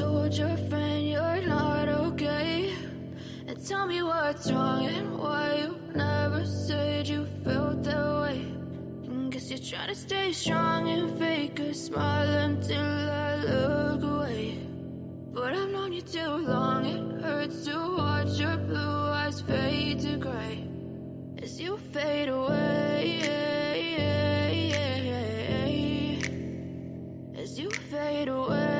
told your friend you're not okay, and tell me what's wrong and why you never said you felt that way. And guess you're trying to stay strong and fake a smile until I look away. But I've known you too long, it hurts to watch your blue eyes fade to gray as you fade away, as you fade away.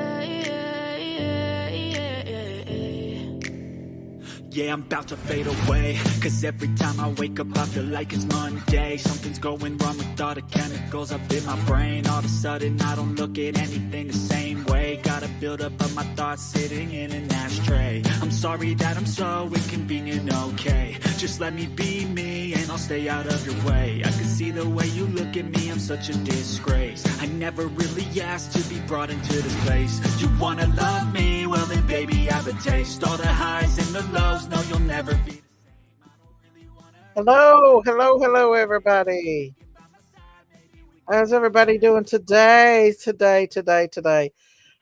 Yeah, I'm about to fade away, cause every time I wake up I feel like it's Monday. Something's going wrong with all the chemicals up in my brain. All of a sudden I don't look at anything the same way. Gotta build up of my thoughts sitting in an ashtray. I'm sorry that I'm so inconvenient, okay. Just let me be me and I'll stay out of your way. I can see the way you look at me, I'm such a disgrace. I never really asked to be brought into this place. You wanna love me? Well then baby I have a taste. All the highs and the lows, no you'll never be the same. I don't really wanna. Hello, everybody. How's everybody doing today?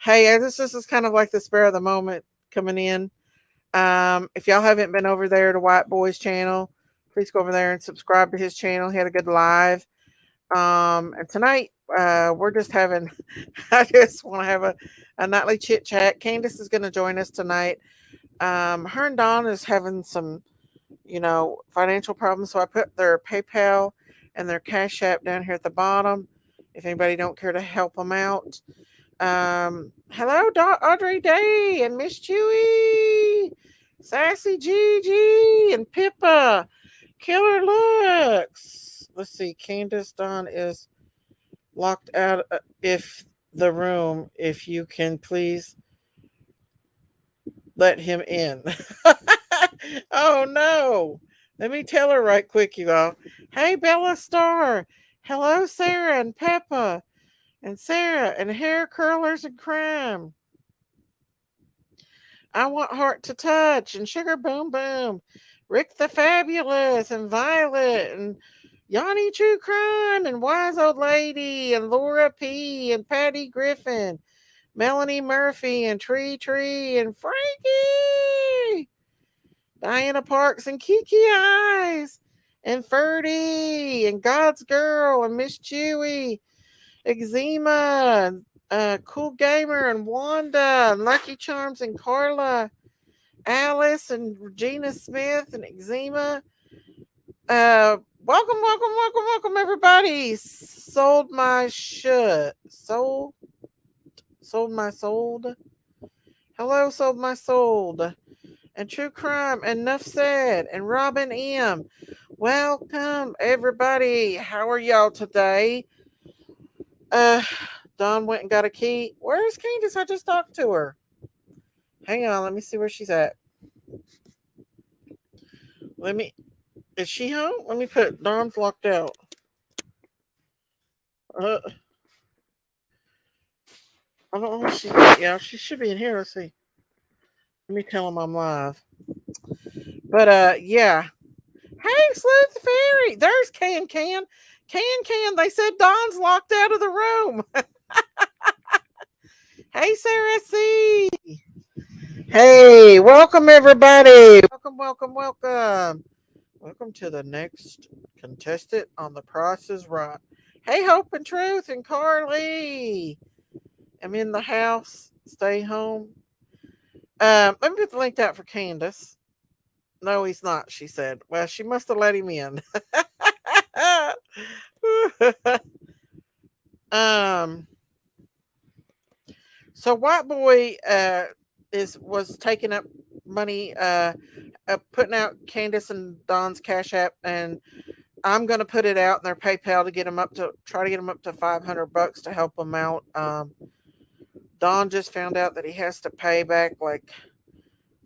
Hey, this is kind of like the spur of the moment coming in. If y'all haven't been over there to White Boy's channel, please go over there and subscribe to his channel. He had a good live. And tonight, we're just having, I just want to have a nightly chit chat. Candace is going to join us tonight. Her and Dawn is having some, financial problems. So I put their PayPal and their Cash App down here at the bottom. If anybody don't care to help them out. Hello, Audrey Day and Miss Chewy, Sassy Gigi and Pippa, Killer Looks. Let's see, Candace Dawn is locked out if you can please let him in. Oh no. Let me tell her right quick, you all. Hey, Bella Star. Hello, Sarah and Peppa. And Sarah and Hair Curlers and Crime. I Want Heart to Touch and Sugar Boom Boom. Rick the Fabulous and Violet and Yanni True Crime and Wise Old Lady and Laura P. and Patty Griffin. Melanie Murphy and Tree and Frankie. Diana Parks and Kiki Eyes and Ferdy and God's Girl and Miss Chewy. Eczema, Cool Gamer and Wanda, and Lucky Charms and Carla, Alice and Regina Smith and Eczema. Welcome, everybody. Sold my sold. Hello, sold my sold. And True Crime and Nuff Said and Robin M. Welcome, everybody. How are y'all today? Dawn went and got a key. Where's Candace? I just talked to her. Hang on, let me see where she's at. Is she home? Let me put Dawn's locked out. I don't know where she's at. Yeah, she should be in here. Let's see. Let me tell them I'm live. But yeah. Hey, Sleuth Fairy. There's Can. They said Dawn's locked out of the room. Hey, Sarah C. Hey, welcome everybody. Welcome. Welcome to the next contestant on The Price is Right. Hey, Hope and Truth and Carly. I'm in the house. Stay home. Let me put the link out for Candace. No, he's not, she said. Well, she must have let him in. So White Boy was taking up money, putting out Candace and Dawn's Cash App, and I'm gonna put it out in their PayPal to get them up to $500 to help them out. Dawn just found out that he has to pay back like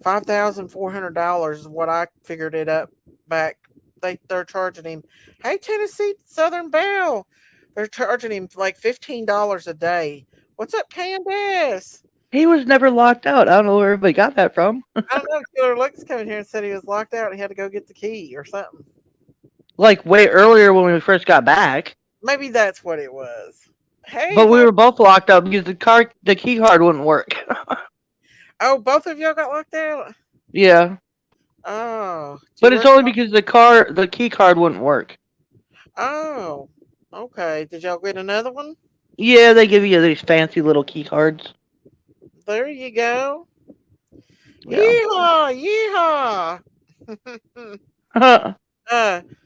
$5,400 is what I figured it up back. They're charging him. Hey, Tennessee Southern Belle. They're charging him like $15 a day. What's up, Candace? He was never locked out. I don't know where everybody got that from. I don't know. Killer Looks coming here and said he was locked out. He had to go get the key or something. Like way earlier when we first got back. Maybe that's what it was. Hey, but we were both locked out because the key card wouldn't work. Oh, both of y'all got locked out. Yeah, Oh, do but you it's reckon? only because the key card wouldn't work. Oh, okay. Did y'all get another one? Yeah, they give you these fancy little key cards. There you go. Yeah. Yeehaw! Yeehaw! uh,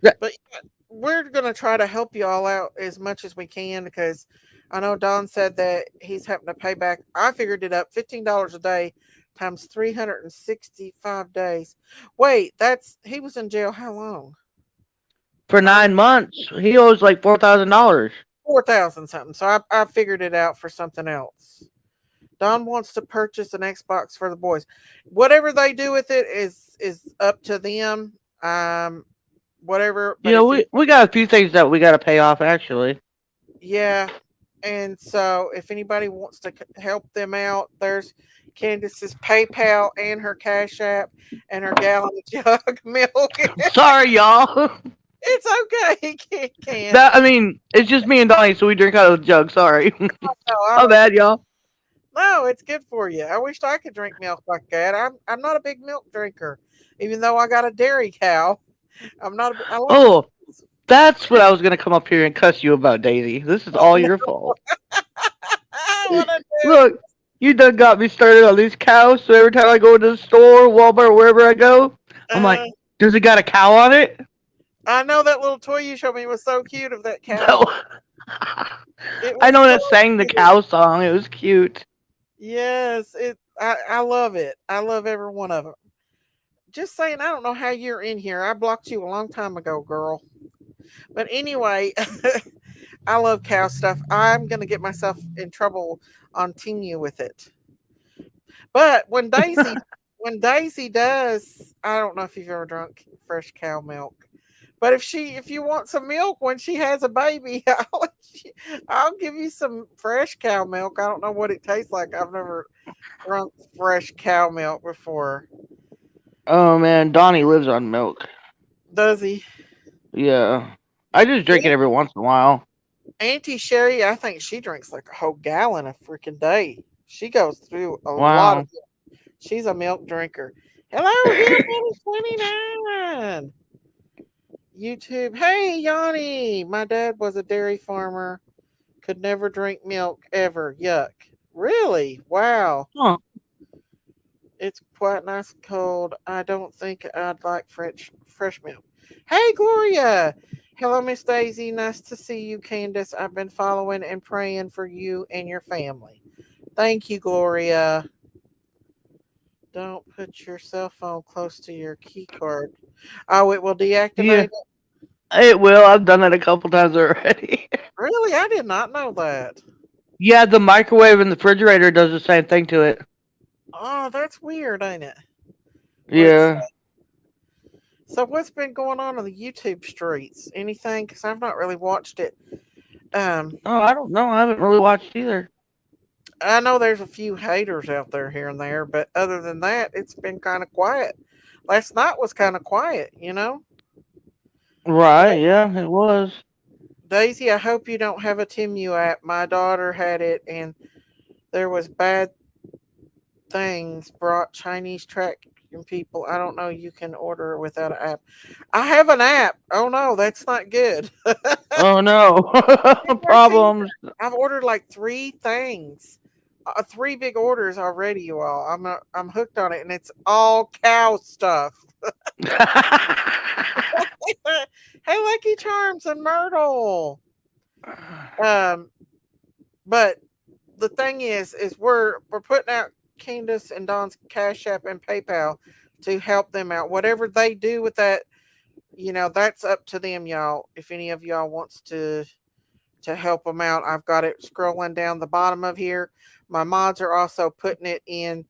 That- but yeah, we're gonna try to help you all out as much as we can because I know Don said that he's having to pay back. I figured it up: $15 a day times 365 days. Wait, that's he was in jail how long? for I know 9 months, he owes like $4,000. 4,000 something. So I figured it out for something else. Don wants to purchase an Xbox for the boys. Whatever they do with it is up to them. Um, whatever. You But know, if he, we got a few things that we got to pay off actually. yeah, and so if anybody wants to help them out, there's Candace's PayPal and her Cash App and her gallon of jug milk. Sorry, y'all. It's okay, can't. That I mean, it's just me and Donnie, so we drink out of the jug. Sorry, No, I my love it. bad, y'all. No, it's good for you. I wish I could drink milk like that. I'm not a big milk drinker, even though I got a dairy cow. I'm not. I like the. Oh, that's what I was gonna come up here and cuss you about, Daisy. This is Oh all no! your fault. What I do? Look, you done got me started on these cows. So every time I go to the store, Walmart, wherever I go, I'm like, Uh, does it got a cow on it? I know that little toy you showed me was so cute of that No. cow. It I was know so that sang the cute. cow song. It was cute. Yes, it. I love it. I love every one of them. Just saying, I don't know how you're in here. I blocked you a long time ago, girl. But anyway, I love cow stuff. I'm gonna get myself in trouble on Tingu with it. But when Daisy does, I don't know if you've ever drunk fresh cow milk. But if you want some milk when she has a baby, I'll give you some fresh cow milk. I don't know what it tastes like. I've never drunk fresh cow milk before. Oh man, Donnie lives on milk. Does he? Yeah. I just drink it every once in a while. Auntie Sherry, I think she drinks like a whole gallon a freaking day. She goes through a lot of. Wow. She's a milk drinker. Hello, Hillbilly 29. YouTube. Hey, Yanni. My dad was a dairy farmer. Could never drink milk ever. Yuck. Really? Wow. Huh. It's quite nice and cold. I don't think I'd like fresh milk. Hey, Gloria. Hello, Miss Daisy. Nice to see you, Candace. I've been following and praying for you and your family. Thank you, Gloria. Don't put your cell phone close to your key card. Oh, it will deactivate Yeah. it? It will. I've done that a couple times already. Really? I did not know that. Yeah, the microwave and the refrigerator does the same thing to it. Oh, that's weird, ain't it? Let's. Yeah. So, what's been going on the YouTube streets? Anything? Because I've not really watched it. Um, Oh, I don't know. I haven't really watched either. I know there's a few haters out there here and there, but other than that, it's been kind of quiet. Last night was kind of quiet, you know. Right, yeah, it was. Daisy, I hope you don't have a Timu app. My daughter had it, and there was bad things brought Chinese tracking people. I don't know. You can order without an app. I have an app. Oh no, that's not good. Oh no. Problems. I've ordered like three things, three big orders already. You all, I'm hooked on it, and it's all cow stuff. Hey, Lucky Charms and Myrtle. Um, but the thing is we're putting out Candace and Don's Cash App and PayPal to help them out. Whatever they do with that, that's up to them, y'all. If any of y'all wants to help them out, I've got it scrolling down the bottom of here. My mods are also putting it in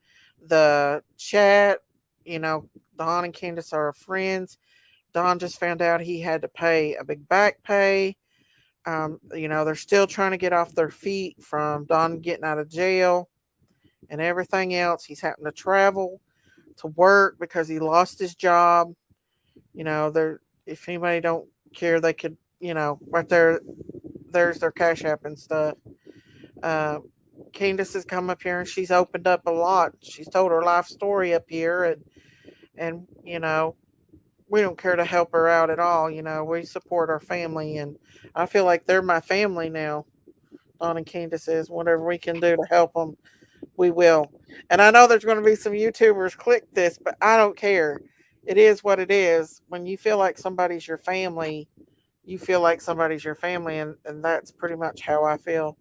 the chat. Don and Candace are friends. Don just found out he had to pay a big back pay. They're still trying to get off their feet from Don getting out of jail and everything else. He's having to travel to work because he lost his job. There. If anybody don't care, they could. Right there. There's their Cash App and stuff. Uh, Candace has come up here and she's opened up a lot. She's told her life story up here, and we don't care to help her out at all. We support our family, and I feel like they're my family now. Dawn and Candace is. Whatever we can do to help them, we will. And I know there's going to be some YouTubers click this, but I don't care. It is what it is. When you feel like somebody's your family, you feel like somebody's your family, and that's pretty much how I feel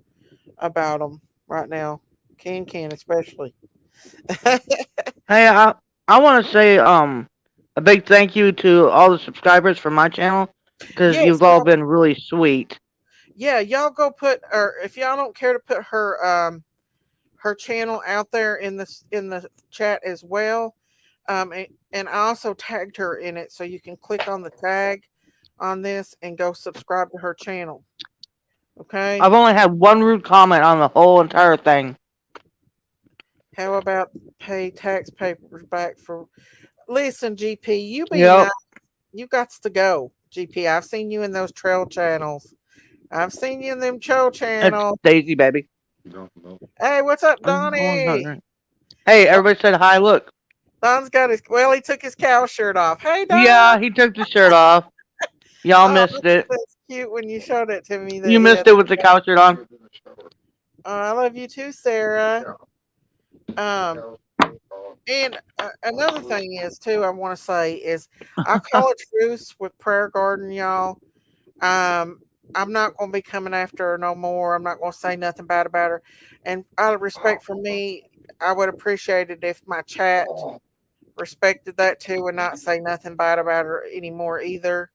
about them right now. Can especially. Hey, I want to say a big thank you to all the subscribers for my channel because Yes, you've all y'all. been really sweet. Yeah, y'all go put, or if y'all don't care to put her channel out there in the chat as well. And I also tagged her in it, so you can click on the tag on this and go subscribe to her channel. Okay. I've only had one rude comment on the whole entire thing. How about pay tax papers back for? Listen, GP, you be Yep, nice. You got to go, GP. I've seen you in those trail channels. I've seen you in them trail it's channels. Daisy, baby. Hey, what's up, Donnie? Hey, everybody said hi. Look. Don's got his. Well, he took his cow shirt off. Hey, Don. Yeah, he took the shirt off. Y'all Oh, missed it. that's cute when you showed it to me. You That he missed had. it with the cow shirt on. Oh, I love you too, Sarah. Um, and another thing is too, I want to say is, I call a truce with Prayer Garden, y'all. Um, I'm not going to be coming after her no more. I'm not going to say nothing bad about her. And out of respect for me, I would appreciate it if my chat respected that too and not say nothing bad about her anymore either.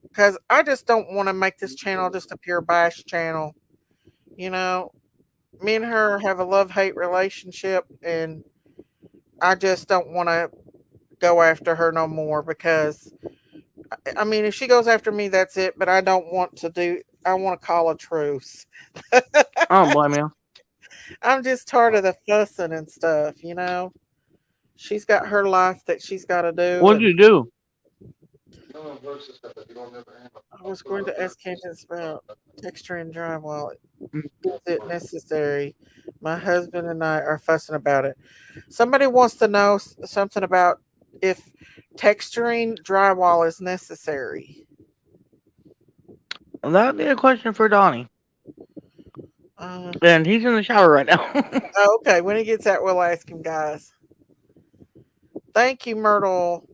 Because I just don't want to make this channel just a pure bash channel. You know, me and her have a love hate relationship, and I just don't want to go after her no more because I mean, if she goes after me, that's it. But I don't want to do. I want to call a truce. I don't blame you. I'm just tired of the fussing and stuff. She's got her life that she's got to do, What'd and you do? I was going to ask Candace about texture and drywall. Mm. Is it necessary? My husband and I are fussing about it. Somebody wants to know something about if texturing drywall is necessary. That'd be a question for Donnie. Uh, And he's in the shower right now. okay, when he gets out, we'll ask him, guys. Thank you, Myrtle.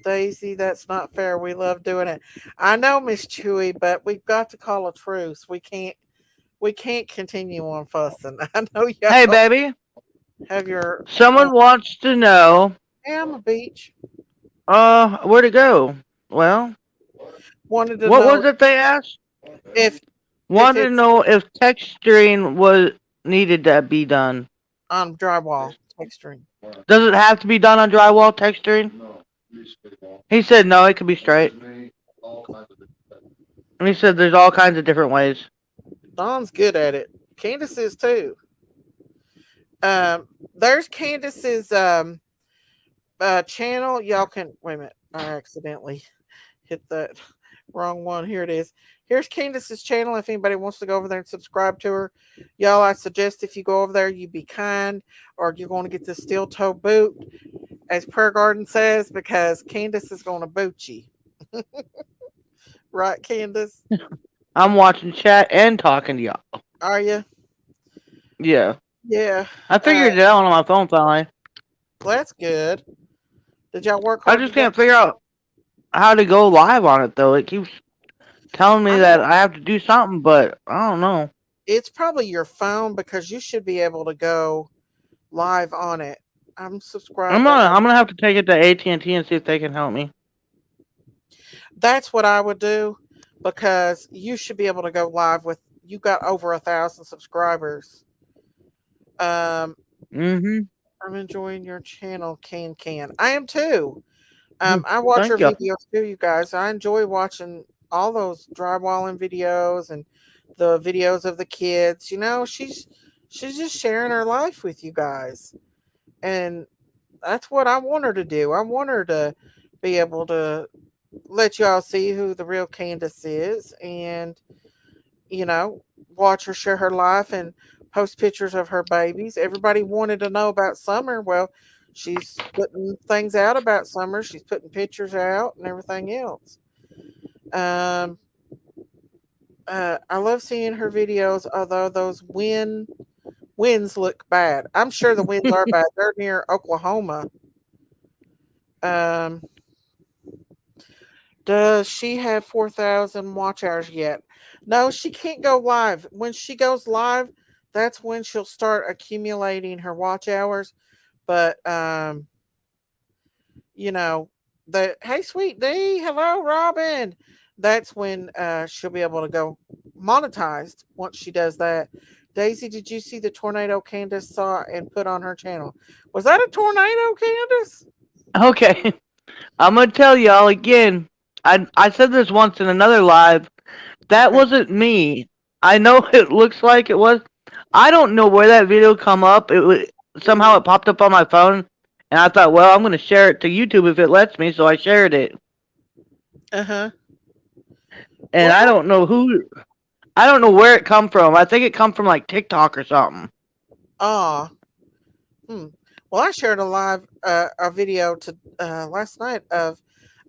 Daisy, that's not fair. We love doing it. I know, Miss Chewy, but we've got to call a truce. We can't continue on fussing. I know Hey, y'all baby. have your Someone wants to know, hey, I'm a beach. where to go? Well, Wanted to what know was it they asked? if if Wanted to it's know if texturing was needed to be done. on drywall texturing. Does it have to be done on drywall texturing? He said no, it could be straight. And he said there's all kinds of different ways. Don's good at it. Candace is too. There's Candace's channel. Y'all can wait a minute. I accidentally hit that wrong one. Here it is. Here's Candace's channel. If anybody wants to go over there and subscribe to her, y'all, I suggest if you go over there, you be kind, or you're going to get the steel toe boot, as Prayer Garden says, because Candace is going to boot you. Right, Candace? I'm watching chat and talking to y'all. Are you? Yeah. Yeah. I figured it out on my phone finally. Well, that's good. Did y'all work I hard just today? can't figure out how to go live on it though. It keeps telling me I that don't. I have to do something, but I don't know. It's probably your phone because you should be able to go live on it. I'm subscribed. I'm gonna have to take it to AT&T and see if they can help me. That's what I would do because you should be able to go live with. You got over 1,000 subscribers. Um, Mm-hmm. I'm enjoying your channel, Can. I am too. I watch your Thank you. videos too, you guys. I enjoy watching all those drywalling videos and the videos of the kids. She's just sharing her life with you guys, and that's what I want her to do. I want her to be able to let y'all see who the real Candace is, and you know, watch her share her life and post pictures of her babies. Everybody wanted to know about Summer. Well, she's putting things out about Summer. She's putting pictures out and everything else. Um, I love seeing her videos, although those winds look bad. I'm sure the winds are bad. They're near Oklahoma. Um, does she have 4,000 watch hours yet? No, she can't go live. When she goes live, that's when she'll start accumulating her watch hours. But you know, the hey sweet D, hello Robin. That's when she'll be able to go monetized once she does that. Daisy, did you see the tornado Candace saw and put on her channel? Was that a tornado, Candace? Okay, I'm gonna tell y'all again. I said this once in another live. That Okay. wasn't me. I know it looks like it was. I don't know where that video come up. It was somehow it popped up on my phone, and I thought, well, I'm gonna share it to YouTube if it lets me. So I shared it, Uh-huh. and I Well, don't know who. I don't know where it come from. I think it come from like TikTok or something. ah. Hmm. Well, I shared a video to last night of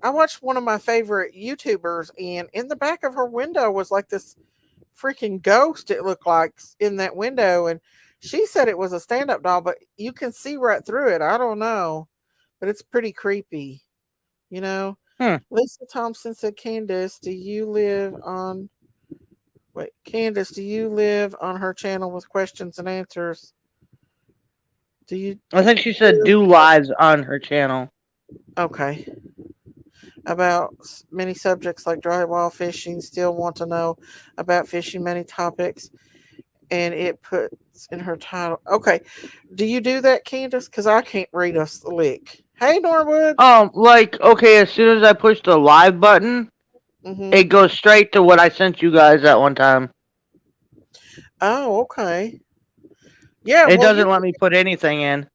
I watched one of my favorite YouTubers, and in the back of her window was like this freaking ghost. It looked like in that window, and she said it was a stand-up doll, but you can see right through it. I don't know, but it's pretty creepy. You know, Hmm. Lisa Thompson said, "Candace, do you live on? Wait, Candace, do you live on her channel with questions and answers? Do you I think she said do lives on her channel. okay about many subjects like drywall fishing? Still want to know about fishing many topics, and it puts in her title. Okay, do you do that, Candace? Because I can't read a lick. Hey, Norwoods. Like okay, as soon as I push the live button, Mm-hmm. it goes straight to what I sent you guys that one time. Oh, okay. Yeah. It Well, you doesn't let me put anything in.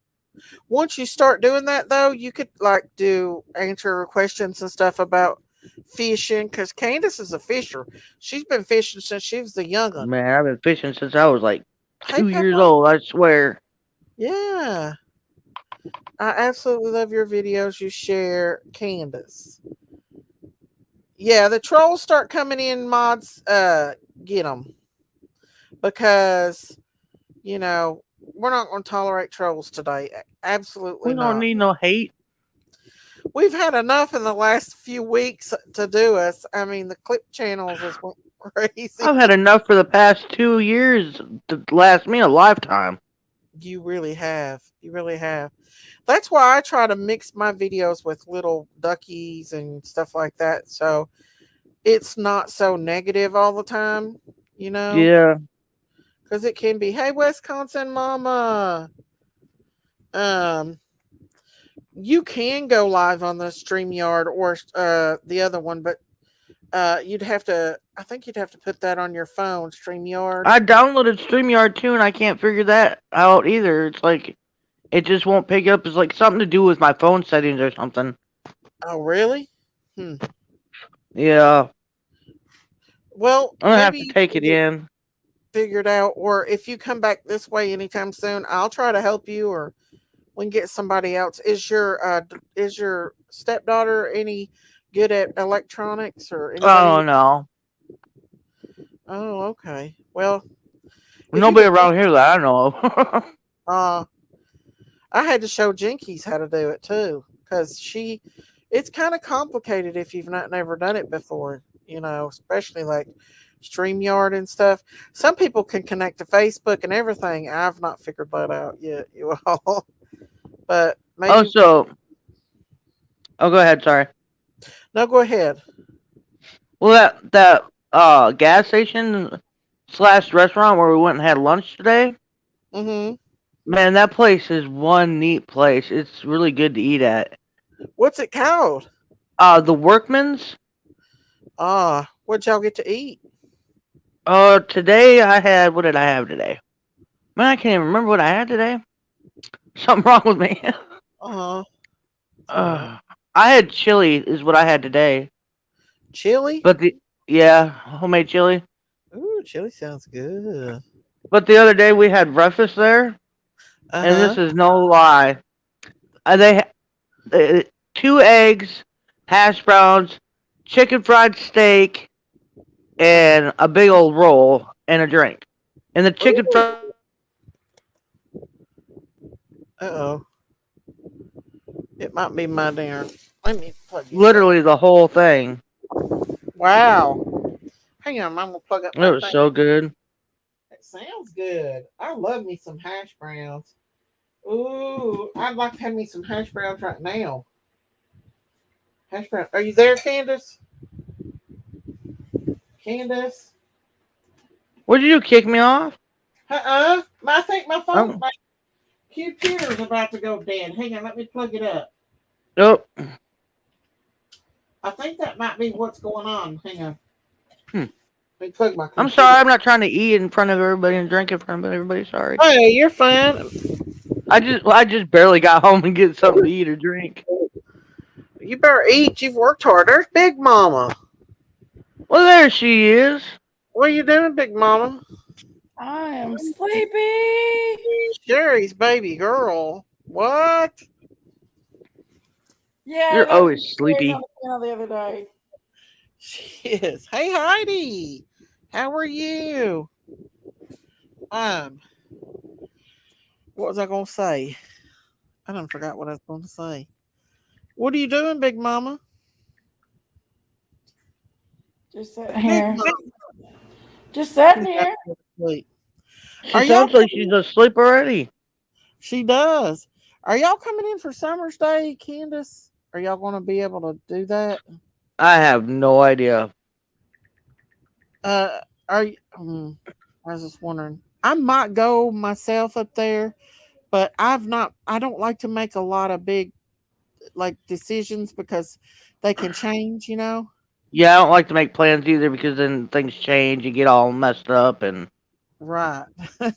once you start doing that though, you could like do answer questions and stuff about fishing because Candace is a fisher. She's been fishing since she was a young one. Man, I've been fishing since I was like Hey, 2 years Pepper. old. I swear. Yeah, I absolutely love your videos you share, Candace. Yeah, the trolls start coming in, mods. Get them because we're not going to tolerate trolls today. Absolutely We don't not. need no hate. We've had enough in the last few weeks to do us. I mean, the clip channels is went crazy. I've had enough for the past 2 years to last me a lifetime. You really have. You really have. That's why I try to mix my videos with little duckies and stuff like that. So it's not so negative all the time, you know, Yeah. because it can be, hey, Wisconsin mama. Um, you can go live on the StreamYard or the other one, but you'd have to. I think you'd have to put that on your phone, StreamYard. I downloaded StreamYard too, and I can't figure that out either. It's like it just won't pick up. It's like something to do with my phone settings or something. Oh, really? Hmm. Yeah. Well, I'm gonna have maybe to you take can it get in. figured out, or if you come back this way anytime soon, I'll try to help you, or we can get somebody else. Is your stepdaughter any good at electronics or Oh anybody? no. Oh, okay. Well, if you Nobody could around here that I know of. uh I had to show Jinkies how to do it too, because it's kind of complicated if you've not never done it before, especially like StreamYard and stuff. Some people can connect to Facebook and everything. I've not figured that out yet, you all. But Oh, maybe so. Oh, go ahead. Sorry. no, go ahead. Well, that gas station slash restaurant where we went and had lunch today. Mm-hmm. Man, that place is one neat place. It's really good to eat at. What's it called? The Workman's. What'd y'all get to eat? Today I had. What did I have today? Man, I can't even remember what I had today. Something wrong with me. Uh, it's all right. uh, I had chili. Is what I had today. Chili? But yeah, homemade chili. Ooh, chili sounds good. But the other day we had breakfast there, and Uh-huh. this is no lie. They 2 eggs, hash browns, chicken fried steak, and a big old roll and a drink. And the chicken Ooh. fried Uh-oh. It might be my dinner. Let me plug this up. literally the whole thing. Wow. Hang on, I'm gonna plug up It my was thing. so good. It sounds good. I love me some hash browns. Ooh, I'd like to have me some hash browns right now. Hash brown. Are you there, Candace? Candace? What did you kick me off? I think my phone, Oh, my computer's about to go dead. Hang on, let me plug it up. nope. I think that might be what's going on. Hang on. Hmm. Let me plug my I'm computer. sorry. I'm not trying to eat in front of everybody and drink in front of everybody. Sorry. Hey, you're fine. I just barely got home and get something to eat or drink. You better eat. You've worked hard. There's Big Mama. Well, there she is. What are you doing, Big Mama? I am sleepy. Sherry's baby girl. What? Yeah, You're that's what always I was sleepy. on the channel the other day. She is. Hey, Heidi. How are you? Um, what was I going to say? I done forgot what I was going to say. What are you doing, Big Mama? Just sitting Big here. Mama. Just sitting She's about here. to go to sleep. She Are y'all sounds like she's coming? asleep already. She does. Are y'all coming in for Summer's Day, Candace? Are y'all going to be able to do that? I have no idea. Uh, are you? I was just wondering. I might go myself up there, but I've not. I don't like to make a lot of big like decisions because they can change. You know. Yeah, I don't like to make plans either because then things change and get all messed up, and Right.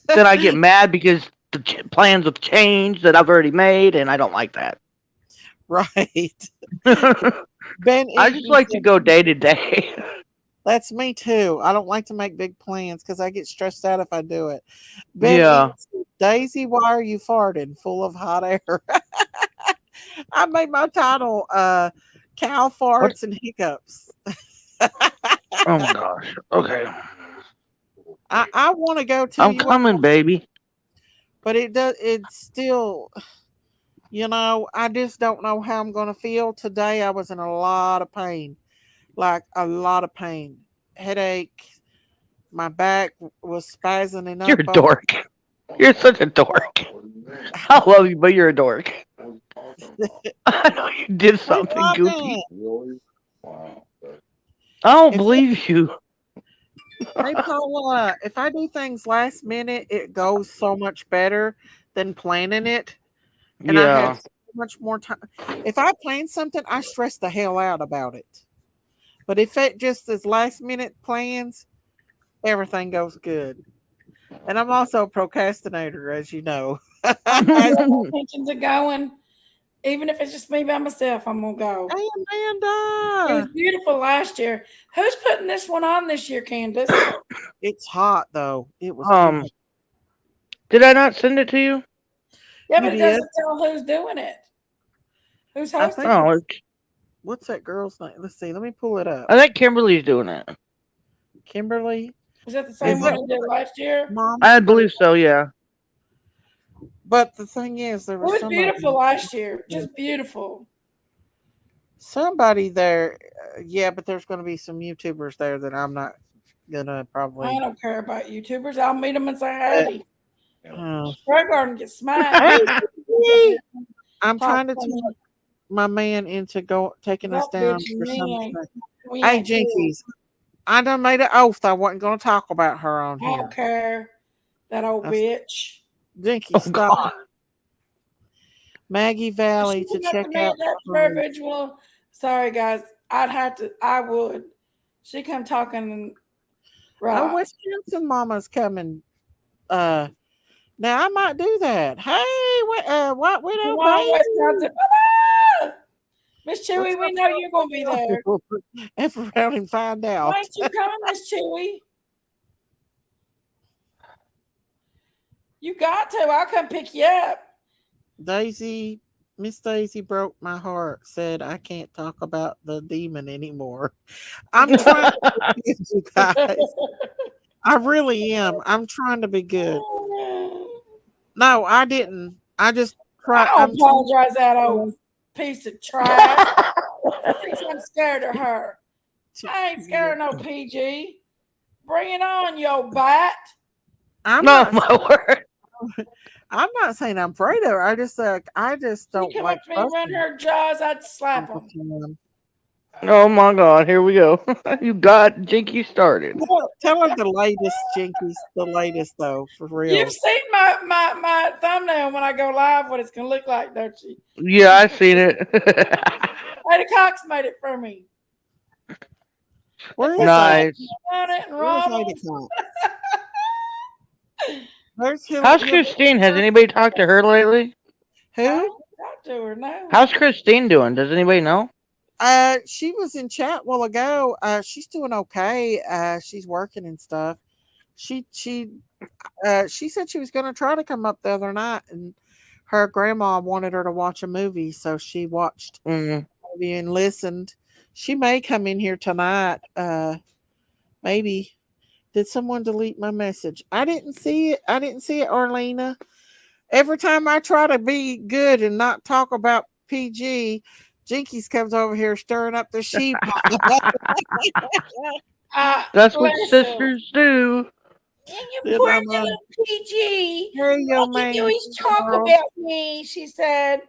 then I get mad because the plans have changed that I've already made, and I don't like that. Right. I Ben just Eaton like to said, go day to day. "That's me too. I don't like to make big plans because I get stressed out if I do it." Ben Eaton Yeah. said, "Daisy, why are you farting? Full of hot air." I made my title "Cow What? Farts and Hiccups." Oh my gosh. Okay. I want to go to I'm you, coming, baby. but it does. It's still, I just don't know how I'm going to feel today. I was in a lot of pain, like a lot of pain, headache. My back was spazzing You're up a on. dork. You're such a dork. I love you, but you're a dork. I know you did Hey, something Rodney. goofy. I don't If believe you. Hey Paula, if I do things last minute, it goes so much better than planning it, and I had Yeah. so much more time. If I plan something, I stress the hell out about it. But if it just is last minute plans, everything goes good. And I'm also a procrastinator, as you know. I'm Hey, intentions of going. Even if it's just me by myself, I'm gonna go. It was Amanda, beautiful last year. Who's putting this one on this year, Candace? it's hot though. It was too um, hot. did I not send it to you? Yeah, You but it did? doesn't tell who's doing it. Who's I hosting think it? Oh, what's that girl's name? Let's see. Let me pull it up. I think Kimberly's doing it. Kimberly. Is that the Is same it one who did last year? mom? I believe so. Yeah. But the thing is, there It was was somebody, beautiful last year. Just beautiful. somebody there. Yeah, but there's going to be some YouTubers there that I'm not gonna I probably. don't care about YouTubers. I'll meet them and say howdy. Uh, Square Garden gets smacked. hey, Me Vicky! I'm talk trying to to me. talk my man into taking us That down bitch for and some. me ain't we Hey, ain't cool. Jinkies, I done made an oath I wasn't going to talk about her on I don't here. care. That old I, bitch. Jinky, Oh stop. God. Maggie If she Valley to went up check to me out at that her prayer roof. vigil, sorry guys, I would. She come talking and Oh, right. Wisconsin Mama's coming. Uh, Now I might do that. Hey, what Come widow on, baby? Wisconsin. Ah! Miss What's Chewy, we up? know you're gonna be there. F around and find Why out. ain't you coming, Miss Chewy? You got to. I'll come pick you up. Daisy, Miss Daisy broke my heart. Said I can't talk about the demon anymore. I'm trying to be good, you guys. I really am. I'm trying to be good. No, I didn't. I just I try. don't apologize, that old piece of trash. She thinks I'm scared of her. I ain't scared of no PG. Bring it on, yo bat. I'm No, not. my word. I'm not saying I'm afraid of her. I just She don't come like up to me, run fussing her jaws, I'd slap all them. the time. Oh my God, here we go. You got Jinky started. Tell her the latest, Jinkies. The latest though, for You've real. seen my thumbnail when I go live, what it's gonna look like, don't you? Yeah, I seen it. Lady Cox made it for me. Where Put is that? Nice. on it and Where's Ronald. Lady Cox? Where's How's Hillary? Christine? Has anybody talked to her lately? I Who? haven't talked to her now. How's Christine doing? Does anybody know? She was in chat a while ago. She's doing okay. She's working and stuff. She said she was going to try to come up the other night, and her grandma wanted her to watch a movie, so she watched Mm. the movie and listened. She may come in here tonight. Maybe. Did someone delete my message? I didn't see it. I didn't see it, Arlena. Every time I try to be good and not talk about PG, Jinkies comes over here stirring up the sheep. That's what Listen, sisters do. and you Then poor I'm little PG. hey yo Why man. you always talk girl. about me? She said.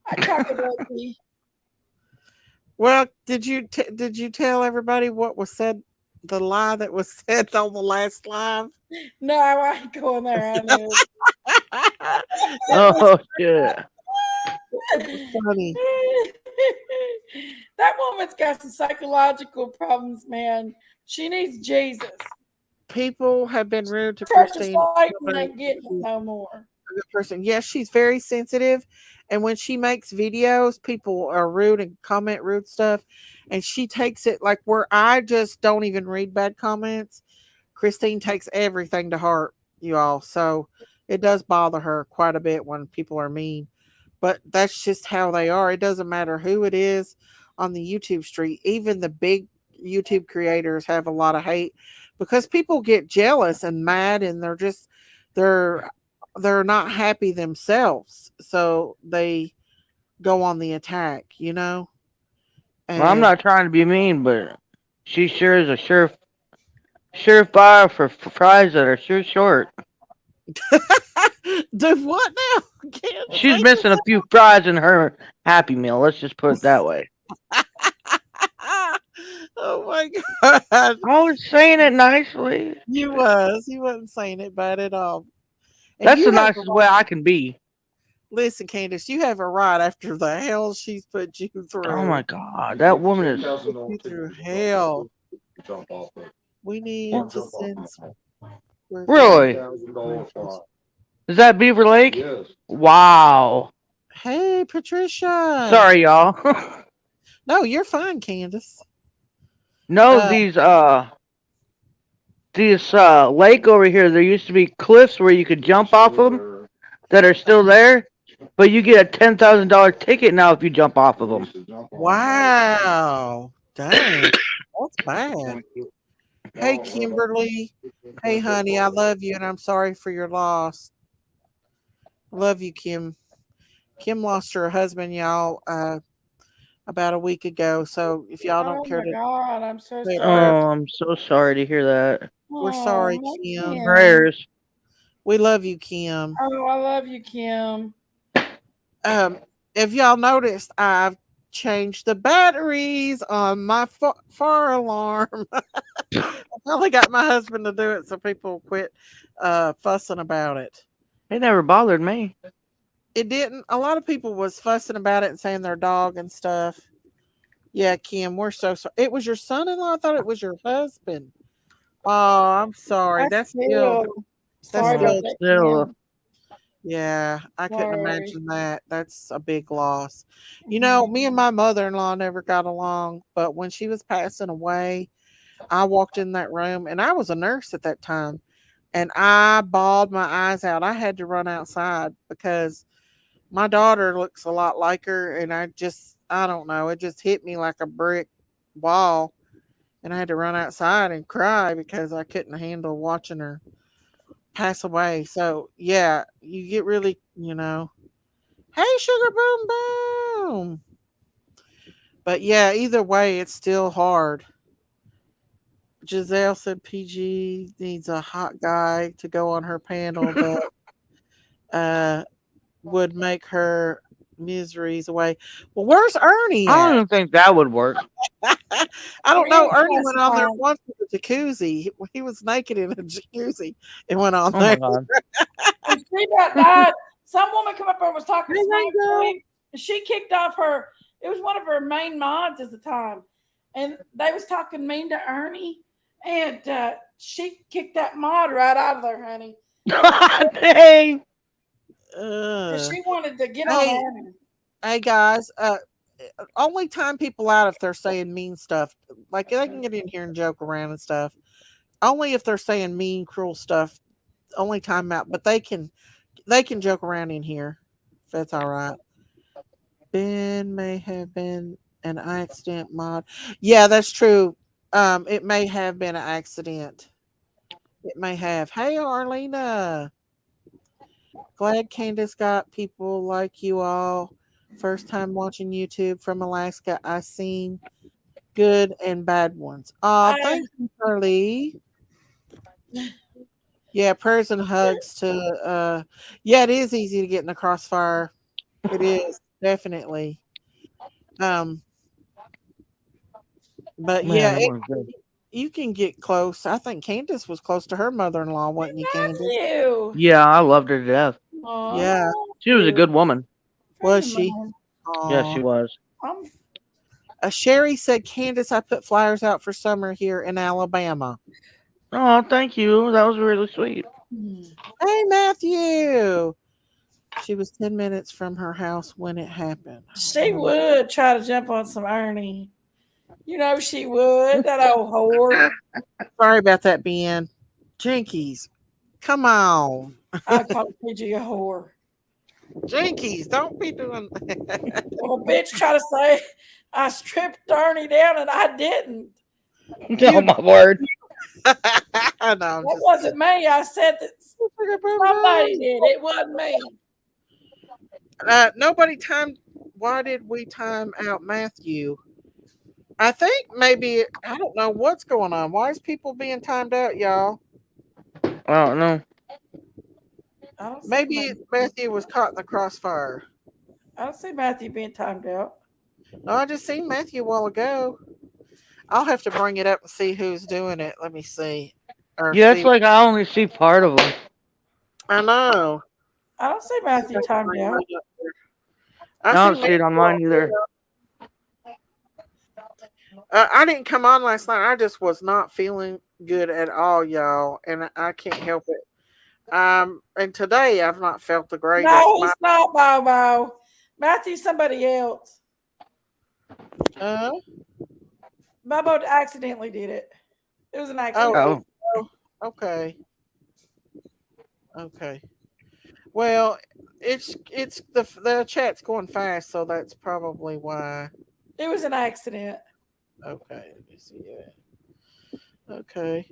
I talk about me. Well, did you tell everybody what was said? The lie that was said on the last live. No, I ain't going there. I knew. Oh shit. It was funny. That woman's got some psychological problems, man. She needs Jesus. People have been rude to Church of Christine. Satan ain't getting it no more. A good person. Yes, she's very sensitive, and when she makes videos, people are rude and comment rude stuff, and she takes it like where I just don't even read bad comments. Christine takes everything to heart, you all. So it does bother her quite a bit when people are mean, but that's just how they are. It doesn't matter who it is on the YouTube street. Even the big YouTube creators have a lot of hate because people get jealous and mad, and they're they're not happy themselves, so they go on the attack, you know. Well, I'm And not trying to be mean, but she sure is a surefire for fries that are sure short. do what now? Can't She's say missing a few fries in her Happy Meal. Let's just put it that way. oh my god, I was saying it nicely. you wasn't saying it bad at all. And That's you the have nicest way I can be. listen, Candace, you have a right after the hell she's put you Oh my through. God, that woman is. Put you through hell. We need to What? send some Really? Is that Beaver Lake? Wow. Hey, Patricia. Sorry, y'all. No, you're fine, Candace. No, Uh, these lake over here. There used to be cliffs where you could jump off them that are still there, but you get a $10,000 ticket now if you jump off of them. wow. Dang. That's bad. Hey, Kimberly. Hey, honey, I love you and I'm sorry for your loss. Love you, Kim. Kim lost her husband, y'all, about a week ago. So if y'all don't Oh care my to God, I'm so say a Oh, prayer, sorry. I'm so sorry to hear that. we're Oh, sorry, my Kim. Kim. Prayers. We love you, Kim. Oh, I love you, Kim. If y'all noticed, I've changed the batteries on my fire alarm. I finally got my husband to do it so people quit fussing about it. It never bothered me. It didn't. A lot of people was fussing about it and saying their dog and stuff. Yeah, Kim, we're so sorry. It was your son-in-law. I thought it was your husband. Oh, I'm sorry. I That's feel sorry about still that, Still, Kim. yeah. I couldn't Sorry. imagine that. That's a big loss. You know, me and my mother-in-law never got along, but when she was passing away, I walked in that room and I was a nurse at that time. and I bawled my eyes out. I had to run outside because my daughter looks a lot like her, and I don't know, it just hit me like a brick wall, and I had to run outside and cry because I couldn't handle watching her pass away. So yeah, you get really, hey, sugar boom boom. But yeah, either way, it's still hard. Giselle said PG needs a hot guy to go on her panel that uh, would make her miseries away. Well, where's Ernie I don't at? even think that would work. I don't know. Weird Ernie went on there classifying. once with a jacuzzi. He was naked in a jacuzzi and went on Oh there. my god. And she about died. Some woman come up there and was talking Hey, smack to girl. him, and she kicked off her. It was one of her main mods at the time, and they was talking mean to Ernie, and she kicked that mod right out of there, honey. Dang. And Uh, she wanted to get on hey, Ernie. hey guys. Only time people out if they're saying mean stuff. Like they can get in here and joke around and stuff. Only if they're saying mean, cruel stuff. Only time out. But they can joke around in here. If that's all right. Ben may have been an accident mod. Yeah, that's true. It may have been an accident. It may have. Hey, Arlena. Glad Candace got people like you all. First time watching YouTube from Alaska. I seen good and bad ones. Oh, I, thank you, Carly. Yeah, prayers and hugs to yeah, it is easy to get in the crossfire. It is, definitely. Um, but Man, yeah, that one's good. you can get close. I think Candace was close to her mother-in-law, wasn't you, Candace? Matthew. Yeah, I loved her to death. Yeah, Oh, She was a good woman. was friend of she? mine. Yeah, Oh, she was. I'm Sherry said, Candace, I put flyers out for summer here in Alabama. Oh, thank you. That was really sweet. Hey, Matthew. She was 10 minutes from her house when it happened. She would try to jump on some Ernie. You know she would. That old whore. Sorry about that, Ben. Jinkies, come on. I call PG a whore. Jinkies, don't be doing Well, a bitch try to say I stripped Ernie down and I didn't. Oh my word. No, I'm That just wasn't me. I said that somebody kidding. did. It wasn't me. Nobody timed. Why did we time out Matthew? I think maybe I don't know what's going on. Why is people being timed out, y'all? I don't know. I don't see Maybe Matthew. Matthew was caught in the crossfire. I don't see Matthew being timed out. No, I just seen Matthew a while ago. I'll have to bring it up and see who's doing it. Let me see. Or Yeah, it's see. like I only see part of them. I know. I don't see Matthew timed out. I don't see it on mine either. I didn't come on last night. I just was not feeling good at all, y'all, and I can't help it. And today I've not felt the greatest. No, it's not Bobo. Matthew's somebody else. Bobo accidentally did it. It was an accident. Oh. Okay. Okay. Well, it's the chat's going fast, so that's probably why. It was an accident. Okay, let me see that. Okay.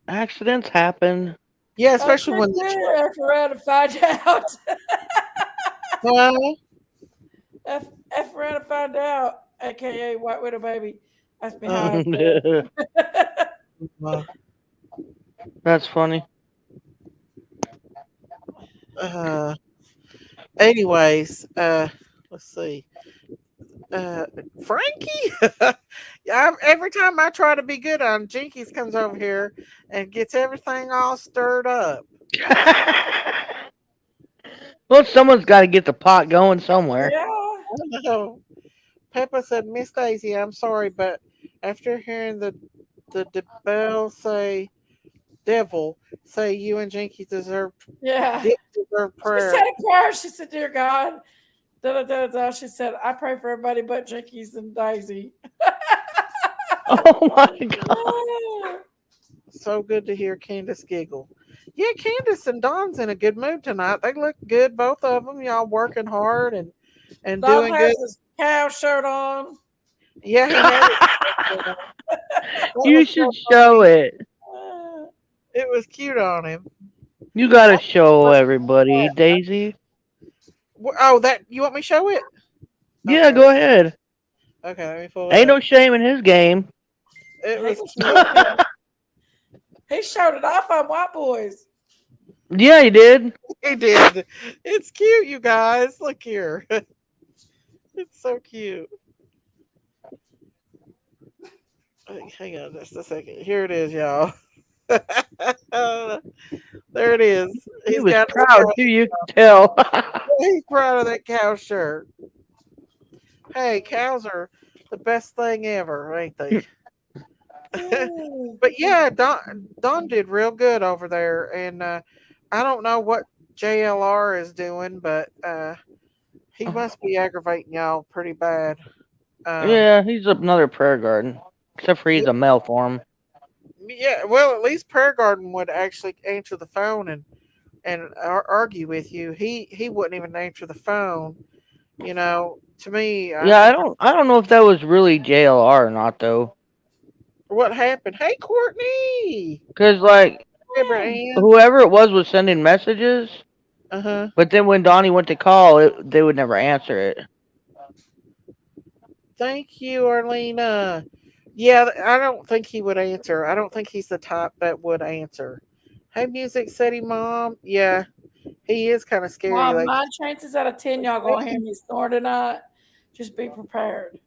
Accidents happen. Yeah, especially when the F around to find out. F around to find out. AKA White Widow Baby. That's behind. That's funny. Anyways, let's see. Frankie, yeah, every time I try to be good on, Jinkies comes over here and gets everything all stirred up. Well, someone's got to get the pot going somewhere. Yeah. I know. Peppa said, Miss Daisy, I'm sorry, but after hearing the bell say devil, say you and Jinkies deserve Yeah. prayer. She said a prayer. She said, Dear God. Da, da, da, da. She said, I pray for everybody but Jinkies and Daisy. Oh my god. so good to hear Candace giggle. Yeah, Candace and Don's in a good mood tonight. They look good, both of them. Y'all working hard and Don doing good. has his cow shirt on. Yeah, he had it. That You was so should show funny. it. Uh, It was cute on him. You gotta show everybody, Daisy. Oh, that you want me to show it? Yeah, Okay, go ahead. okay. Let me pull it Ain't up. no shame in his game. It was he, cute. he showed it off on White Boys. Yeah, he did. He did. It's cute, you guys. Look here. It's so cute. Hang on just a second. Here it is, y'all. There it is. He He's was got his proud cow. too. You can tell. He's proud of that cow shirt. Hey, cows are the best thing ever, ain't they? But yeah, Don did real good over there, and I don't know what JLR is doing, but he must be aggravating y'all pretty bad. Um, Yeah, he's another prayer garden. Except for he's yeah, a male form. yeah, well, at least Prayer Garden would actually answer the phone and argue with you. He wouldn't even answer the phone. You know, to me, I Yeah, think I don't know if that was really JLR or not though. what happened. Hey, Courtney, Cause like Abraham. whoever it was sending messages, Uh huh. but then when Donnie went to call, they would never answer it. Thank you, Arlena. Yeah, I don't think he would answer. I don't think he's the type that would answer. Hey, Music City Mom. Yeah, he is kind of scary. Mom, Like, 9 chances out of 10, y'all gonna hear me snore tonight. Just be prepared.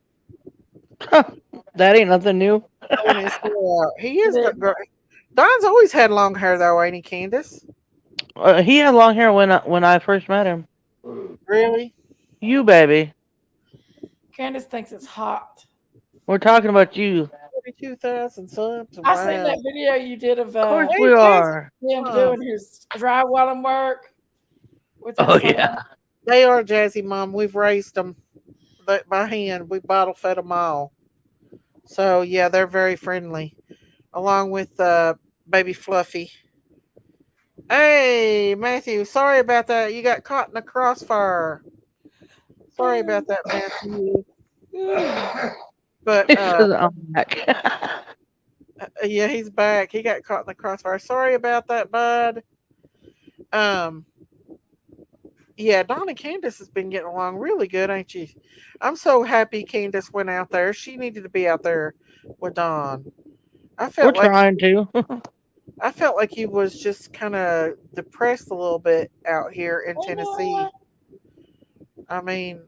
That ain't nothing new. when it's out. He is. It is. Don's always had long hair, though, ain't he, Candace? He had long hair when I first met him. Really? You baby, Candace thinks it's hot. we're talking about you. 42,000 subs. I seen Wow. that video you did of Of course Hey, we Jess. are. him doing his drywalling work with his Oh son. yeah. They are Jazzy Mom. We've raised them by hand. We bottle fed them all. So, yeah, they're very friendly. Along with baby Fluffy. Hey, Matthew, sorry about that. You got caught in a crossfire. Sorry about that, Matthew. But It says I'm back. yeah, he's back. He got caught in the crossfire. Sorry about that, bud. Um, yeah, Dawn and Candace has been getting along really good, ain't she? I'm so happy Candace went out there. She needed to be out there with Dawn. I We're felt like trying to. I felt like he was just kind of depressed a little bit out here in Tennessee. I mean,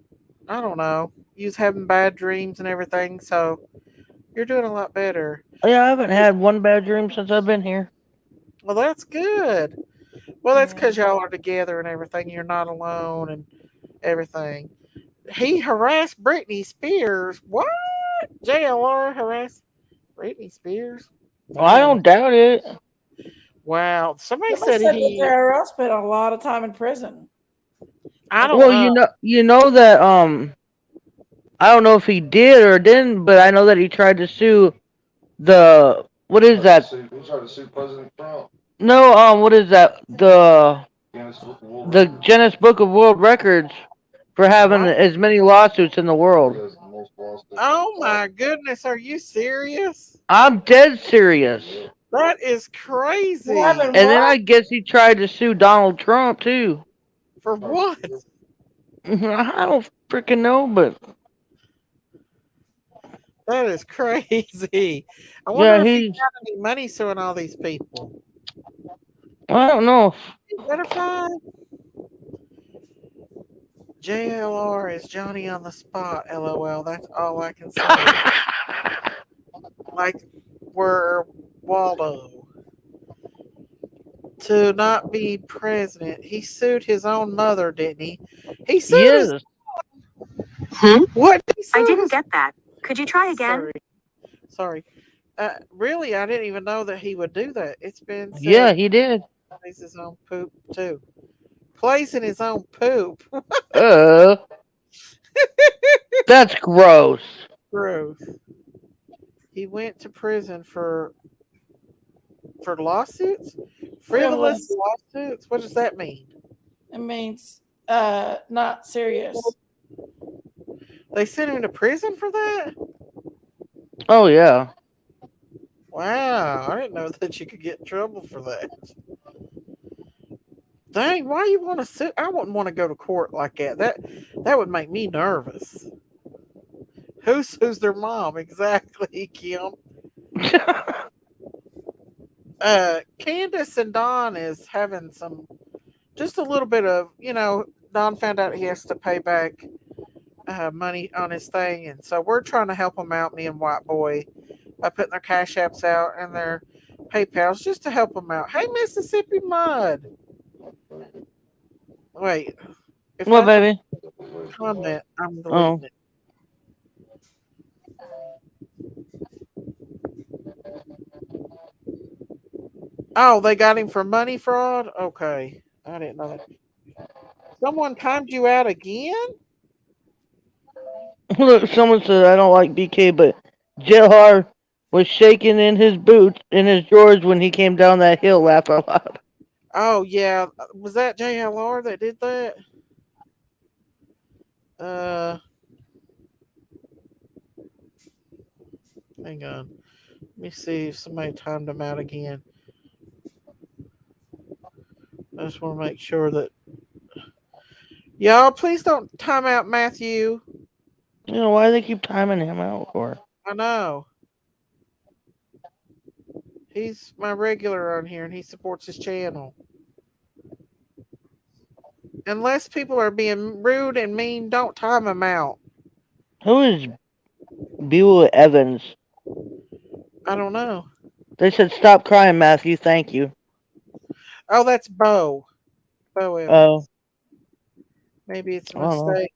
I don't know. He was having bad dreams and everything, so you're doing a lot better. Yeah, I haven't had one bad dream since I've been here. Well, that's good. Well, that's because y'all are together and everything. You're not alone and everything. He harassed Britney Spears. What? JLR harassed Britney Spears? Well, I don't doubt it. Wow. Somebody Somebody said said that he. JRL spent a lot of time in prison. I don't Well, know. you know that I don't know if he did or didn't, but I know that he tried to sue the what is that? He tried to sue President Trump. No, what is that? The Guinness Book of World Records for having What? as many lawsuits in the He world. has the most lawsuits. Oh my goodness. Are you serious? I'm dead serious. That is crazy. What happened? And then I guess he tried to sue Donald Trump too. For what? I don't freaking know, but That is crazy. I wonder yeah, if he he's. got any money suing all these people. I don't know. Butterfly. JLR is Johnny on the spot. LOL. That's all I can say. Like we're Waldo. To not be president. He sued his own mother, didn't he? He sued his. Yes. What did he sue I didn't his- get that. Could you try again? Sorry. Really, I didn't even know that he would do that. It's been said Yeah, he did. he plays his own poop too. Plays in his own poop. Uh, that's gross. Gross. He went to prison for for lawsuits? Frivolous Frivolous. lawsuits? What does that mean? It means not serious. They sent him to prison for that? Oh yeah. Wow, I didn't know that you could get in trouble for that. Dang, why you want to sue? I wouldn't want to go to court like that. That would make me nervous. Who's their mom exactly, Kim? Candace and Don is having some just a little bit of Don found out he has to pay back money on his thing, and so we're trying to help him out, me and White Boy, by putting their cash apps out and their PayPal's just to help him out. Hey, Mississippi Mud. Wait, if What, that's a baby? comment, I'm Oh. deleting it. Oh, they got him for money fraud? Okay. I didn't know that. Someone timed you out again? Look, someone said I don't like BK, but JR was shaking in his boots, in his drawers when he came down that hill. Laugh out loud. Oh, yeah. Was that JLR that did that? Uh, Hang on. Let me see if somebody timed him out again. I just want to make sure that. Y'all, please don't time out Matthew. You know why do they keep timing him out for? I know. He's my regular on here and he supports his channel. Unless people are being rude and mean, don't time him out. Who is Buell Evans? I don't know. They said stop crying, Matthew. Thank you. Oh, that's Bo. Bo Oh, Evans. Maybe it's a I don't know. mistake.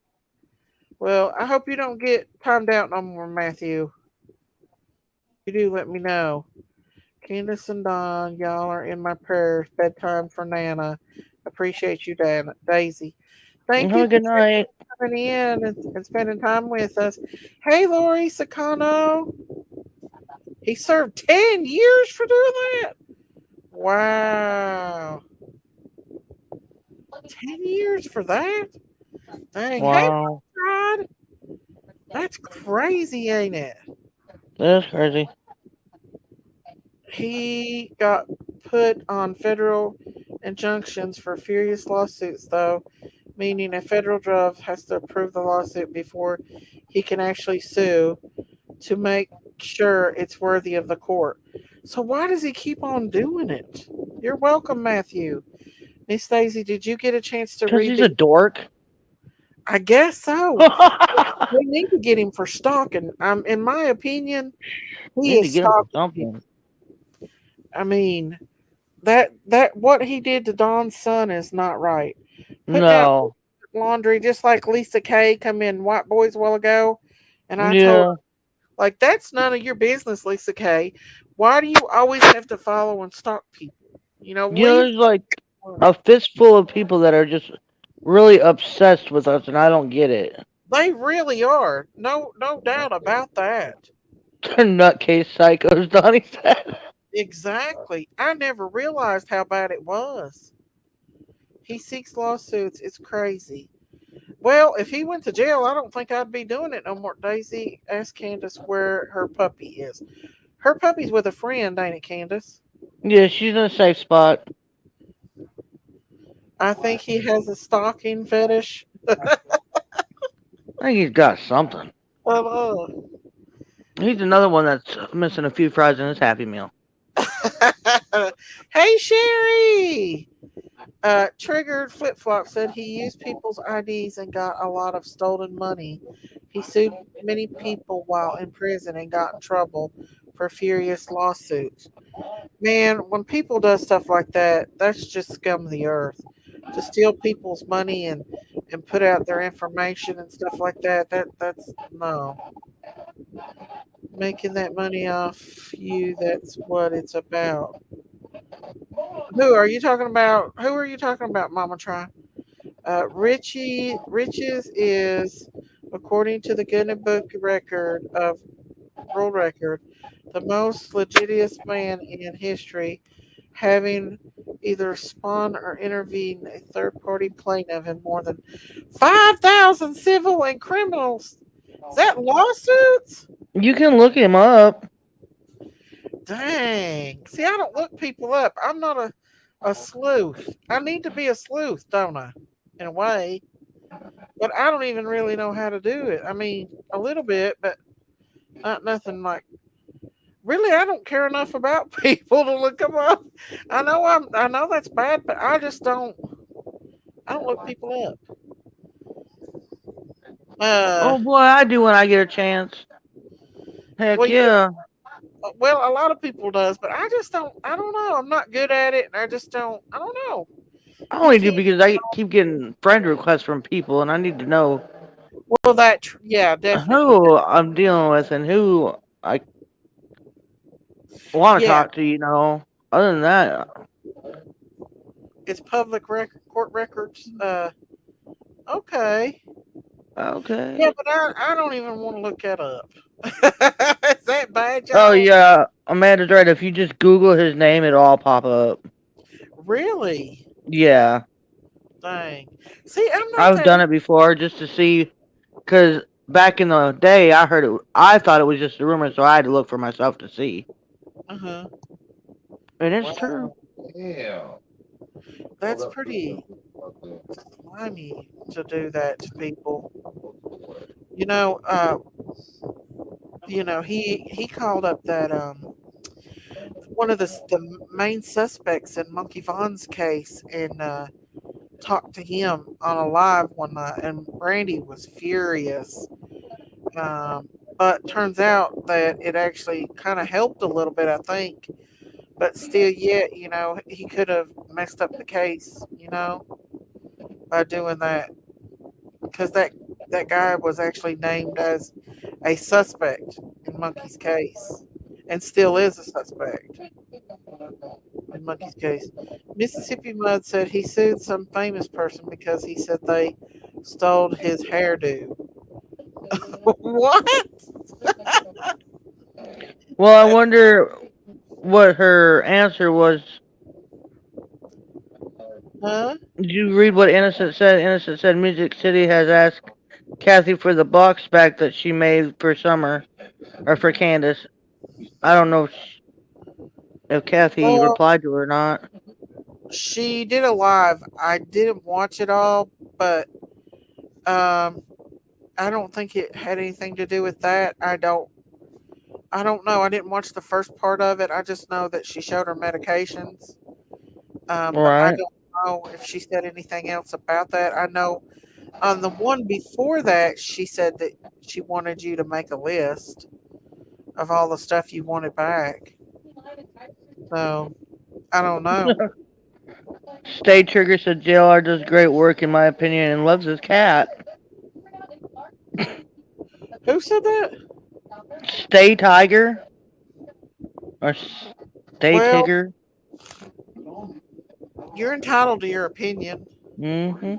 Well, I hope you don't get timed out no more, Matthew. If you do, let me know. Candace and Don, y'all are in my prayers. Bedtime for Nana. Appreciate you, Daisy. Thank Have you a good night. for coming in and spending time with us. Hey, Lori Sakano. He served 10 years for doing that? Wow. 10 years for that? Dang. Hey, Wow, Rod. That's crazy, ain't it? that's crazy. He got put on federal injunctions for furious lawsuits, though, meaning a federal judge has to approve the lawsuit before he can actually sue to make sure it's worthy of the court. So why does he keep on doing it? You're welcome, Matthew. Miss Daisy, did you get a chance to Because read he's a the? dork. I guess so. We need to get him for stalking. In my opinion, he Need to is get him for stalking people. something. I mean, that what he did to Don's son is not right. Putting out No. laundry just like Lisa Kay come in White Boys a while ago, and I told her, Yeah. like, that's none of your business, Lisa Kay. Why do you always have to follow and stalk people? You know, Leave. there's like a fistful of people that are just really obsessed with us, and I don't get it. They really are. No doubt about that. They're nutcase psychos, Donnie said. Exactly. I never realized how bad it was. He seeks lawsuits. It's crazy. Well, if he went to jail, I don't think I'd be doing it no more. Daisy, ask Candace where her puppy is. Her puppy's with a friend, ain't it, Candace? Yeah, she's in a safe spot. I think he has a stalking fetish. I think he's got something. Uh, He's another one that's missing a few fries in his Happy Meal. hey, Sherry! Triggered Flip Flop said he used people's IDs and got a lot of stolen money. He sued many people while in prison and got in trouble for furious lawsuits. Man, when people do stuff like that, that's just scum of the earth. To steal people's money and put out their information and stuff like that, that's no. Making that money off you, that's what it's about. Who are you talking about? Who are you talking about, Mama Try? Riches is, according to the Guinness Book record of world record, the most litigious man in history, having either spun or intervened a third party plaintiff in more than 5,000 civil and criminals. Is that lawsuits? You can look him up. Dang. See, I don't look people up. I'm not a sleuth. I need to be a sleuth, don't I? In a way. But I don't even really know how to do it. I mean, a little bit, but not nothing like. Really, I don't care enough about people to look them up. I know that's bad, but I just don't. I don't look people up. Oh boy, I do when I get a chance. Heck Well, yeah. well, a lot of people does, but I just don't. I don't know. I'm not good at it, and I just don't. I don't know. I You only do can't. because I keep getting friend requests from people, and I need to know Well, yeah, definitely. who I'm dealing with and who I want to Yeah, talk to. Other than that, it's public record, court records. Okay. okay. Yeah, but I don't even want to look that up. Is that bad, Oh y'all? yeah, Amanda's right. If you just Google his name, it'll all pop up. Really? Yeah, Dang. See, I'm not I've that. done it before just to see, because back in the day, I thought it was just a rumor, so I had to look for myself to see. Uh huh. And it's true. Wow, Yeah. that's pretty slimy to do that to people. You know, uh, he called up that one of the main suspects in Monkey Vaughn's case and talked to him on a live one night, and Brandy was furious. Um, but turns out that it actually kind of helped a little bit, I think. But still, yet, he could have messed up the case, by doing that, because that guy was actually named as a suspect in Monkey's case, and still is a suspect in Monkey's case. Mississippi Mud said he sued some famous person because he said they stole his hairdo. What? Well, I wonder what her answer was. Huh? Did you read what Innocent said? Innocent said Music City has asked Kathy for the box back that she made for Summer, or for Candace. I don't know if Kathy Well, replied to her or not. she did a live. I didn't watch it all, but um, I don't think it had anything to do with that. I don't know. I didn't watch the first part of it. I just know that she showed her medications. But I Right. don't know if she said anything else about that. I know on the one before that, she said that she wanted you to make a list of all the stuff you wanted back. So I don't know. Stay Trigger said JLR does great work in my opinion and loves his cat. Who said that? Stay Tiger or Stay Well, Tigger. you're entitled to your opinion Mm-hmm.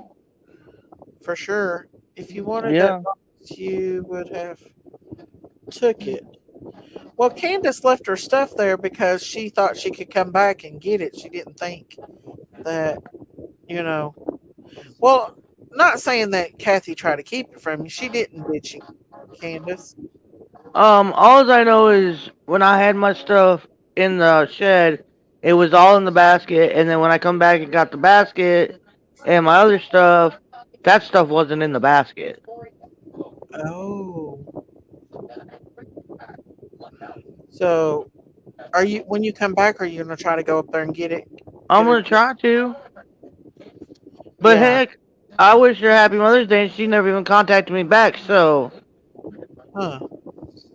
for sure. If you wanted that Yeah. box, you would have took it. Well, Candace left her stuff there because she thought she could come back and get it. She didn't think that, you know. Well, not saying that Kathy tried to keep it from you. She didn't, did she, Candace? All I know is when I had my stuff in the shed, it was all in the basket, and then when I come back and got the basket and my other stuff, that stuff wasn't in the basket. Oh. So, are you when you come back? Are you gonna try to go up there and get it? I'm Get her? gonna try to, but Yeah. heck, I wish her happy Mother's Day, and she never even contacted me back. So, Huh.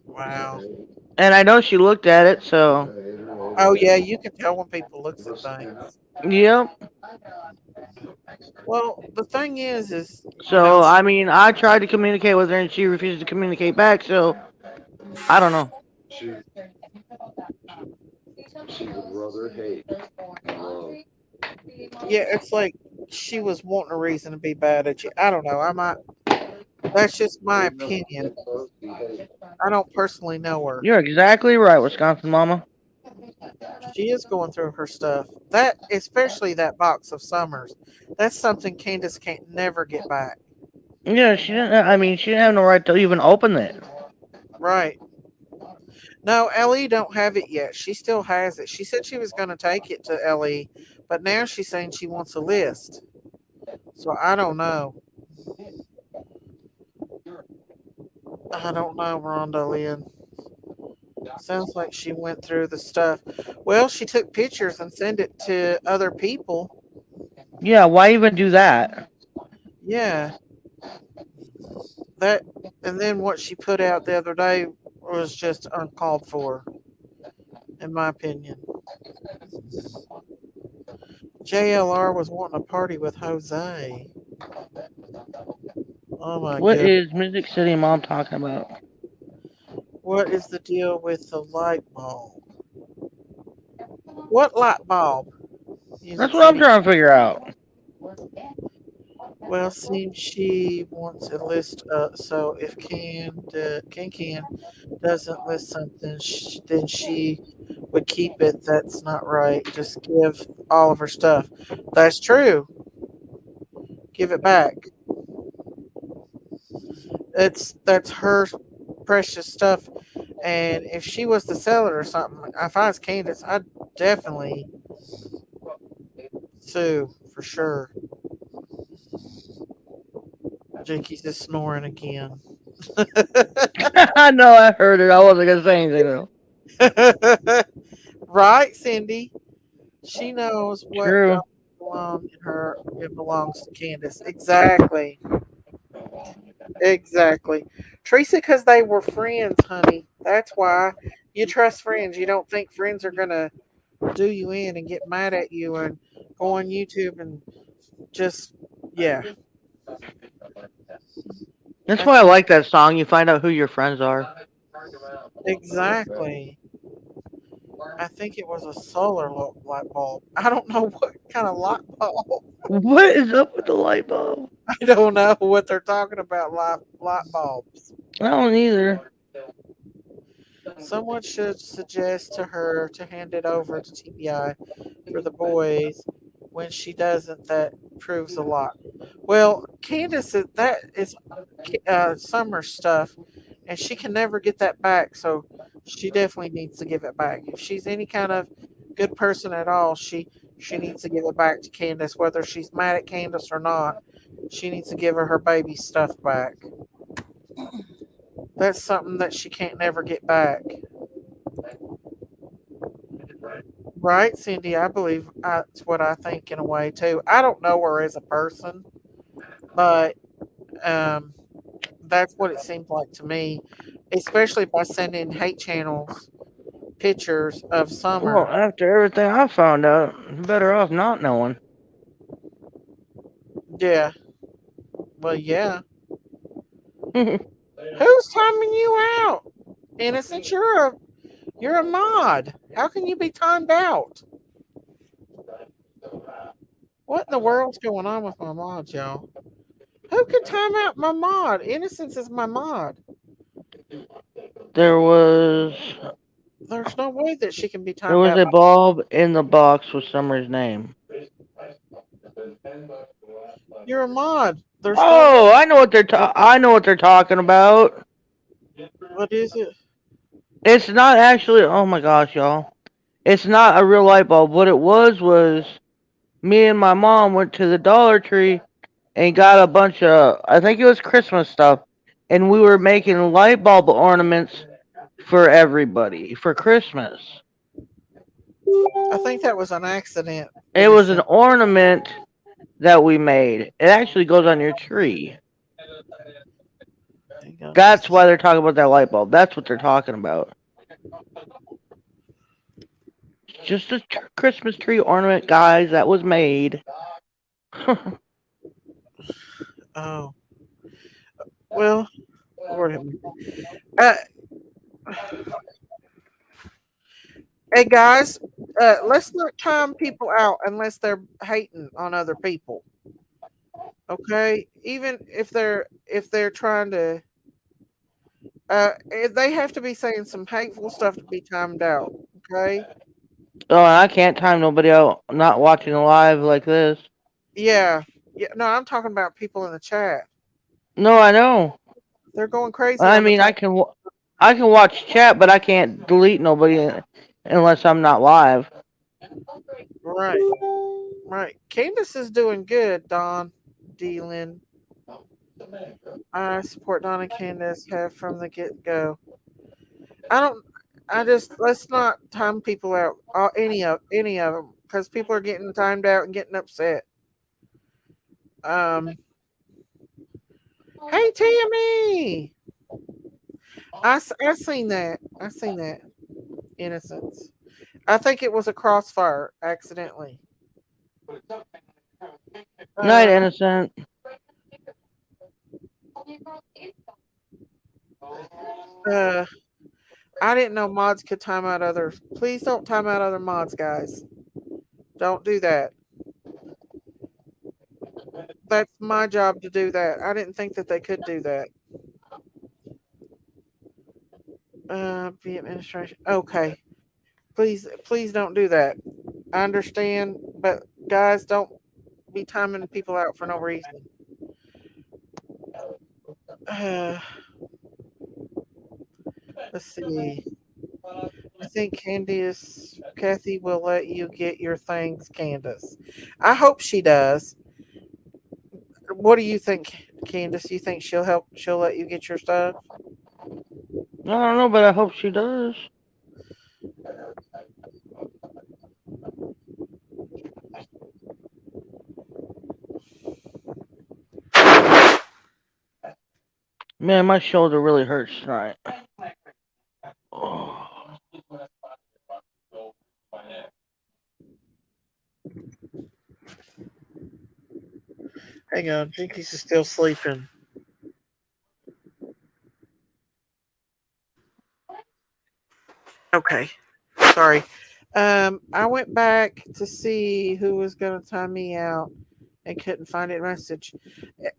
Wow. and I know she looked at it. So, Oh yeah, you can tell when people looks at things. yep. Well, the thing is, So I mean, I tried to communicate with her, and she refused to communicate back. So I don't know. She she would rather hate than love. yeah, it's like she was wanting a reason to be bad at you. I don't know. I might. That's just my Even if opinion. he hates. I don't personally know her. You're exactly right, Wisconsin mama. She is going through her stuff. That, especially that box of Summers, that's something Candace can't never get back. Yeah, she didn't. I mean, she didn't have no right to even open it. Right. No, Ellie don't have it yet. She still has it. She said she was going to take it to Ellie, but now she's saying she wants a list. So I don't know. I don't know, Rhonda Lynn. Sounds like she went through the stuff. Well, she took pictures and sent it to other people. Yeah, why even do that? Yeah, that, and then what she put out the other day was just uncalled for, in my opinion. JLR was wanting to party with Jose. Oh my What goodness. is Music City Mom talking about? What is the deal with the light bulb? What light bulb? That's Music what I'm City. trying to figure out. Well, seems she wants a list. So if Can doesn't list something, then she would keep it. That's not right. Just give all of her stuff. That's true. Give it back. That's her precious stuff. And if she was to sell it or something, if I was Candace, I'd definitely sue for sure. Jinky's just snoring again. I know I heard it. I wasn't gonna say anything though. Right, Cindy? She knows what True. don't belong in her. It belongs to Candace. Exactly. Exactly. Teresa, because they were friends, honey. That's why you trust friends. You don't think friends are going to do you in and get mad at you and go on YouTube and just, yeah. That's I why I think like that song. You find out who your friends are. exactly. I think it was a solar light bulb. I don't know what kind of light bulb. What is up with the light bulb? I don't know what they're talking about. Light bulbs. I don't either. Someone should suggest to her to hand it over to TBI for the boys. When she doesn't, that proves a lot. Well, Candace, that is Summer stuff, and she can never get that back. So she definitely needs to give it back. If she's any kind of good person at all, she needs to give it back to Candace, whether she's mad at Candace or not. She needs to give her baby stuff back. That's something that she can't never get back. Right, Cindy? I believe that's what I think in a way too. I don't know her as a person, but um, that's what it seems like to me, especially by sending hate channels pictures of Well, Summer. after everything I found out, I'm better off not knowing. Yeah, well, yeah. Who's timing you out? Innocent, you're a mod. How can you be timed out? What in the world's going on with my mods, y'all? Who can time out my mod? Innocence is my mod. there was There's no way that she can be there timed was out. a bulb in the box with Summer's name. You're a mod. There's no way. Oh, I know what they're talking about. What is it? It's not actually. Oh my gosh, y'all! It's not a real light bulb. What it was me and my mom went to the Dollar Tree and got a bunch of, I think it was Christmas stuff, and we were making light bulb ornaments for everybody for Christmas. I think that was an accident, It was an innocent. ornament that we made. It actually goes on your tree. Hang on That's just a why they're talking about that light bulb. That's what they're talking about. Just a Christmas tree ornament, guys, that was made. Oh, well, Lord have mercy. Uh, hey guys, let's not time people out unless they're hating on other people. Okay, even if they're trying to They have to be saying some hateful stuff to be timed out. Okay. Oh, I can't time nobody out not watching live like this. Yeah. Yeah. No, I'm talking about people in the chat. No, I know. They're going crazy I on the mean, top. I can watch chat, but I can't delete nobody unless I'm not live. Right. Right. Candace is doing good, Don. Dealing. I support Don and Candace have from the get go. I don't. I just let's not time people out. Any of them because people are getting timed out and getting upset. Um. Hey, Tammy. I seen that. I seen that. Innocence. I think it was a crossfire accidentally. Night, Uh, innocent. uh, I didn't know mods could time out others. Please don't time out other mods, guys. Don't do that. That's my job to do that. I didn't think that they could do that. Be administration. Okay. Please don't do that. I understand, but guys, don't be timing people out for no reason. Uh, let's see. I think Kathy will let you get your things, Candace. I hope she does. What do you think, Candace? You think she'll help? She'll let you get your stuff? I don't know, but I hope she does. Man, my shoulder really hurts tonight. Oh. Hang on, Jinkies is still sleeping. Okay, sorry. I went back to see who was going to time me out and couldn't find it. Message.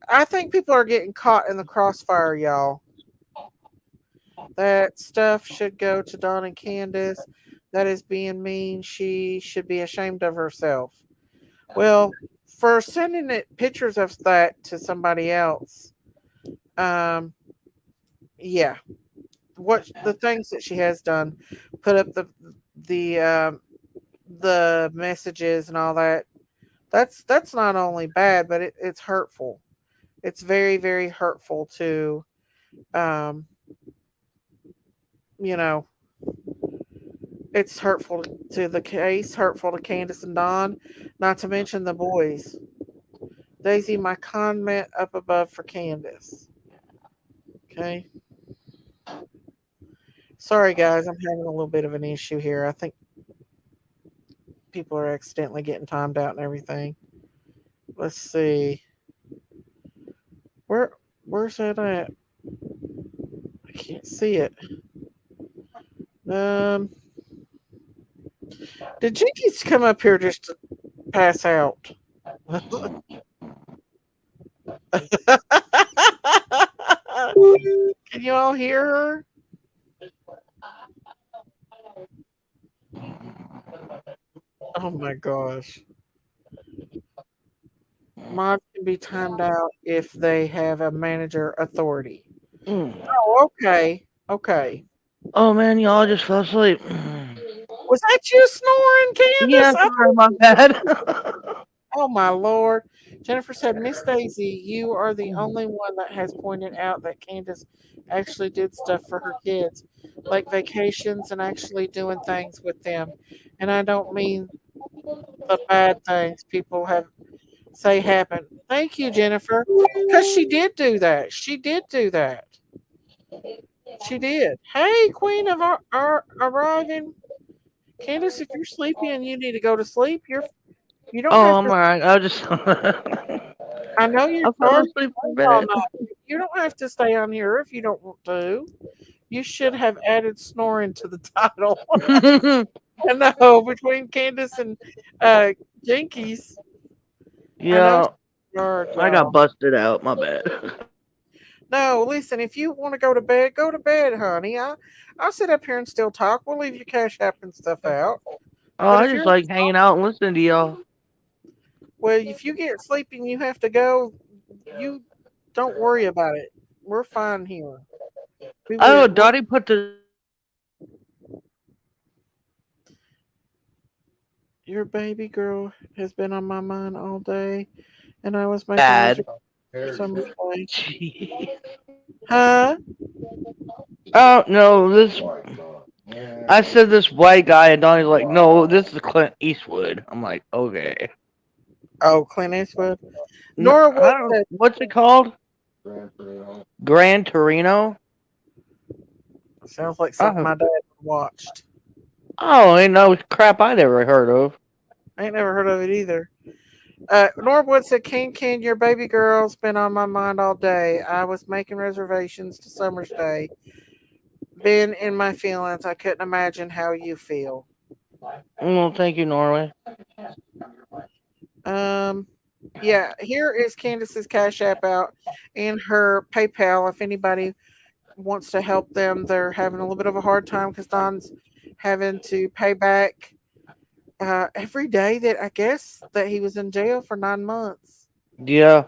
I think people are getting caught in the crossfire, y'all. That stuff should go to Dawn and Candace. That is being mean. She should be ashamed of herself. Well, for sending it pictures of that to somebody else, um, yeah, what the things that she has done, put up the messages and all that. That's not only bad, but it's hurtful. It's very very hurtful to um, you know it's hurtful to the case, hurtful to Candace and Don, not to mention the boys. Daisy, my comment up above for Candace. Okay. Sorry, guys, I'm having a little bit of an issue here. I think people are accidentally getting timed out and everything. Let's see. Where where's that at? I can't see it. Um, did Jinkies come up here just to pass out? Can you all hear her? Oh my gosh. Mods can be timed out if they have a manager authority. Mm. Oh, okay. Okay. Oh man, y'all just fell asleep. Was that you snoring, Yeah, Candace? sorry, my bad. Oh my lord. Jennifer said, Miss Daisy, you are the only one that has pointed out that Candace actually did stuff for her kids, like vacations and actually doing things with them. And I don't mean the bad things people have say happen. Thank you, Jennifer. Because she did do that. She did do that. She did. Hey, Queen of our arriving. Candace, if you're sleepy and you need to go to sleep, you don't Oh, have I'm to. alright. I just I know you're I fell already asleep for a awake all minute. night. You don't have to stay on here if you don't want to. You should have added snoring to the title. I know between Candace and uh, Jinkies. I know Yeah, she's hard, I got y'all. busted out. My bad. No, listen, if you want to go to bed, honey. I'll sit up here and still talk. We'll leave your cash app and stuff out. Oh, But I if just you're like hanging out and listening to y'all. well, if you get sleepy and you have to go, you don't worry about it. We're fine here. We I don't know. will. Dottie put the Your baby girl has been on my mind all day, and I was making bad. reservations for summer play. Jeez. Huh? Oh no, this. White dog. I Yeah. said this white guy, and Donnie's like, no, this is Clint Eastwood. I'm like, okay. Oh, Clint Eastwood. No, Norwood I don't. said, What's it called? Grand Prix. Gran Torino. sounds like something Oh, my dad watched. oh, ain't no crap I'd ever heard of. I ain't never heard of it either. Norwood said, King, your baby girl's been on my mind all day. I was making reservations to summer stay. Been in my feelings. I couldn't imagine how you feel. Well, thank you, Norway. Um, yeah, here is Candace's Cash App out and her PayPal. If anybody wants to help them, they're having a little bit of a hard time because Don's having to pay back every day that I guess that he was in jail for 9 months. Yeah,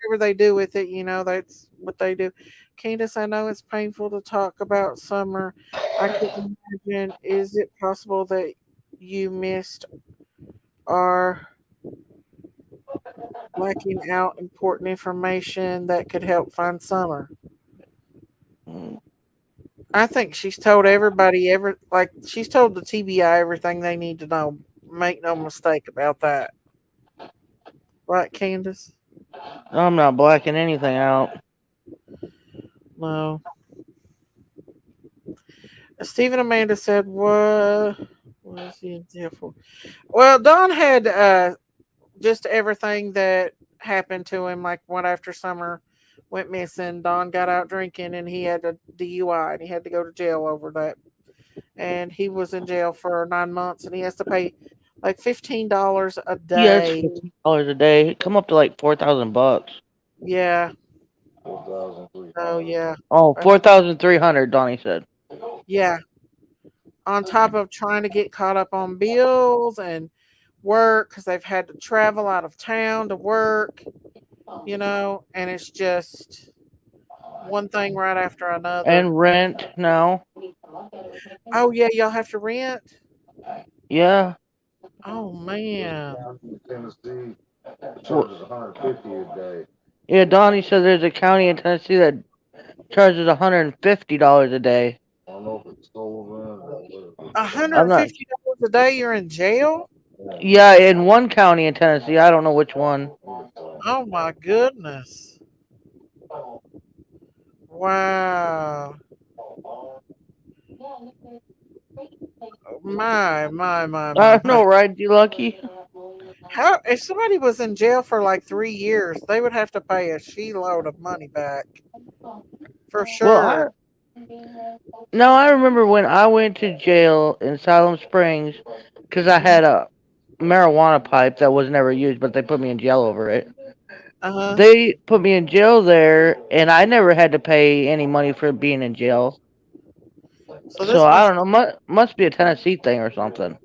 Whatever they do with it, that's what they do. Candace, I know it's painful to talk about summer. I couldn't imagine. Is it possible that you missed our lacking out important information that could help find summer? mm, I think she's told everybody like she's told the TBI everything they need to know. Make no mistake about that. Right, Candace? I'm not blacking anything out. No. Stephen Amanda said, what was he in jail for? Well, Don had just everything that happened to him, like one after summer went missing. Don got out drinking and he had a DUI and he had to go to jail over that. And he was in jail for 9 months and he has to pay like $15 a Yeah, it's day. $15 a day. It come up to like 4,000 bucks. Yeah. Oh 4,300. yeah. Oh, That's 4,300. Donnie said. yeah. On top of trying to get caught up on bills and work because they've had to travel out of town to work, and it's just one thing right after another. And rent now. Oh yeah, y'all have to rent. Yeah. Oh man. In Tennessee, Well, charges 150 a day. yeah, Donnie said there's a county in Tennessee that charges $150 a day. I don't know if it's Sullivan or what. one hundred I'm and not. fifty dollars a day you're in jail? Yeah, in one county in Tennessee. I don't know which one. Oh my goodness. Wow. I My. know, right? You lucky? How if somebody was in jail for like 3 years, they would have to pay a load of money back for Well, sure. I remember when I went to jail in Salem Springs because I had a marijuana pipe that was never used, but they put me in jail over it. Uh huh. They put me in jail there, and I never had to pay any money for being in jail. So So this I must don't know. Must be a Tennessee thing or something.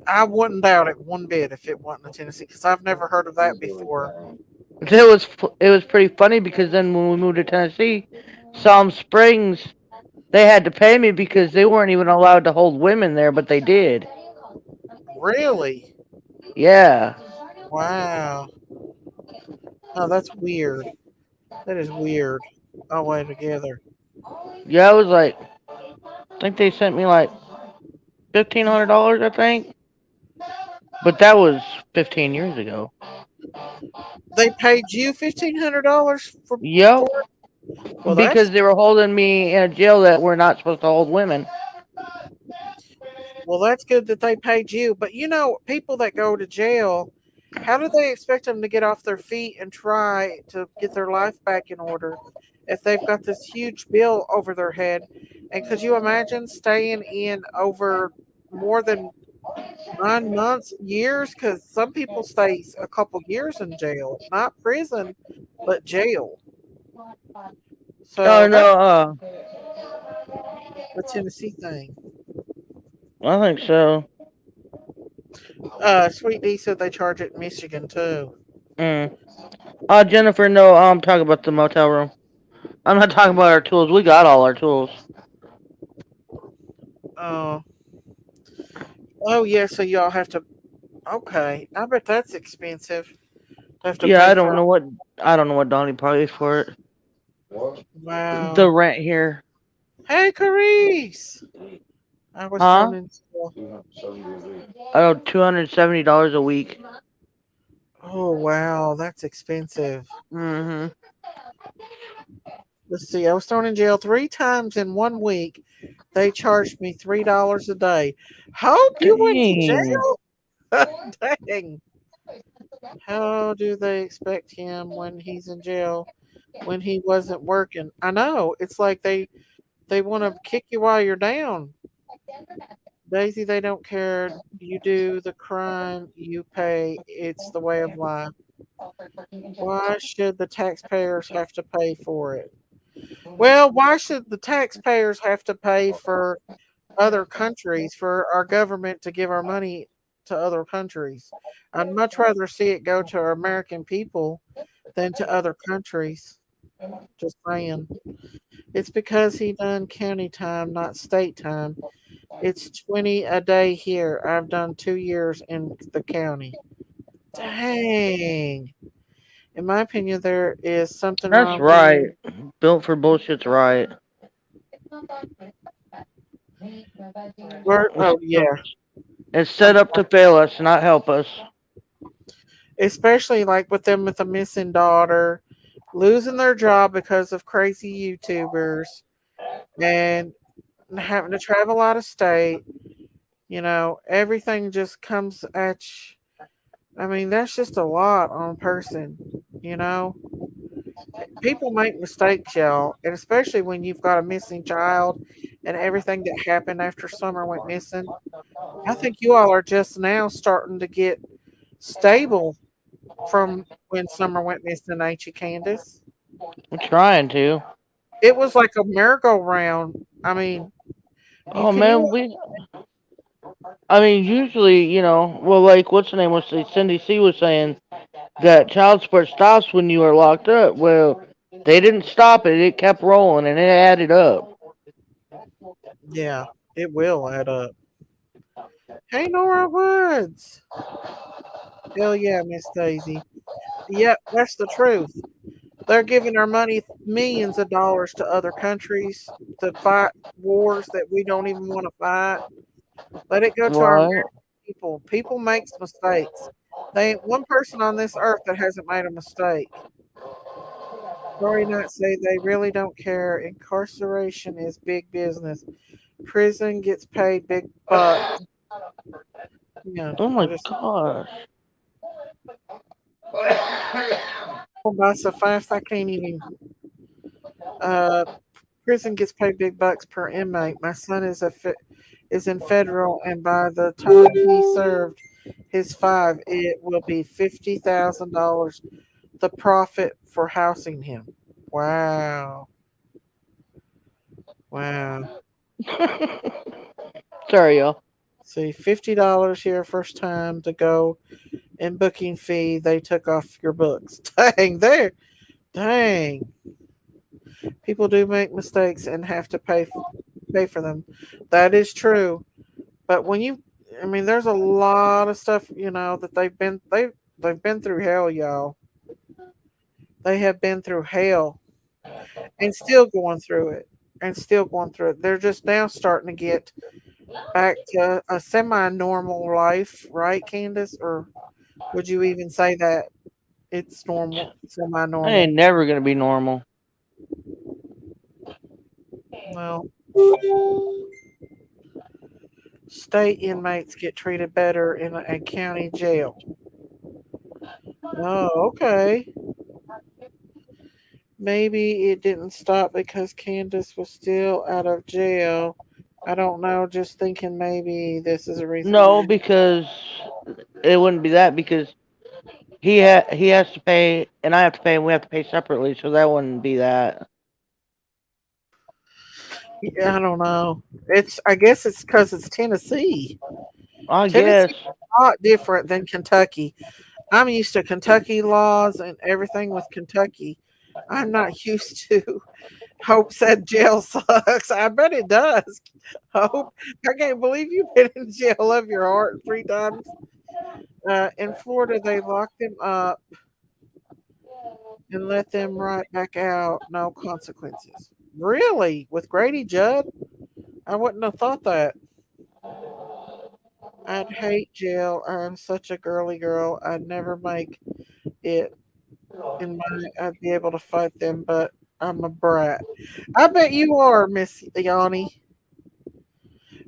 I wouldn't doubt it one bit if it wasn't a Tennessee because I've never heard of that before. It was pretty funny because then when we moved to Tennessee, Salem Springs, they had to pay me because they weren't even allowed to hold women there, but they did. Really? Yeah. Wow. Oh, that's weird. That is weird. All the way together. Yeah, I was like, I think they sent me like $1,500, I think. But that was 15 years ago. They paid you $1,500 Yep. for it. Well, Because they were holding me in a jail that we're not supposed to hold women. that's good that they paid you. But people that go to jail, how do they expect them to get off their feet and try to get their life back in order if they've got this huge bill over their head? And could you imagine staying in over more than 9 months, years? Because some people stay a couple years in jail, not prison, but jail. Oh So no, that's the Tennessee thing. I think so. Sweet D said they charge it in Michigan too. Mm. Jennifer, no, I'm talking about the motel room. I'm not talking about our tools. We got all our tools. Oh, oh yeah. So y'all have to. Okay, I bet that's expensive. Have to Yeah, pay I for. don't know what Donnie pays for it. What? The Wow. rent here, Hey, Carice. I was huh? phoning. $270 a week. I owe $270 a week. Oh wow, that's expensive. Mm-hmm. Let's see. I was thrown in jail 3 times in 1 week. They charged me $3 a day. Hope you went to Dang. jail. Dang. How do they expect him when he's in jail when he wasn't working? I know. It's like they want to kick you while you're down. Daisy, they don't care. You do the crime, you pay. It's the way of life. Why should the taxpayers have to pay for it? Well, why should the taxpayers have to pay for other countries, for our government to give our money to other countries? I'd much rather see it go to our American people than to other countries. Just saying. It's because he done county time, not state time. It's 20 a day here. I've done 2 years in the county. Dang. In my opinion, there is something That's wrong here. right. Built for bullshit's right. Oh, yeah. It's set up to fail us, not help us. Especially like with them with a missing daughter, losing their job because of crazy YouTubers, and having to travel out of state. Everything just comes at you. I mean, that's just a lot on a person. You know, People make mistakes, y'all, and especially when you've got a missing child and everything that happened after Summer went missing. I think you all are just now starting to get stable from when Summer went missing, ain't you, Candace? I'm trying to. It was like a merry-go-round. I mean, you Oh can you man, I mean, usually, well, like what's the name? Was Cindy C was saying that child support stops when you are locked up. Well, they didn't stop it; it kept rolling, and it added up. yeah, it will add up. Hey, Nora Woods. Hell yeah, Miss Daisy. Yep, that's the truth. They're giving our money, millions of dollars, to other countries to fight wars that we don't even want to fight. Let it go to our Right? American people. People makes mistakes. They ain't one person on this earth that hasn't made a mistake. Sorry, not say they really don't care. Incarceration is big business. Prison gets paid big bucks. Yeah, Oh I my just gosh. going by so fast I can't even. Uh, Prison gets paid big bucks per inmate. My son is in federal, and by the time he served his 5, it will be $50,000. The profit for housing him. Wow, wow. Sorry, y'all. See, $50 here first time to go, and booking fee they took off your books. Dang, there, dang. People do make mistakes and have to pay for them. That is true. But I mean, there's a lot of stuff that they've been through hell, y'all. They have been through hell and still going through it and still going through it. They're just now starting to get back to a semi-normal life, right, Candace? Or would you even say that it's normal, I ain't semi-normal? never gonna be normal. Well, state inmates get treated better in a county jail. Oh, okay. Maybe it didn't stop because Candace was still out of jail. I don't know. Just thinking maybe this is a reason. No, because it wouldn't be that because he has to pay and I have to pay and we have to pay separately, so that wouldn't be that. Yeah, I don't know. I guess it's because it's Tennessee. I Tennessee's guess. a lot different than Kentucky. I'm used to Kentucky laws and everything with Kentucky. I'm not used to. Hope said jail sucks. I bet it does. Hope, I can't believe you've been in jail of your heart 3 times. In Florida, they locked them up and let them right back out, no consequences. Really? With Grady Judd? I wouldn't have thought that. I'd hate jail. I'm such a girly girl. I'd never make it in my. I'd be able to fight them, but I'm a brat. I bet you are, Miss Yanni.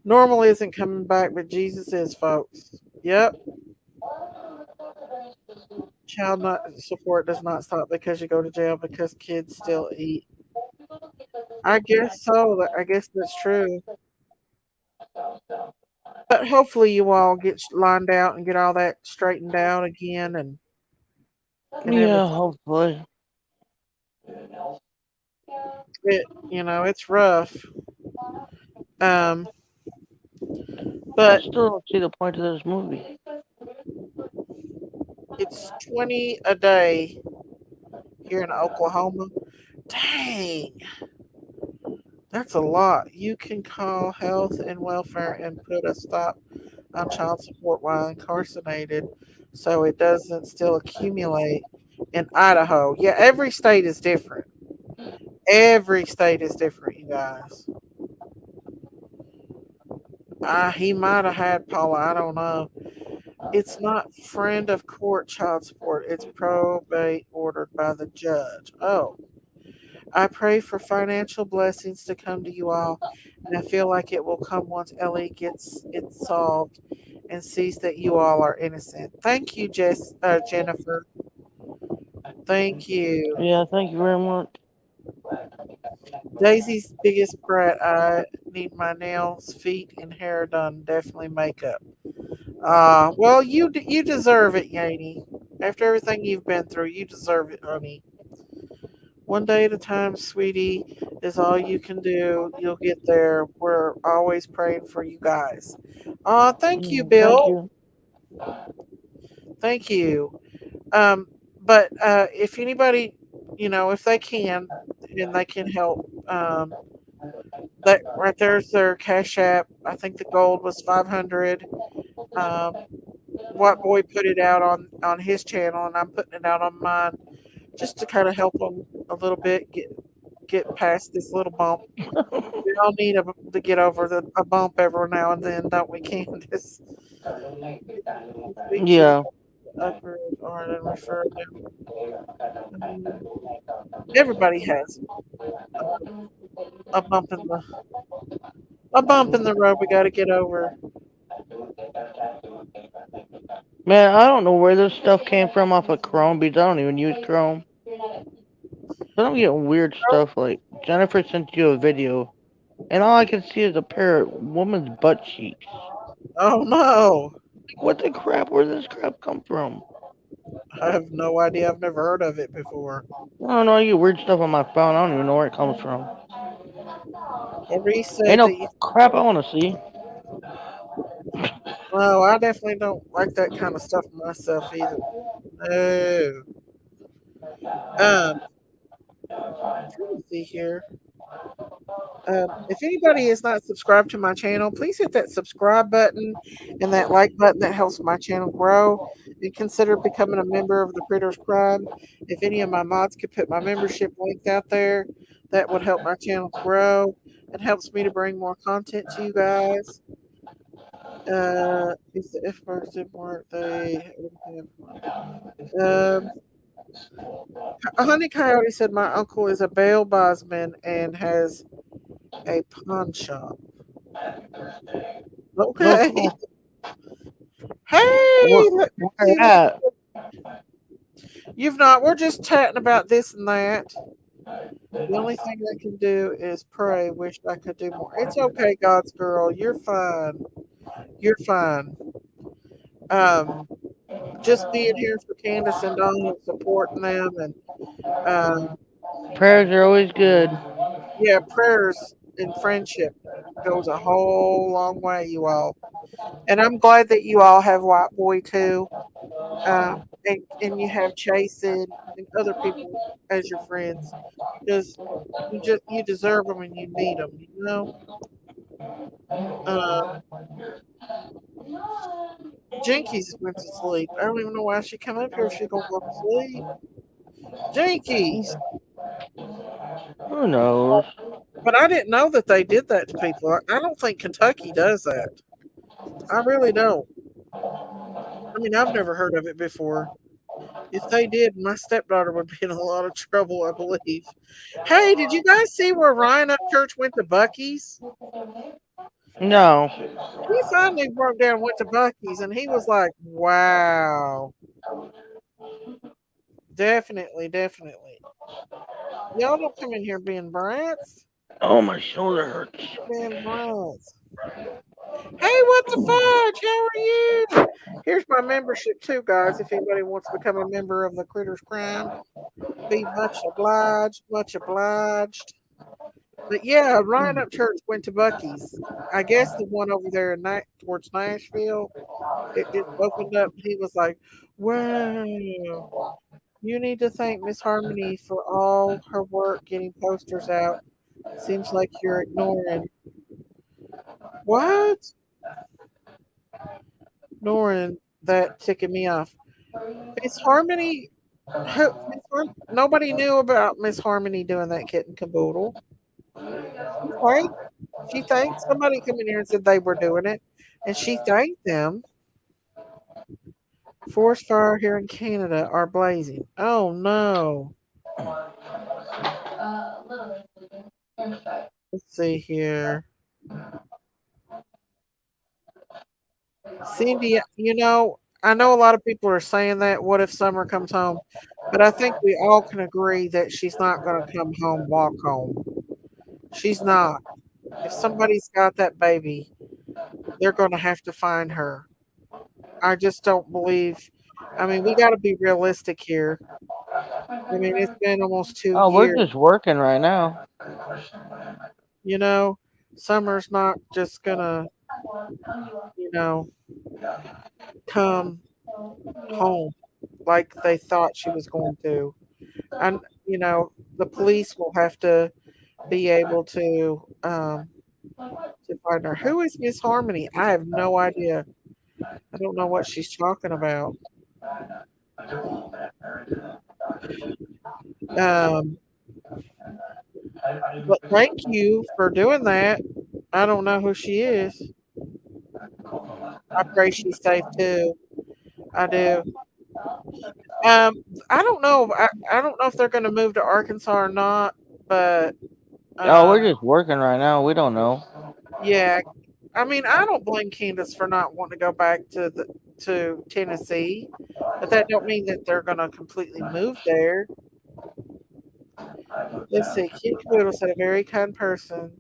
Normal isn't coming back, but Jesus is, folks. Yep. Child not support does not stop because you go to jail because kids still eat. I guess so. I guess that's true. But hopefully you all get lined out and get all that straightened out again and Yeah, everything. hopefully. It's rough. Um, I but still don't see the point of this movie. it's 20 a day here in Oklahoma. Dang, that's a lot. You can call health and welfare and put a stop on child support while incarcerated so it doesn't still accumulate in Idaho. Yeah, every state is different. Every state is different, you guys. He might have had Paula. I don't know. It's not friend of court child support. It's probate ordered by the judge. Oh, I pray for financial blessings to come to you all, and I feel like it will come once Ellie gets it solved and sees that you all are innocent. Thank you, Jennifer. Thank you. Yeah, thank you very much. Daisy's biggest brat. I need my nails, feet, and hair done. Definitely makeup. Well, you deserve it, Yaney. After everything you've been through, you deserve it, honey. One day at a time, sweetie, is all you can do. You'll get there. We're always praying for you guys. Thank you, Thank Bill. you. Thank you. Um, but if anybody, if they can, and they can help, that right there's their cash app. I think the gold was 500. Um, White Boy put it out on his channel, and I'm putting it out on mine just to kind of help them a little bit get past this little bump. We all need to get over a bump every now and then, don't we, Candace? Speak to Yeah. upper or and refer them. Um, Everybody has a bump in the road we got to get over. Man, I don't know where this stuff came from off of Chrome because I don't even use Chrome. But I'm getting weird stuff like Jennifer sent you a video, and all I can see is a pair of woman's butt cheeks. Oh no, Like, what the crap? Where did this crap come from? I have no idea. I've never heard of it before. I don't know. I get weird stuff on my phone. I don't even know where it comes from. Maurice Ain't said no that you. crap I want to see. No, I definitely don't like that kind of stuff myself either. No. Um, let me see here. If anybody is not subscribed to my channel, please hit that subscribe button and that like button that helps my channel grow. And consider becoming a member of the Critters Crime. If any of my mods could put my membership link out there, that would help my channel grow. It helps me to bring more content to you guys. Is the F birthday birthday? Um, Honey Coyote said my uncle is a bail bondsman and has a pawn shop. No Okay. cool. Hey, let me Where see what at? you've not. We're just chatting about this and that. The only thing I can do is pray. Wish I could do more. It's okay, God's girl. You're fine. You're fine. Um, just being here for Candace and Donna, supporting them, and um, Prayers are always good. yeah, prayers. and friendship goes a whole long way, you all. And I'm glad that you all have White Boy too, and you have Chase and other people as your friends, because you deserve them and you need them. You know, uh, Jinkies went to sleep. I don't even know why she come up here if she gonna go to sleep. Jinkies, Who knows? but I didn't know that they did that to people. I don't think Kentucky does that. I really don't. I mean, I've never heard of it before. If they did, my stepdaughter would be in a lot of trouble, I believe. Hey, did you guys see where Ryan Upchurch went to Bucky's? No. He finally broke down, and went to Bucky's, and he was like, "Wow, definitely, definitely. Y'all don't come in here being brats, Oh, my shoulder hurts. being brats." Hey, what the fudge? How are you? Here's my membership too, guys. If anybody wants to become a member of the Critters Crime, be much obliged, much obliged. But yeah, Ryan Upchurch went to Bucky's. I guess the one over there in towards Nashville. It just opened up. He was like, "Wow, you need to thank Miss Harmony for all her work getting posters out. Seems like you're ignoring what? Ignoring that ticking me off. Miss Harmony, nobody knew about Miss Harmony doing that kitten caboodle. Right? She thanked somebody come in here and said they were doing it, and she thanked them. Forest fire here in Canada are blazing. Oh no. Let's see here. Cindy, I know a lot of people are saying that. What if Summer comes home? But I think we all can agree that she's not going to come home, walk home. She's not. If somebody's got that baby, they're going to have to find her. I just don't believe. I mean, we got to be realistic here. I mean, it's been almost two Oh, we're years. just working right now. You know, Summer's not just going to, you know, come home like they thought she was going to. And, the police will have to be able to find her. Who is Miss Harmony? I have no idea. I don't know what she's talking about. Um, but thank you for doing that. I don't know who she is. I pray she's safe too. I do. I don't know. I don't know if they're going to move to Arkansas or not, but Oh, um, we're just working right now. We don't know. yeah. I mean, I don't blame Candace for not wanting to go back to Tennessee, but that don't mean that they're going to completely move there. Let's see. Kid Caboodle said a very kind person,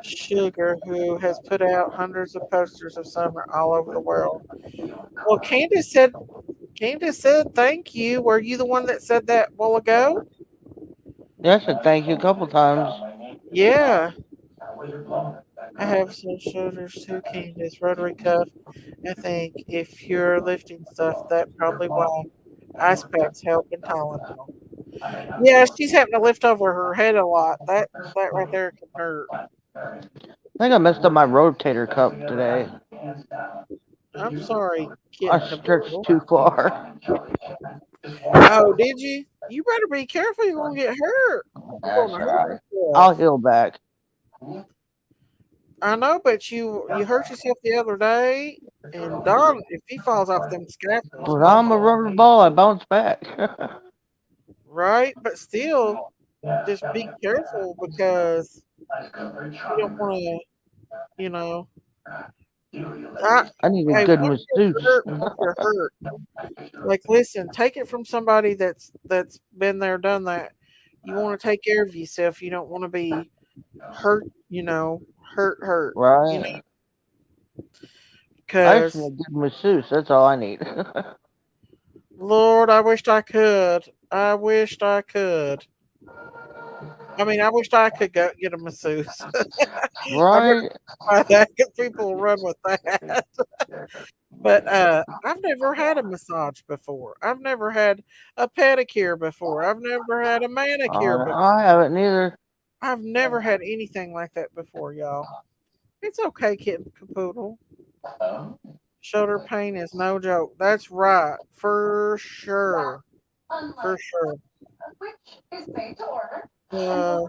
Sugar, who has put out hundreds of posters of Summer all over the world. Well, Candace said thank you. Were you the one that said that a while ago? Yeah, I said thank you a couple times. Yeah. I have some shoulders too, Candace. Rotary cuff. I think if you're lifting stuff, that probably why. Ice packs help in Tylenol. Yeah, she's having to lift over her head a lot. That right there can hurt. I think I messed up my rotator cuff today. I'm sorry, I kitten stretched caboodle. too far. Oh, did you? You better be careful. You're gonna get hurt. You're That's gonna hurt alright. I'll yourself. heal back. I know, but you hurt yourself the other day, and Don, if he falls off them scaffolds, But I'm a rubber ball. I bounce back. right? But still, just be careful because you don't want to, you know. I, I need a hey, good once you're masseuse. hurt, you're hurt. Like, listen, take it from somebody that's been there, done that. You want to take care of yourself. You don't want to be hurt. Hurt. Right. I just need Because a good masseuse. That's all I need. Lord, I wished I could. I wished I could. I mean, I wish I could go get a masseuse. I better Right? try that because people will run with that. But I've never had a massage before. I've never had a pedicure before. I've never had a manicure before. I haven't neither. I've never had anything like that before, y'all. It's okay, kitten capoodle. Shoulder pain is no joke. That's right, for sure, for sure. Uh,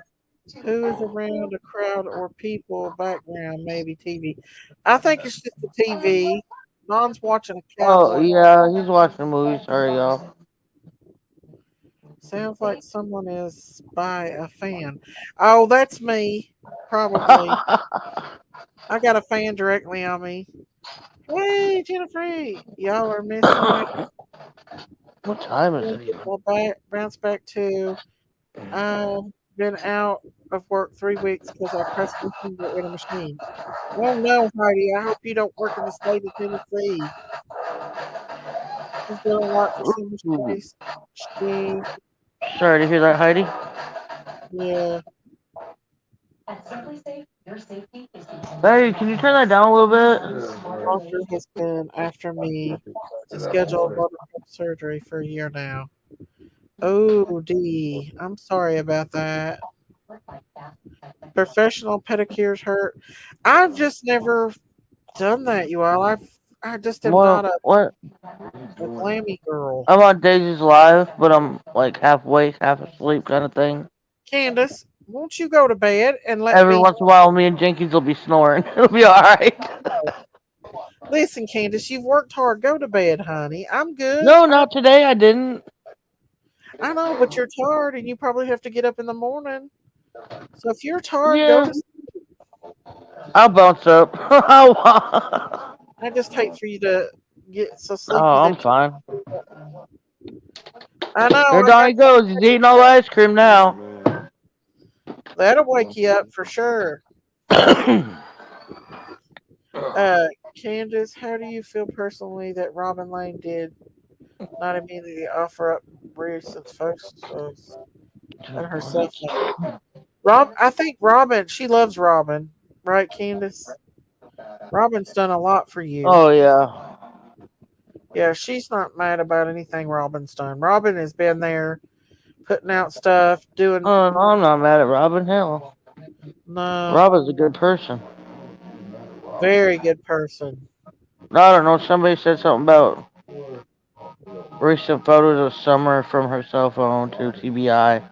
who is around a crowd or people background? Maybe TV. I think it's just the TV. Don's watching a Oh, cowboy. yeah, he's watching movies. Sorry, y'all. Sounds like someone is by a fan. Oh, that's me. Probably. I got a fan directly on me. Hey, Jennifer, y'all are missing me. What time is We'll it even? bounce back to. I've been out of work 3 weeks because I pressed my finger in a machine. Oh no, Heidi, I hope you don't work in the state of Tennessee. She's got a lot for summer Ooh. space. She, Sorry to hear that, Heidi. yeah, Hey, can you turn that down a little bit? doctor has been after me to schedule buttercup surgery for a year now. Oh, D, I'm sorry about that. Professional pedicures hurt. I've just never done that, you all. I just am not What? a glammy girl. I'm on Daisy's live, but I'm like half awake, half asleep kind of thing. Candace, won't you go to bed and let Every me once in a while, me and Jenkins will be snoring. It'll be alright. know? Listen, Candace, you've worked hard. Go to bed, honey. I'm good. No, not today. I didn't. I know, but you're tired and you probably have to get up in the morning. So if you're tired, go Yeah, to sleep. I'll bounce up. I just hate for you to get so sleepy Oh, I'm that fine. I know There I got Donnie goes. He's eating all the ice cream now. that'll wake you up for sure. Candace, how do you feel personally that Robin Lane did not immediately offer up recent photos of herself? I think Robin, she loves Robin, right, Candace? Robin's done a lot for you. Oh yeah. Yeah, she's not mad about anything Robin's done. Robin has been there putting out stuff, doing Oh, no, I'm not mad at Robin. Hell, no, Robin's a good person. very good person. I don't know. Somebody said something about recent photos of Summer from her cell phone to TBI.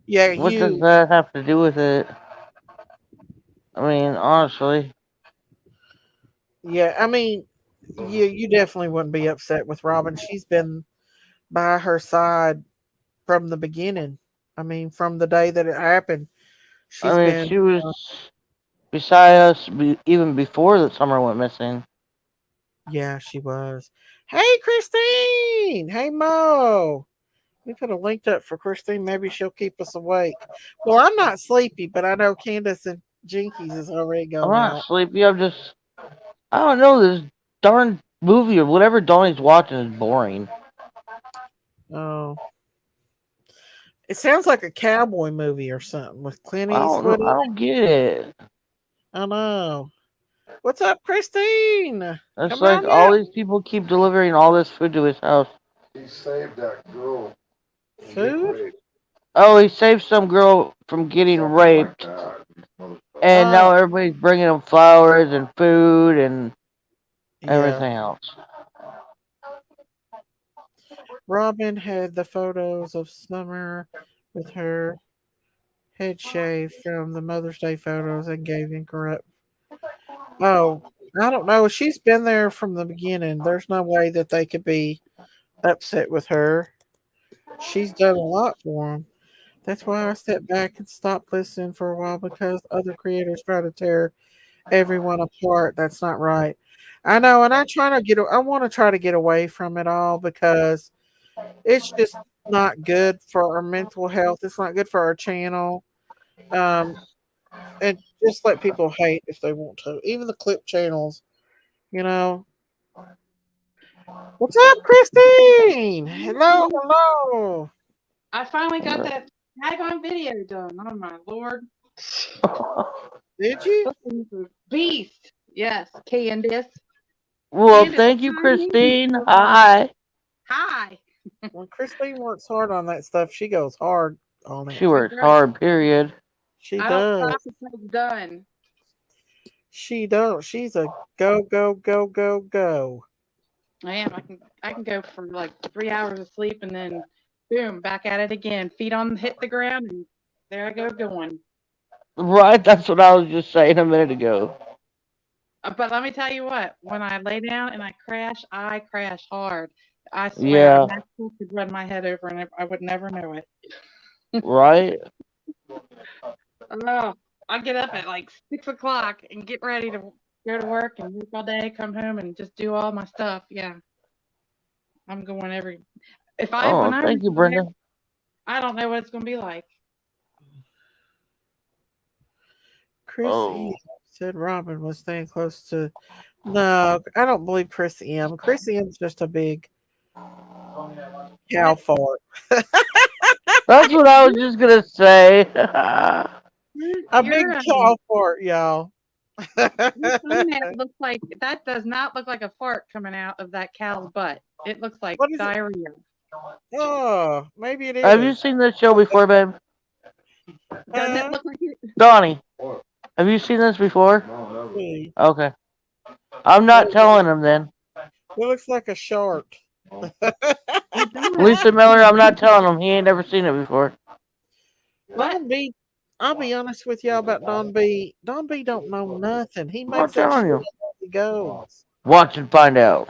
Yeah, What does you that have to do with it? I mean, honestly, yeah, I mean you definitely wouldn't be upset with Robin. She's been by her side from the beginning. I mean, from the day that it happened. I She's mean, been she was beside us even before the Summer went missing. yeah, she was. Hey Christine! Hey Mo! We put a link up for Christine. Maybe she'll keep us awake. Well, I'm not sleepy, but I know Candace and Jinkies is already I'm gone not out. sleepy. I don't know. This darn movie or whatever Donnie's watching is boring. Oh, it sounds like a cowboy movie or something with Clint Eastwood. I don't get it. I know. What's up, Christine? It's Come like on all out. these people keep delivering all this food to his house. He saved that girl from getting Food? raped. Oh, he saved some girl from getting Something like raped, that. and Oh, now everybody's bringing him flowers and food and yeah. everything else. Robin had the photos of Summer with her head shaved from the Mother's Day photos and gave incorrect. Oh, I don't know. She's been there from the beginning. There's no way that they could be upset with her. She's done a lot for them. That's why I stepped back and stopped listening for a while because other creators try to tear everyone apart. That's not right. I know, and I want to try to get away from it all because it's just not good for our mental health. It's not good for our channel. Um, and just let people hate if they want to. Even the clip channels, you know. What's up, Christine? Hello, hello. I finally got that tag on video done. Oh my lord. Did you? This thing's a beast. Yes, Candace. Well, Candace, thank you, hi, me. Christine. Hi. Hi. When Christine works hard on that stuff, she goes hard on She it. She works does. hard, period. She I don't does. stop until it's done. She don't. She's a go, go, go, go, go. I am. I can go for like 3 hours of sleep and then boom, back at it again. Feet on hit the ground and there I go going. Right? That's what I was just saying a minute ago. But let me tell you what, when I lay down and I crash hard. I swear, a Yeah, Maxwell could run my head over and I would never know it. right? Oh, I get up at like 6 o'clock and get ready to go to work and work all day, come home and just do all my stuff. Yeah, I'm going every. If I when Oh, I thank you, retire, Brenda. I don't know what it's gonna be like. Chris E. Oh. said Robin was staying close to. No, I don't believe Chris M. Chris M's just a big cow What? fart. That's what I was just going to say. A big Your cow fart, y'all. your phone that looks like that does not look like a fart coming out of that cow's butt. It looks like What is it? diarrhea. Oh, maybe it Have you is. seen this show before, babe? Doesn't it Huh? look like it? Donnie, have you seen this before? See, Okay. I'm what not is it? telling him then. It looks like a shark. It does. Lisa Miller, I'm not telling him. He ain't never seen it before. What? Don B. I'll be honest with y'all about Don B. Don B. don't know nothing. He I'm not makes that shit telling you. up as he goes. Watch and find out.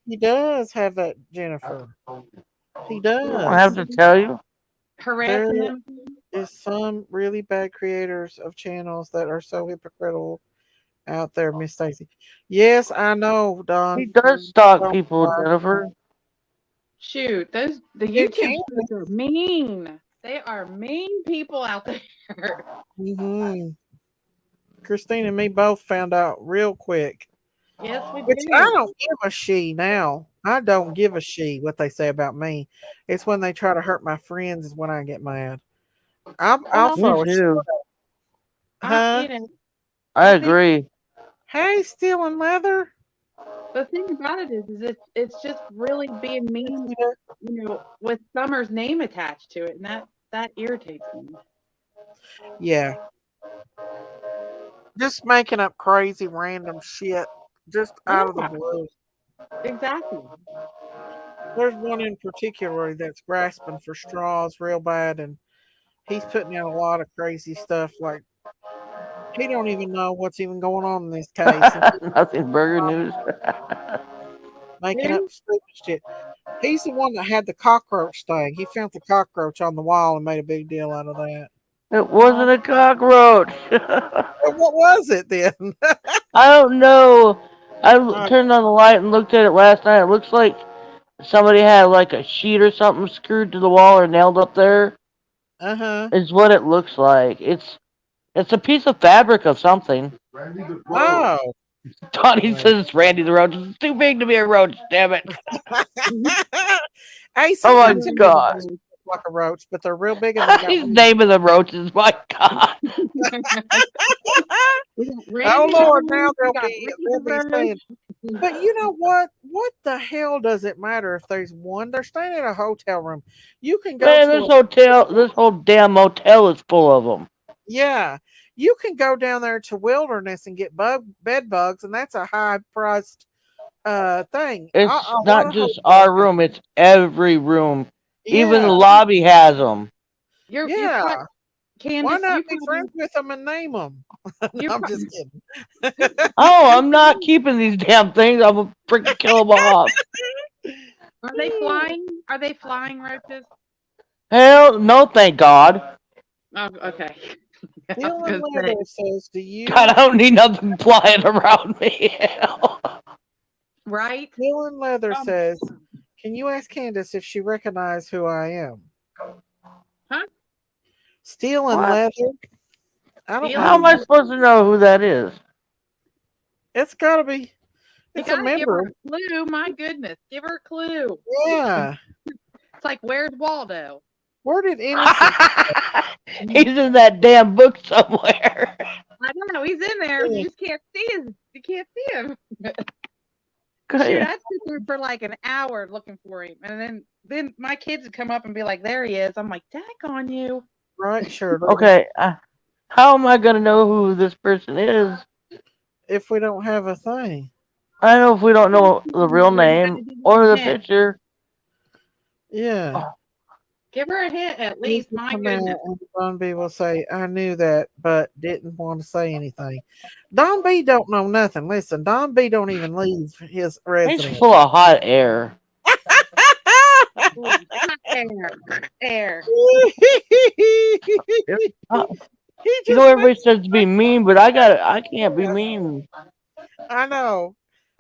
He does have that, Jennifer. He I don't have does. to tell you. There Harassing them? is some really bad creators of channels that are so hypocritical out there, Miss Stacy. Yes, I know, He Don. does stalk Don't people, Jennifer. Shoot, the It YouTube can. stars are mean. They are mean people out there. Mm-hmm. Christine and me both found out real quick. Yes, we Which I did. don't give a she now. I don't give a she what they say about me. It's when they try to hurt my friends is when I get mad. I'll Well, Me throw a shit. too. Huh? you know, I I think agree. Hey, stealing leather. the thing about it is it's just really being mean, with Summer's name attached to it, and that irritates me. Yeah. Just making up crazy random shit just out of the Yeah, blue. exactly. There's one in particular that's grasping for straws real bad, and he's putting out a lot of crazy stuff. Like he don't even know what's even going on in this case, and he's Nothing burger news. making up Who? stupid shit. He's the one that had the cockroach thing. He found the cockroach on the wall and made a big deal out of that. It Oh, wasn't a cockroach. Well, what was it then? I don't know. I uh turned on the light and looked at it last night. It looks like somebody had like a sheet or something screwed to the wall or nailed up there. huh. Is what it looks like. It's a piece of fabric of something. Oh. Donnie says it's Randy the Roach. It's too big to be a roach, damn it. Hey, Oh my sometimes he god. looks like a roach, but they're real big and they got He's wings. naming the roaches, my god. we got Oh Randy the Lord, now Roach. We got Ricky they'll the be Roach. saying, but you know what? What the hell does it matter if there's one? They're staying in a hotel room. You can go Man, to this whole damn motel is full of them. yeah, you can go down there to wilderness and get bed bugs, and that's a high priced thing. It's A lot not of just hotels our have. room, it's every room. Even the Yeah, lobby has them. You're yeah. Why Candace. not be friends with them and name them? No, You I'm probably just kidding. Oh, I'm not keeping these damn things. I'm gonna freaking kill them off. are they flying? Are they flying roaches? Hell, no, thank God. Oh, okay. I was Dylan gonna say. Leather says, "Do God, I you?" don't need nothing flying around me. Hell. Right? Dylan Leather Um, says, "Can you ask Candace if she recognized who I am?" huh? Steel and What? leather. I don't know How who am I you. Stealing. supposed to know who that is? It's got to be. You It's a gotta give her member. a clue. My goodness, give her a clue. Yeah. It's like, where's Waldo? Where did innocent? He's in that damn book somewhere. I don't know. He's in there. You just can't see him. You can't see him. Shoot, Okay. I'd sit there for like an hour looking for him, and then my kids would come up and be like, "There he is." I'm like, "Dag on you!" Right, sure. Okay. How am I gonna know who this person is? If we don't have a thing. I know if we don't know the real name or the picture. Yeah. Give her a hint at least. My Come out goodness. and Don B will say, I knew that, but didn't want to say anything. Don B don't know nothing. Listen, Don B don't even leave his He's residence. full of hot air. Air. He You know, everybody says to be mean, but I can't be mean. I know,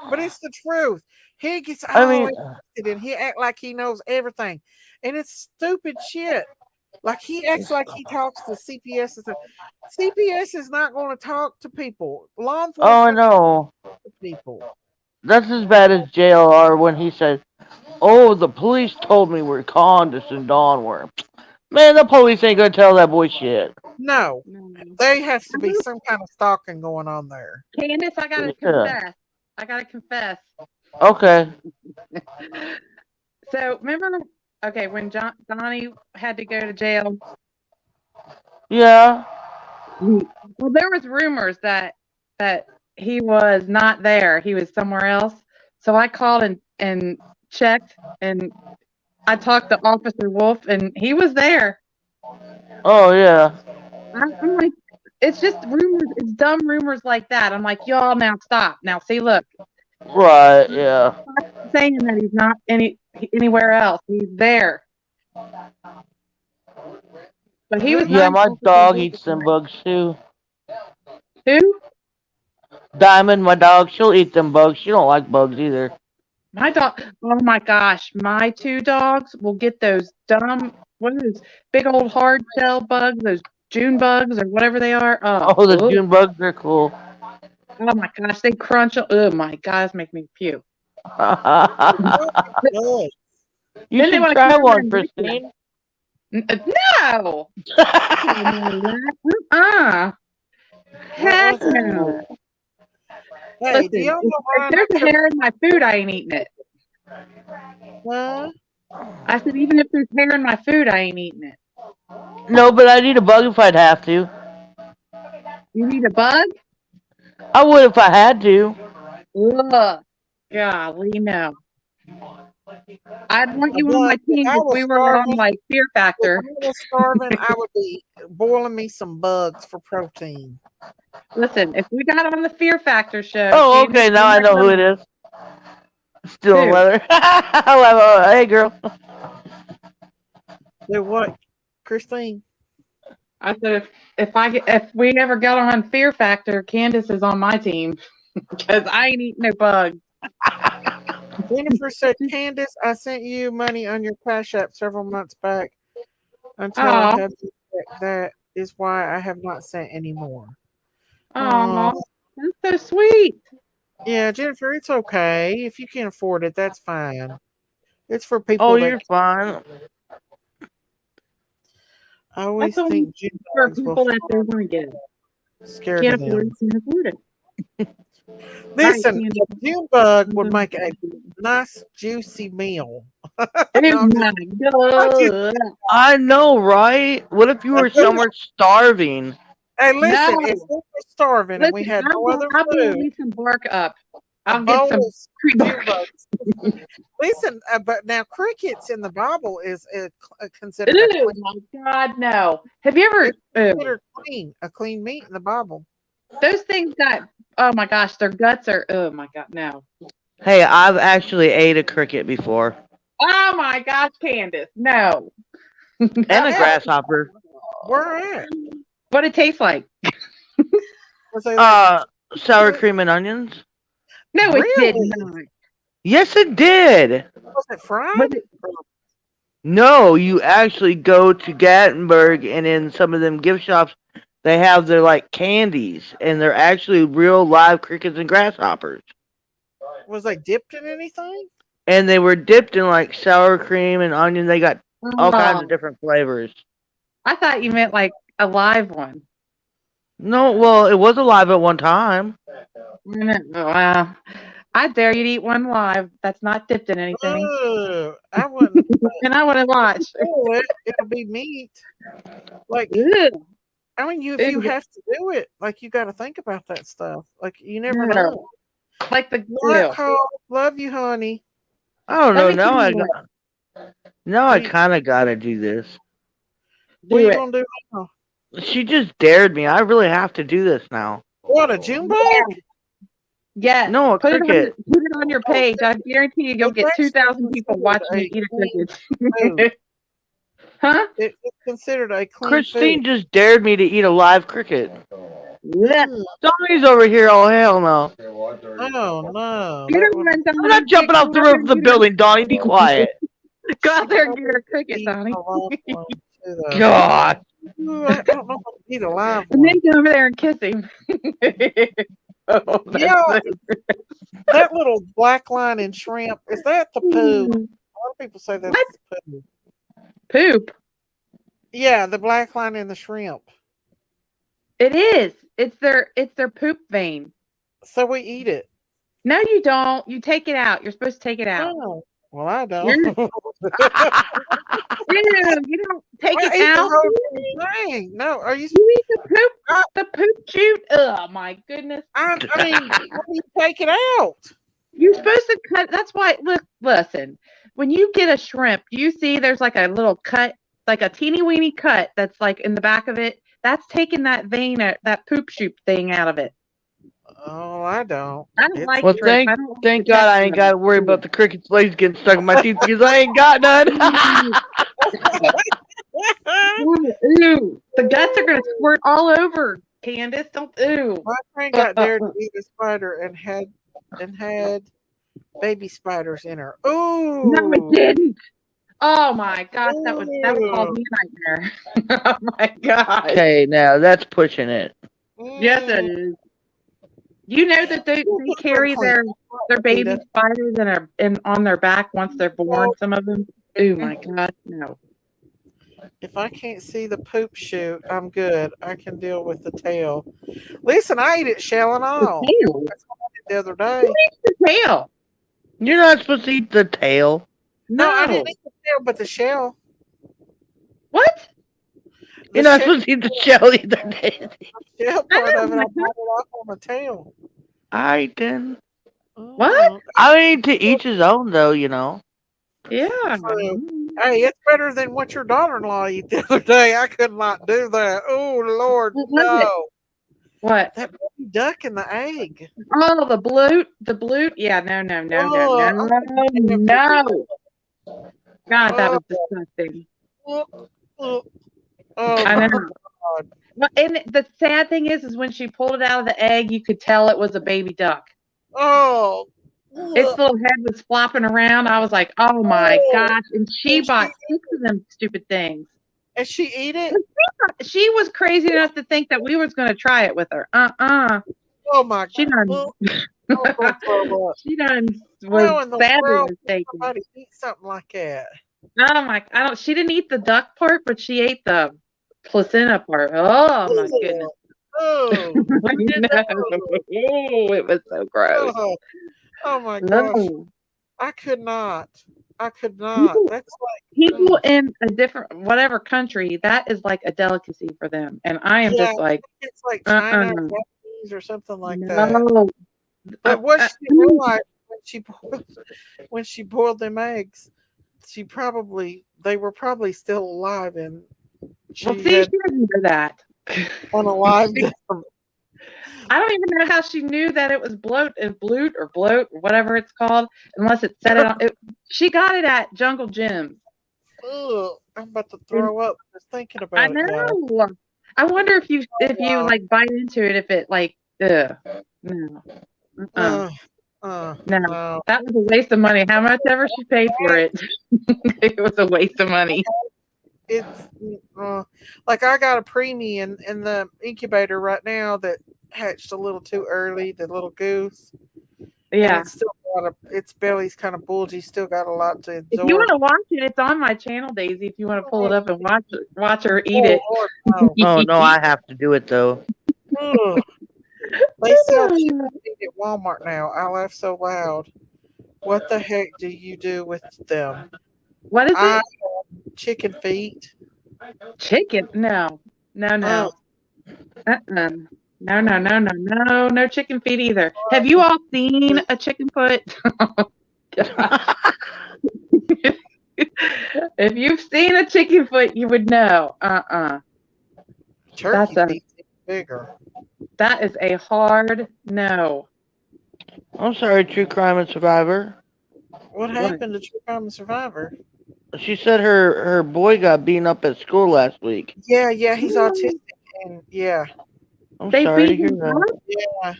but it's the truth. He gets I all mean, interested and he act like he knows everything, and it's stupid shit. Like he acts like he talks to CPS and stuff. CPS is not going to talk to people. Law oh enforcement no, talk to people. that's as bad as JLR when he said, "Oh, the police told me where Condis and Dawn were." Man, the police ain't gonna tell that boy shit. No, there has to be some kind of stalking going on there. Candace, I gotta Yeah. confess. Okay. So remember, okay, when Donnie had to go to jail. Yeah. Well, there was rumors that he was not there. He was somewhere else. So I called and checked, and I talked to Officer Wolf, and he was there. Oh yeah. I'm like, it's just rumors. It's dumb rumors like that. I'm like, y'all, now stop. Now see, look, Right. Yeah. saying that he's not anywhere else. He's there. But he was Yeah, nice. my dog eats them bugs too. Who? Diamond, my dog, she'll eat them bugs. She don't like bugs either. My dog. Oh my gosh, my two dogs will get those dumb, what are those big old hard shell bugs, those June bugs or whatever they are. Oh, the June bugs, they're cool. Oh my gosh, they crunch. Oh my gosh, make me puke. Good. You Then they should wanna try come over one, and lick you. Christine. No. Heck no. Hey, do Listen, y'all know why if there's a hair in my food, I ain't eating it. Huh? I said, even if there's hair in my food, I ain't eating it. No, but I'd eat a bug if I'd have to. You need a bug? I would if I had to. Ugh. Golly, no. I'd want you on my If team I if was we were on starving, like Fear Factor. If I was starving, I would be boiling me some bugs for protein. Listen, if we got on the Fear Factor show. Oh, Candace, okay, now I know who it is. Still Who? leather. Hey, girl. Do what, Christine? I said if we ever got on Fear Factor, Candace is on my team because I ain't eating no bugs. Jennifer said, Candace, I sent you money on your Cash App several months back until I had to check. That is why I have not sent any more. Oh, that's so sweet. Yeah, Jennifer, it's okay. If you can't afford it, that's fine. It's for people Oh, that you're fine. I always That's think June for bugs will people that they want to get. scare Can't them. afford it, can't afford it. Listen, Right, a June bug would make a nice, juicy meal. Oh No, I'm my just- God. I know, right? What if you were somewhere starving? Hey, listen, No. if we were starving and we had no other I'll food, me some bark up. a I'll get some bowl of tree June bark. bugs. Listen, but now crickets in the Bible is considered a Ew, clean, my God, no. Have you ever? considered clean, a clean meat in the Bible. Those things got. Oh my gosh, their guts are. Oh my God, no. Hey, I've actually ate a cricket before. Oh my gosh, Candace, no. And a grasshopper. Where at? What it tastes like? Was they like, Sour cream and onions? No, it did Really? not. Yes, it did. was it fried? Was it- No, you actually go to Gatlinburg, and in some of them gift shops, they have their like candies, and they're actually real live crickets and grasshoppers. Was they dipped in anything? And they were dipped in like sour cream and onion. They got all kinds Oh, of different flavors. I thought you meant like a live one. No, well, it was alive at one time. Wow. I dare you to eat one live that's not dipped in anything. Ugh, I wouldn't And I want to watch. do it. It'll be meat. Like, Ew. I mean, if you Ew. have to do it, like you got to think about that stuff. Like you never No. know. Like the Not ew. called. Love you, honey. I don't Let know. me Now tell I you what. got. Now I What you, kind of gotta do this. what Do you it. gonna do now? She just dared me. I really have to do this now. What, a June bug? Yes. No, a Put cricket. it on your page. I guarantee you, you'll It's get actually 2,000 people considered watching you a eat a clean cricket. food. Huh? It's considered a clean Christine food. just dared me to eat a live cricket. Yeah. Mm. Donnie's over here. Oh hell no! Oh no, Get that her would one, I'm Donnie. not jumping off the Go out there roof of and the get her. building. Donnie, be quiet. Go out there and get her a probably cricket, eat Donnie. a live one too, though. God. Ooh, I don't know if I eat a live And then one. go over there and kiss him. Oh, that's Yeah, so that little black line in shrimp, is that the poo? A good. lot of people say that's What? the poo. Poop. Yeah, the black line in the shrimp. It is. It's their poop vein. So we eat it. No, you don't. You take it out. You're supposed to take it out. Oh, well, I You're, don't. you don't take I it eat the out. whole thing. No, are you? You eat the poop. I, The poop shoot. Oh my goodness. I mean, how do you take it out? You're supposed to cut. That's why. Look, listen. When you get a shrimp, you see there's like a little cut, like a teeny weeny cut that's like in the back of it. That's taking that vein, that poop shoot thing out of it. Oh, I don't. I don't It's like Well, shrimp. I don't like thank the God I texture ain't of got to worry about the cricket's legs getting stuck in my teeth because I ain't got none. it. Ooh, the guts are gonna squirt all over. Candace, don't. Ooh. My friend got dared to eat a spider and had baby spiders in her. Ooh. No, it didn't. Oh my gosh, that would cause me a nightmare. Oh my gosh. Okay, now that's pushing it. Yes, it is. You know that they carry their baby spiders on their back once they're born. Some of them. Oh my god, no. If I can't see the poop shoot, I'm good. I can deal with the tail. Listen, I ate it shell and all. Tail. That's what I did the other day. Who eats the tail? You're not supposed to eat the tail. No, I didn't eat the tail, but the shell. What? You're not supposed to eat the shell either, Daisy. The shell part of it, I brought it off on the tail. I didn't. What? I mean, to each his own, though, you know. Yeah. So, hey, it's better than what your daughter-in-law ate the other day. I could not do that. Oh, Lord, What was no. What? That baby duck and the egg. Oh, the bloot. Yeah, no. God, that was disgusting. Oh, I my know. God. Well, and the sad thing is when she pulled it out of the egg, you could tell it was a baby duck. Oh. Its little head was flopping around. I was like, oh my gosh. And she bought 6 of them stupid things. And she ate it? She was crazy enough to think that we was going to try it with her. Oh my God. She done, she done was sadly mistaken. Somebody eat something like that. Oh my, she didn't eat the duck part, but she ate the placenta part. Oh my goodness. Oh. Oh, it was so gross. Oh my gosh. No. I could not. That's like People in a different whatever country, that is like a delicacy for them. And I am just like it's like China or Japanese or something like that. no. But what she realized when she boiled them eggs, they were probably still alive and she Well, see, she didn't know that. unalived them. I don't even know how she knew that it was bloat or whatever it's called, unless it said it on it. She got it at Jungle Gym. Ugh, I'm about to throw up just thinking about I it. know. I wonder if you like bite into it, if it like no. No. No, that was a waste of money. How much ever she paid for it, it was a waste of money. It's like I got a preemie in the incubator right now that hatched a little too early, the little goose. Yeah. And it's still its belly's kind of bulgy. Still got a lot to If absorb. you want to watch it, it's on my channel, Daisy. If you want to pull it up and watch her eat it. Lord, no. Oh no, I have to do it though. Ugh. They sell chicken feet at Walmart now. I laugh so loud. What the heck do you do with them? What is it? Chicken feet. Chicken? No. Oh, No chicken feet either. Have you all seen a chicken foot? If you've seen a chicken foot, you would know. turkey feet's bigger. That is a hard no. I'm sorry, True Crime and Survivor. What happened to True Crime Survivor? She said her boy got beaten up at school last week. Yeah, he's autistic, and yeah. I'm sorry to hear that. Yeah.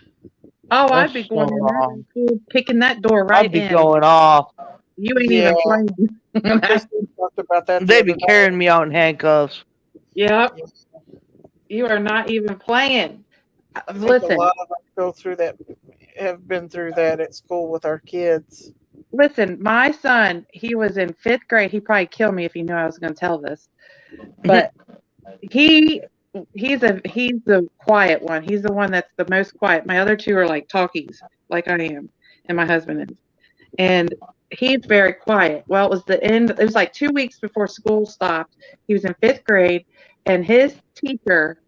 Oh, That's I'd be going so in wrong. there, kicking that door right I'd be in. going off. You ain't even playing. Kristen talked about that. They'd be carrying me out in handcuffs. Yep. You are not even playing. I think Listen. a lot of us go through that, have been through that at school with our kids. Listen, my son, he was in 5th grade. He'd probably kill me if he knew I was going to tell this. But he's the quiet one. He's the one that's the most quiet. My other two are like talkies, like I am, and my husband is. And he's very quiet. Well, it was like 2 weeks before school stopped. He was in 5th grade, and his teacher,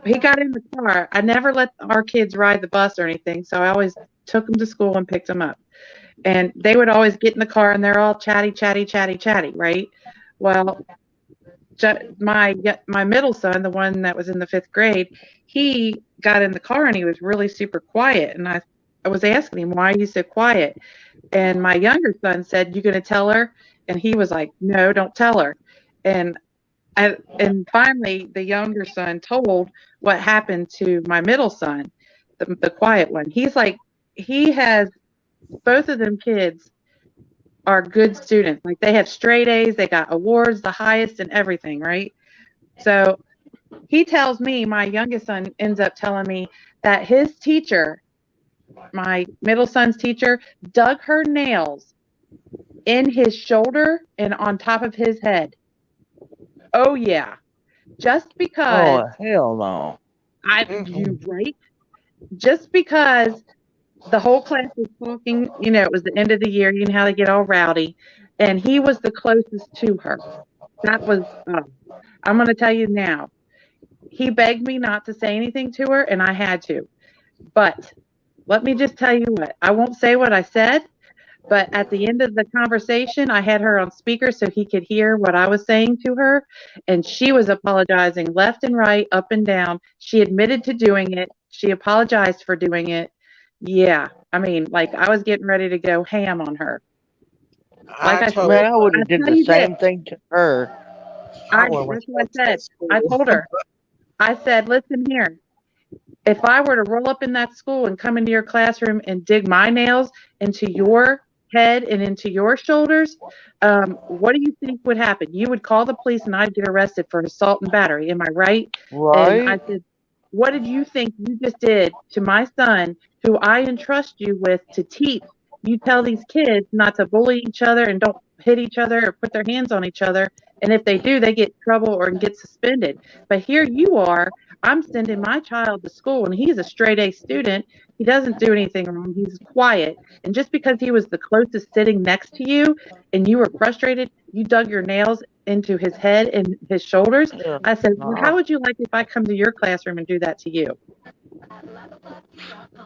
he got in the car. I never let our kids ride the bus or anything, so I always took them to school and picked them up. And they would always get in the car, and they're all chatty, right? Well, my middle son, the one that was in the 5th grade, he got in the car, and he was really super quiet. And I was asking him, why are you so quiet? And my younger son said, you going to tell her? And he was like, no, don't tell her. And finally, the younger son told what happened to my middle son, the quiet one. He's like, he has, both of them kids are good students. Like, they have straight A's, they got awards, the highest and everything, right? So he tells me, my youngest son ends up telling me that his teacher, my middle son's teacher, dug her nails in his shoulder and on top of his head. Oh yeah. Just because. Oh hell no. You right? Just because the whole class was talking, it was the end of the year, you know how they get all rowdy, and he was the closest to her. That was, I'm going to tell you now, he begged me not to say anything to her, and I had to. But let me just tell you what, I won't say what I said, but at the end of the conversation, I had her on speaker so he could hear what I was saying to her, and she was apologizing left and right, up and down. She admitted to doing it. She apologized for doing it. Yeah, I mean, like, I was getting ready to go ham on her. Like I would have did the same thing to her. That's what I said. I told her. I said, listen here. If I were to roll up in that school and come into your classroom and dig my nails into your head and into your shoulders, what do you think would happen? You would call the police and I'd get arrested for assault and battery. Am I right? Right. And I said, what did you think you just did to my son, who I entrust you with to teach? You tell these kids not to bully each other and don't hit each other or put their hands on each other. And if they do, they get in trouble or get suspended. But here you are, I'm sending my child to school, and he's a straight A student. He doesn't do anything wrong. He's quiet. And just because he was the closest sitting next to you and you were frustrated, you dug your nails into his head and his shoulders. Yeah. I said, well, how would you like if I come to your classroom and do that to you?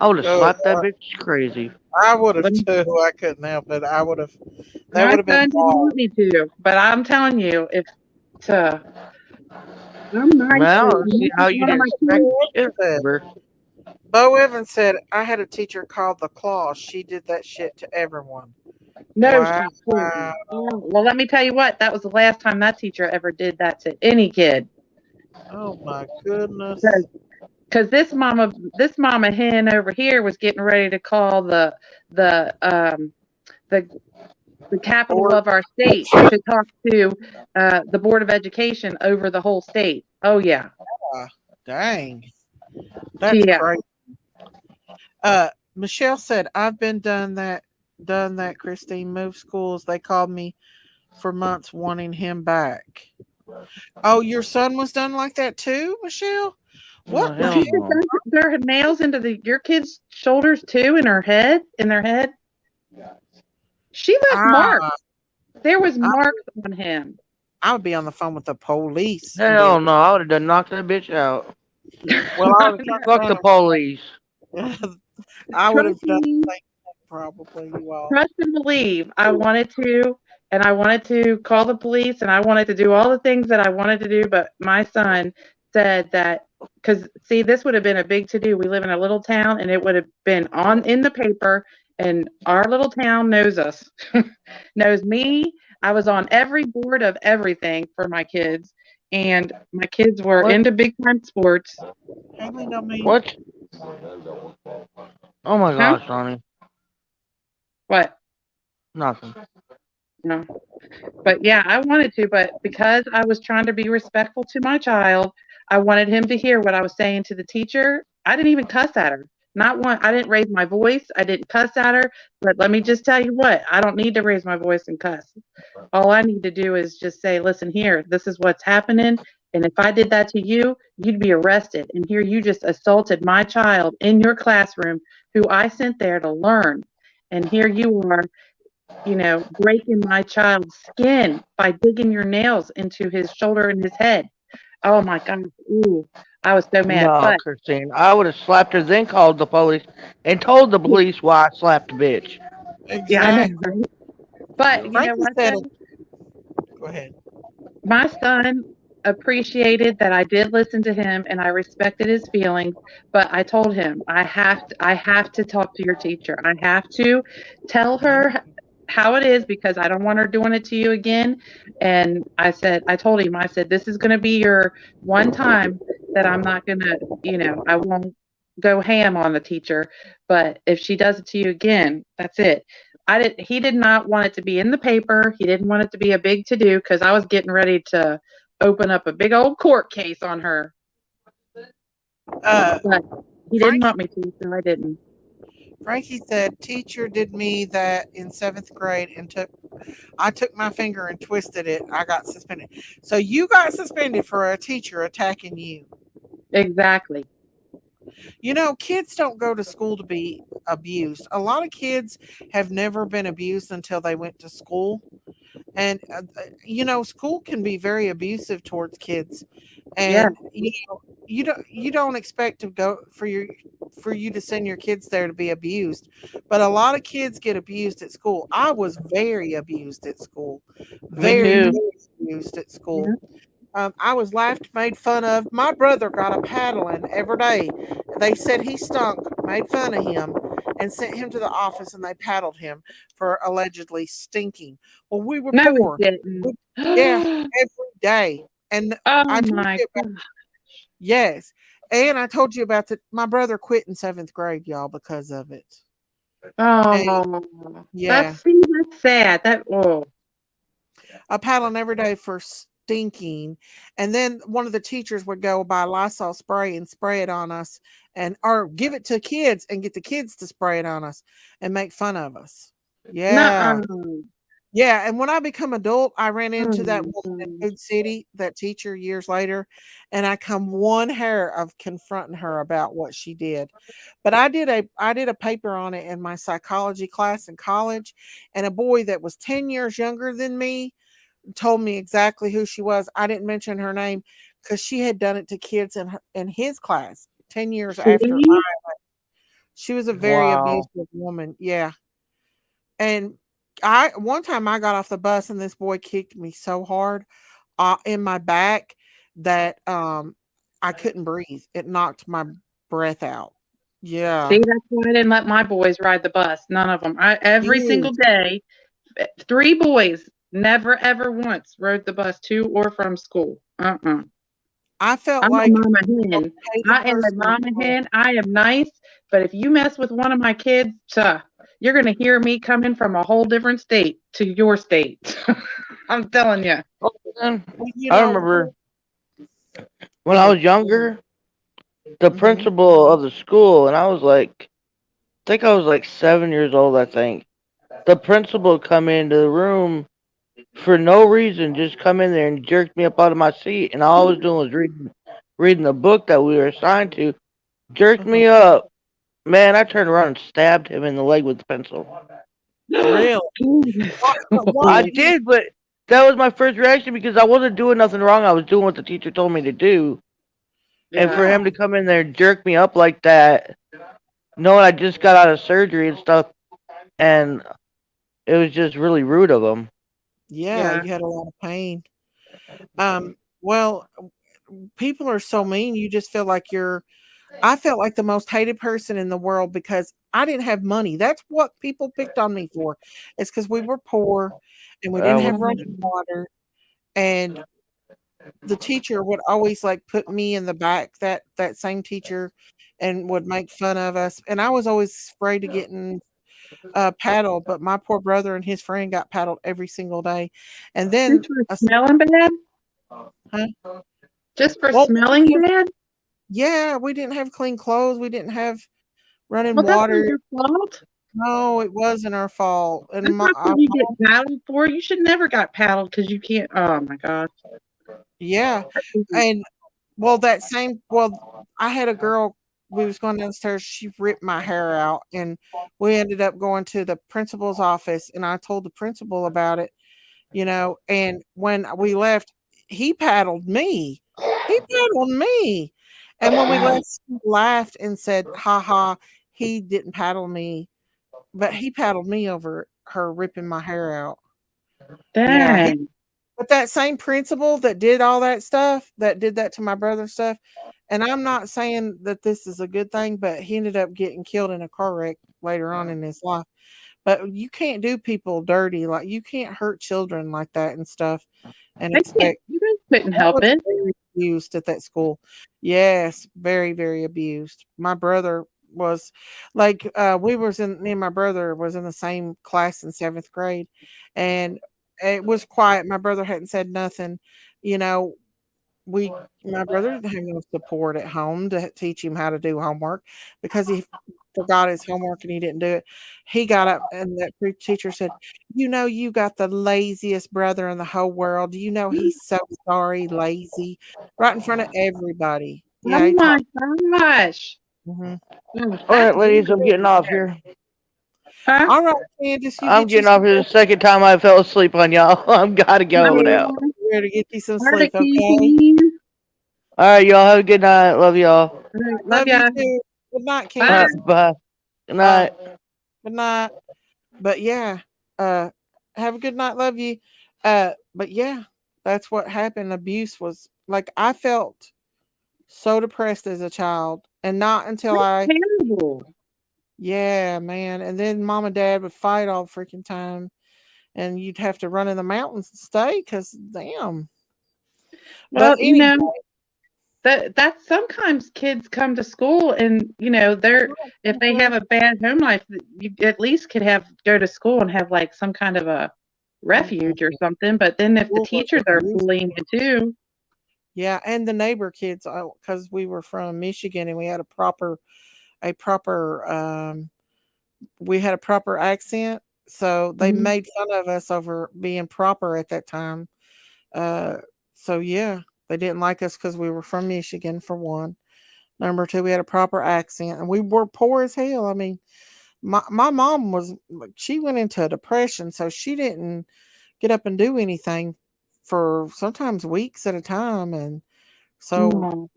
I would have slapped that bitch crazy. I would have too. I couldn't help it. I would have. That my would have been. Didn't want me to, but I'm telling you, if I'm nice. Well, see how you didn't expect it. Bo Evans said, I had a teacher called the Claw. She did that shit to everyone. No. Wow. Well, let me tell you what. That was the last time that teacher ever did that to any kid. Oh my goodness. Because this mama hen over here was getting ready to call the capital of our state to talk to the Board of Education over the whole state. Oh yeah. Dang. That's crazy. Michelle said, "I've been done that. Christine moved schools. They called me for months wanting him back." Oh, your son was done like that too, Michelle? No, What the hell She heck? had no. their nails into your kid's shoulders too, in their head. She left marks. Ah, There was I, marks on him. I would be on the phone with the police. Hell no. I would have done knocked that bitch out. Well, I would have Fuck the police. I would Trust have done me, the same thing, probably. You all. trust and believe. I wanted to call the police, and I wanted to do all the things that I wanted to do, but my son said that, because see, this would have been a big to do. We live in a little town, and it would have been on in the paper, and our little town knows us, knows me. I was on every board of everything for my kids, and my kids were What? into big time sports. Haley know me. What? Oh my Huh? gosh, Sonny. What? Nothing. No. But yeah, I wanted to, but because I was trying to be respectful to my child, I wanted him to hear what I was saying to the teacher. I didn't even cuss at her. Not one. I didn't raise my voice. I didn't cuss at her. But let me just tell you what, I don't need to raise my voice and cuss. All I need to do is just say, listen here, this is what's happening. And if I did that to you, you'd be arrested. And here you just assaulted my child in your classroom who I sent there to learn. And here you are, breaking my child's skin by digging your nails into his shoulder and his head. Oh my God. Ooh, I was so mad. No, But Christine. I would have slapped her, then called the police and told the police why I slapped the bitch. yeah, I know, Exactly. right? But you know Frankie what, said though? it. Go ahead. My son appreciated that I did listen to him and I respected his feelings, but I told him I have to talk to your teacher. I have to tell her how it is because I don't want her doing it to you again. And I told him, I said, this is going to be your one time that I'm not going to, I won't go ham on the teacher, but if she does it to you again, that's it. He did not want it to be in the paper. He didn't want it to be a big to do because I was getting ready to open up a big old court case on her. Uh, But he didn't Frankie, want me to, so I didn't. Frankie said, "Teacher did me that in 7th grade and I took my finger and twisted it. I got suspended." So you got suspended for a teacher attacking you. Exactly. You know, kids don't go to school to be abused. A lot of kids have never been abused until they went to school. And school can be very abusive towards kids. Yeah. And you don't expect to go for you to send your kids there to be abused. But a lot of kids get abused at school. I was very abused at school. Me Very, Mhm. too. very abused at school. Yeah. I was laughed, made fun of. My brother got a paddling every day. They said he stunk, made fun of him, and sent him to the office, and they paddled him for allegedly stinking. Well, we were No, he poor. didn't. Yeah, every day. And Oh I told my you about, God. yes. And I told you about my brother quit in 7th grade, y'all, because of it. And Oh, yeah, that's sad. I paddling every day for stinking. And then one of the teachers would go buy Lysol spray and spray it on us or give it to kids and get the kids to spray it on us and make fun of us. Yeah. Nuh-uh. Yeah. And when I become adult, I ran Oh into that my woman in gosh. Food City, that teacher years later, and I come one hair of confronting her about what she did. But I did a paper on it in my psychology class in college, and a boy that was 10 years younger than me told me exactly who she was. I didn't mention her name because she had done it to kids in his class 10 years after See? she was a very Wow. abusive woman. Yeah. And I one time I got off the bus and this boy kicked me so hard in my back that I couldn't breathe. It knocked my breath out. See, Yeah. that's why I didn't let my boys ride the bus. None of them. Every single Yes. day, 3 boys never ever once rode the bus to or from school. I felt I'm a like mama the most hen. hated I am a person in the mama world. hen. I am nice, but if you mess with one of my kids, you're gonna hear me coming from a whole different state to your state. I'm telling you. Oh, man. Well, I remember go when I ahead. was younger, the Hmm. principal of the school, and I was like think I was like 7 years old, I think. The principal come into the room for no reason, just come in there and jerked me up out of my seat, and all I was doing was reading the book that we were assigned to. Jerked me up. Man, I turned around and stabbed him in the leg with the pencil. Really? I did, but that was my first reaction because I wasn't doing nothing wrong. I was doing what the teacher told me to do. And for him to come in there and jerk me up like that, knowing I just got out of surgery and stuff, and it was just really rude of him. Yeah, you had a lot of pain. Well, people are so mean. You just feel like I felt like the most hated person in the world because I didn't have money. That's what people picked on me for. It's because we were poor and we didn't have running water. And the teacher would always like put me in the back, that same teacher, and would make fun of us. And I was always afraid of getting paddled, but my poor brother and his friend got paddled every single day. And then smelling bad? Huh? Just for smelling bad? Yeah, we didn't have clean clothes. We didn't have running Well, that's water. not your fault. No, it wasn't our fault. And That's not what you get paddled for. You should never got paddled because you can't. Oh my gosh. Yeah, and I had a girl. We was going downstairs. She ripped my hair out, and we ended up going to the principal's office. And I told the principal about it, And when we left, he paddled me. He paddled me. And when we left, he laughed and said, "Ha ha, he didn't paddle me, but he paddled me over her ripping my hair out." Yeah, Dang. but that same principal that did all that stuff, that did that to my brother stuff, and I'm not saying that this is a good thing, but he ended up getting killed in a car wreck later on in his life. But you can't do people dirty, like you can't hurt children like that and stuff and expect. You guys couldn't help it. Very abused at that school. Yes, very, very abused. My brother was like me and my brother was in the same class in 7th grade, and it was quiet. My brother hadn't said nothing. You know, my brother didn't have no support at home to teach him how to do homework because he forgot his homework and he didn't do it. He got up and that teacher said, you got the laziest brother in the whole world. He's so sorry, lazy, right in front of everybody. Yeah, Oh my gosh. Mhm. All right, ladies, I'm getting off here. Huh? All right, Candace, I'm getting off here the second time I fell asleep on y'all. I'm gotta go now. You better get you some All right, sleep, okay? All right, y'all have a good night. Love y'all. Love you ya. too. Good night, All Candace. right, bye. Good night. Good night. But yeah, have a good night. Love you. But yeah, that's what happened. Abuse was like I felt so depressed as a child, and not until terrible. Yeah, man. And then mom and dad would fight all the freaking time, and you'd have to run in the mountains and stay because damn. Well, But anyway, that sometimes kids come to school and if they have a bad home life, you at least could go to school and have like some kind of a refuge or something. But then if the teachers are bullying you too. Yeah, and the neighbor kids, because we were from Michigan and we had a proper we had a proper accent, so they made fun of us over being proper at that time. So yeah, they didn't like us because we were from Michigan, for one. Number two, we had a proper accent, and we were poor as hell. I mean, my mom she went into a depression, so she didn't get up and do anything for sometimes weeks at a time, and so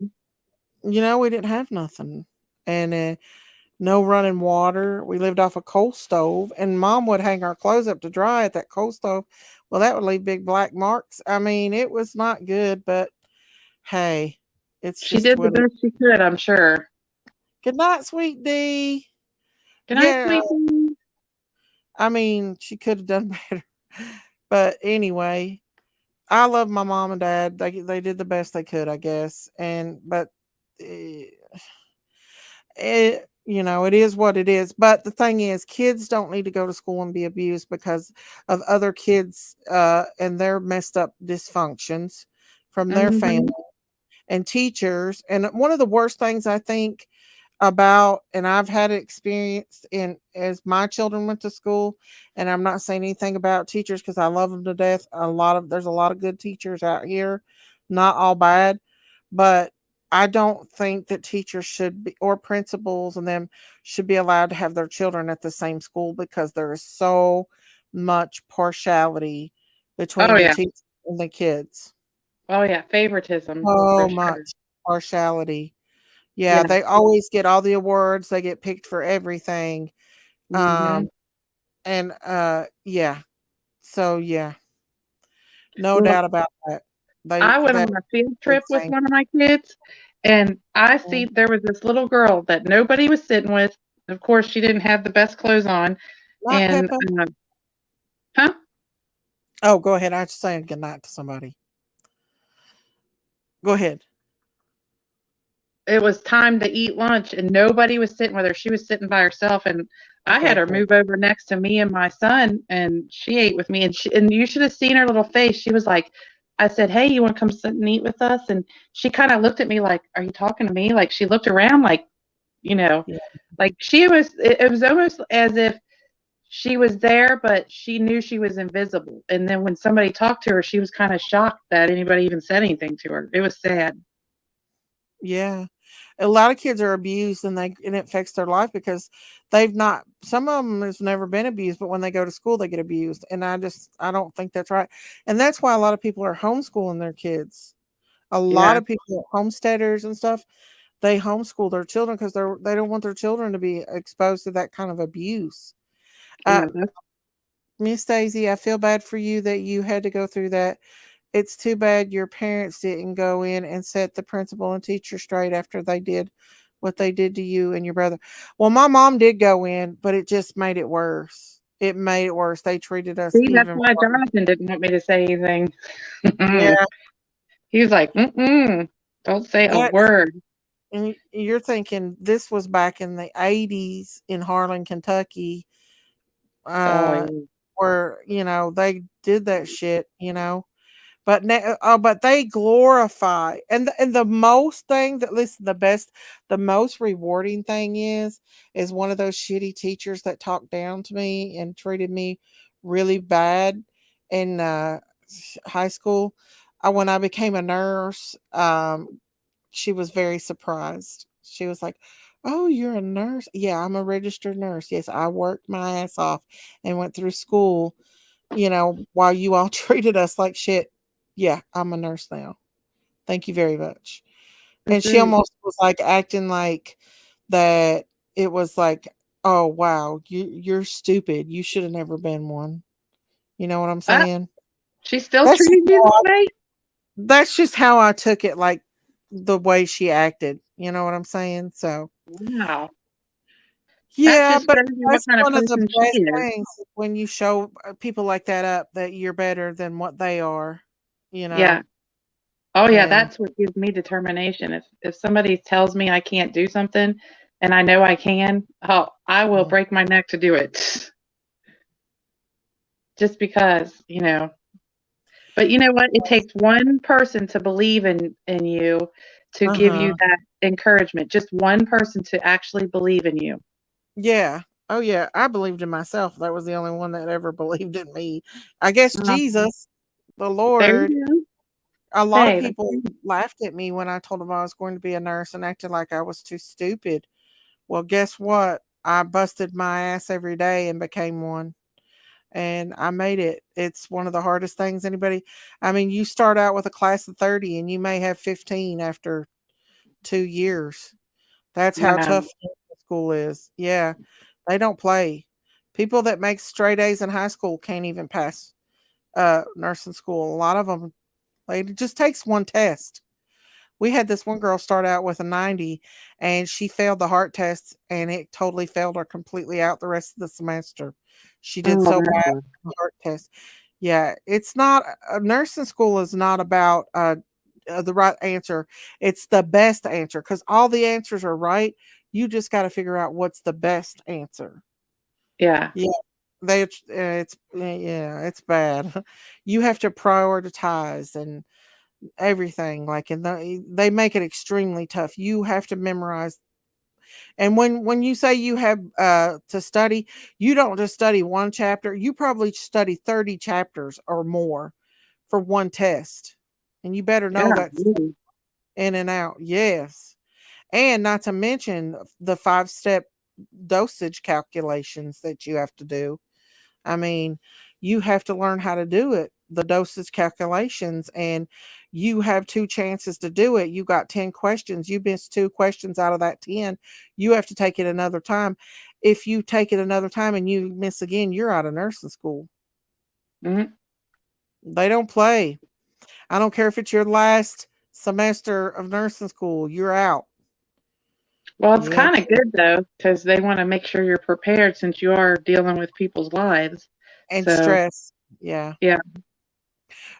we didn't have nothing, and no running water. We lived off a coal stove, and mom would hang our clothes up to dry at that coal stove. Well, that would leave big black marks. I mean, it was not good, but hey, She did the best she could, I'm sure. Good night, sweet D. Good night, sweet D. I mean, she could have done better. But anyway, I love my mom and dad. They did the best they could, I guess. But it is what it is. But the thing is, kids don't need to go to school and be abused because of other kids and their messed up dysfunctions from their family and teachers. And one of the worst things I think about, and I've had experience in as my children went to school, and I'm not saying anything about teachers because I love them to death. There's a lot of good teachers out here, not all bad, but I don't think that teachers should be, or principals and them should be allowed to have their children at the same school because there is so much partiality Oh between the yeah. teachers and the kids. Oh yeah. Favoritism for So sure. much partiality. Yeah, Yeah. they always get all the awards. They get picked for everything. Hmm. And yeah. So yeah, no Well, doubt about that. I went That on a field trip with insane. one of my kids, and I Mm. see there was this little girl that nobody was sitting with. Of course, she didn't have the best clothes on, Not and Peppa. huh? Oh, go ahead. I just saying good night to somebody. Go ahead. It was time to eat lunch, and nobody was sitting with her. She was sitting by herself, and I had Okay, her cool. move over next to me and my son, and she ate with me. And you should have seen her little face. She was like, I said, "Hey, you want to come sit and eat with us?" And she kind of looked at me like, "Are you talking to me?" Like she looked around, like you know, Yeah. like she was. It was almost as if she was there, but she knew she was invisible. And then when somebody talked to her, she was kind of shocked that anybody even said anything to her. It was sad. Yeah. A lot of kids are abused and it affects their life because they've not some of them has never been abused, but when they go to school they get abused. And I don't think that's right. And that's why a lot of people are homeschooling their kids. A lot Yeah, of people, homesteaders and stuff, they homeschool their children because they don't want their children to be exposed to that kind of abuse. Uh, yeah, that's Miss Daisy, I feel bad for you that you had to go through that. It's too bad your parents didn't go in and set the principal and teacher straight after they did what they did to you and your brother. Well, my mom did go in, but it just made it worse. It made it worse. They treated us see, that's even why worse. Jonathan didn't want me to say anything. Yeah, He was like, mm-mm, don't say a that word. and you're thinking this was back in the 80s in Harlan, Kentucky, Oh, uh, yeah. where they did that shit, But but they glorify and the most thing that listen the most rewarding thing is one of those shitty teachers that talked down to me and treated me really bad in high school. When I became a nurse, she was very surprised. She was like, "Oh, you're a nurse? Yeah, I'm a registered nurse. Yes, I worked my ass off and went through school, while you all treated us like shit. Yeah, I'm a nurse now. Thank you very much." And That's she right. almost was like acting like that it was like, "Oh, wow, you're stupid. You should have never been one." You know what I'm Ah, saying? she still That's just treated you that way? that's just how I took it, like the way she acted. You know what I'm saying? So Wow. That yeah, just but shows you what that's kind of one of the person she best is. things when you show people like that up that you're better than what they are, you Yeah. know. Oh, yeah, And that's what gives me determination. If somebody tells me I can't do something and I know I can, oh, I will Mhm. break my neck to do it. Just because. But you know what? It takes one person to believe in you to give you Uh-huh. that encouragement. Just one person to actually believe in you. Yeah. Oh yeah, I believed in myself. That was the only one that ever believed in me. I guess Uh, Jesus, the there Lord. you go. A lot of Hey, that's people it. laughed at me when I told them I was going to be a nurse and acted like I was too stupid. Well, guess what? I busted my ass every day and became one. And I made it. It's one of the hardest things anybody. I mean, you start out with a class of 30 and you may have 15 after 2 years. That's how Wow. tough school is. Yeah, they don't play. People that make straight A's in high school can't even pass nursing school. A lot of them, it just takes one test. We had this one girl start out with a 90 and she failed the heart test and it totally failed her completely out the rest of the semester. She did Oh, so bad wow. on the heart test. Yeah, it's not nursing school is not about the right answer. It's the best answer because all the answers are right. You just got to figure out what's the best answer. Yeah. Yeah, it's bad. You have to prioritize and everything. Like, and they make it extremely tough. You have to memorize. And when you say you have to study, you don't just study one chapter. You probably study 30 chapters or more for one test. And you better know God, that's in and out. Yes. And not to mention the 5-step dosage calculations that you have to do. I mean, you have to learn how to do it, the dosage calculations, and you have 2 chances to do it. You got 10 questions. You missed 2 questions out of that 10. You have to take it another time. If you take it another time and you miss again, you're out of nursing school. Mhm. They don't play. I don't care if it's your last semester of nursing school, you're out. Well, it's Yeah. kind of good though, because they want to make sure you're prepared since you are dealing with people's lives. And So, stress. Yeah. yeah. Oh,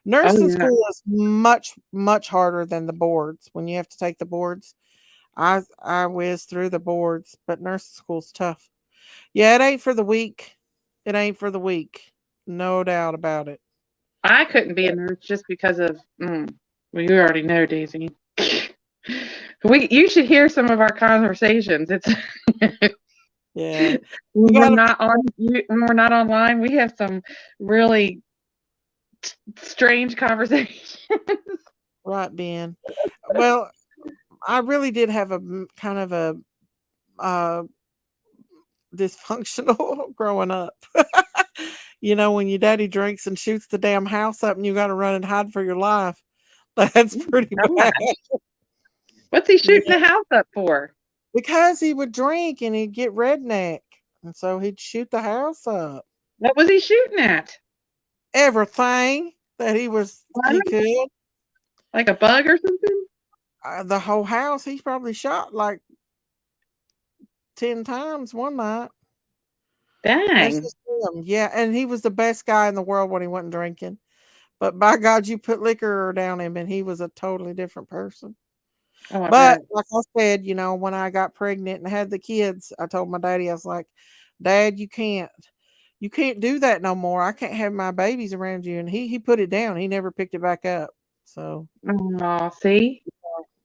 Nursing yeah. school is much, much harder than the boards. When you have to take the boards, I whizzed through the boards, but nursing school's tough. Yeah, it ain't for the weak. It ain't for the weak. No doubt about it. I couldn't be a nurse just because of, well, you already know, Daisy. You should hear some of our conversations. It's Yeah. You when we're gotta be not when we're not online, we have some really strange conversations. right, Ben. Well, I really did have a kind of a uh dysfunctional growing up. When your daddy drinks and shoots the damn house up and you gotta run and hide for your life. That's pretty bad. What's he shooting Yeah. the house up for? Because he would drink and he'd get redneck. And so he'd shoot the house up. What was he shooting at? Everything that he could. Like a bug or something? The whole house, he probably shot like 10 times one night. That's Dang. just him. Yeah. And he was the best guy in the world when he wasn't drinking. But by God, you put liquor down him and he was a totally different person. Oh, I But bet. like I said, when I got pregnant and had the kids, I told my daddy, I was like, Dad, you can't do that no more. I can't have my babies around you. And he put it down. He never picked it back up. So, Oh, see?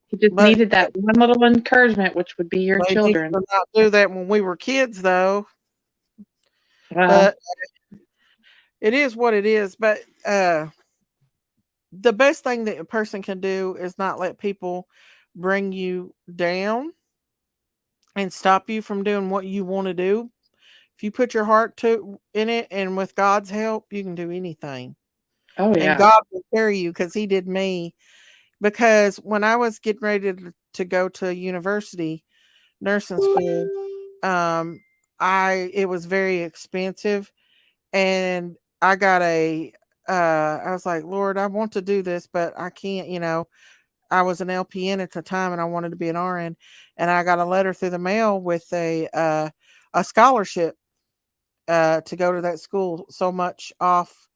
He just but needed that one little encouragement, which would be your they needed children. to not do that when we were kids, though. Well, But it is what it is. But the best thing that a person can do is not let people bring you down and stop you from doing what you want to do. If you put your heart to in it and with God's help, you can do anything. oh And yeah. God will carry you because he did me. Because when I was getting ready to go to university, nursing school, it was very expensive. And I got I was like, Lord, I want to do this, but I can't. I was an LPN at the time and I wanted to be an RN. And I got a letter through the mail with a scholarship to go to that school, so much off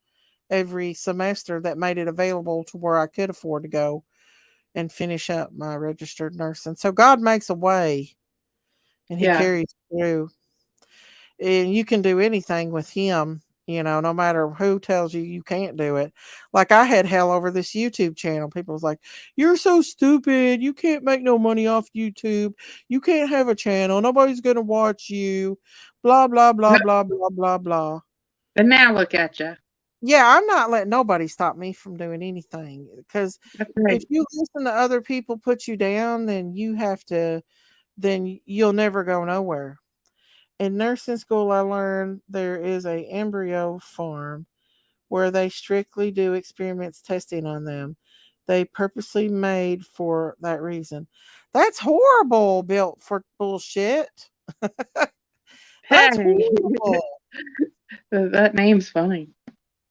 every semester that made it available to where I could afford to go and finish up my registered nurse. And so God makes a way and he Yeah. carries you through. And you can do anything with him, no matter who tells you you can't do it. Like I had hell over this YouTube channel. People was like, "You're so stupid. You can't make no money off YouTube. You can't have a channel. Nobody's going to watch you. Blah blah blah blah blah blah blah." And now look at you. Yeah, I'm not letting nobody stop me from doing anything, because That's if right. you listen to other people put you down, then you'll never go nowhere. In nursing school, I learned there is a embryo farm where they strictly do experiments testing on them. They purposely made for that reason. That's horrible, built for bullshit. That's Hey, horrible. that name's funny.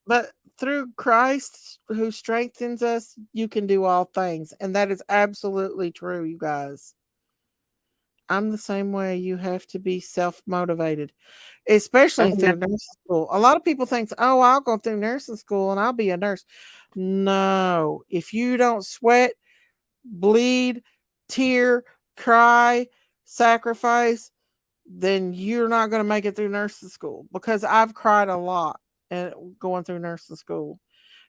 But through Christ who strengthens us, you can do all things. And that is absolutely true, you guys. I'm the same way. You have to be self motivated, Oh especially yeah. through nursing school. A lot of people think, oh, I'll go through nursing school and I'll be a nurse. No, if you don't sweat, bleed, tear, cry, sacrifice, then you're not going to make it through nursing school, because I've cried a lot and going through nursing school.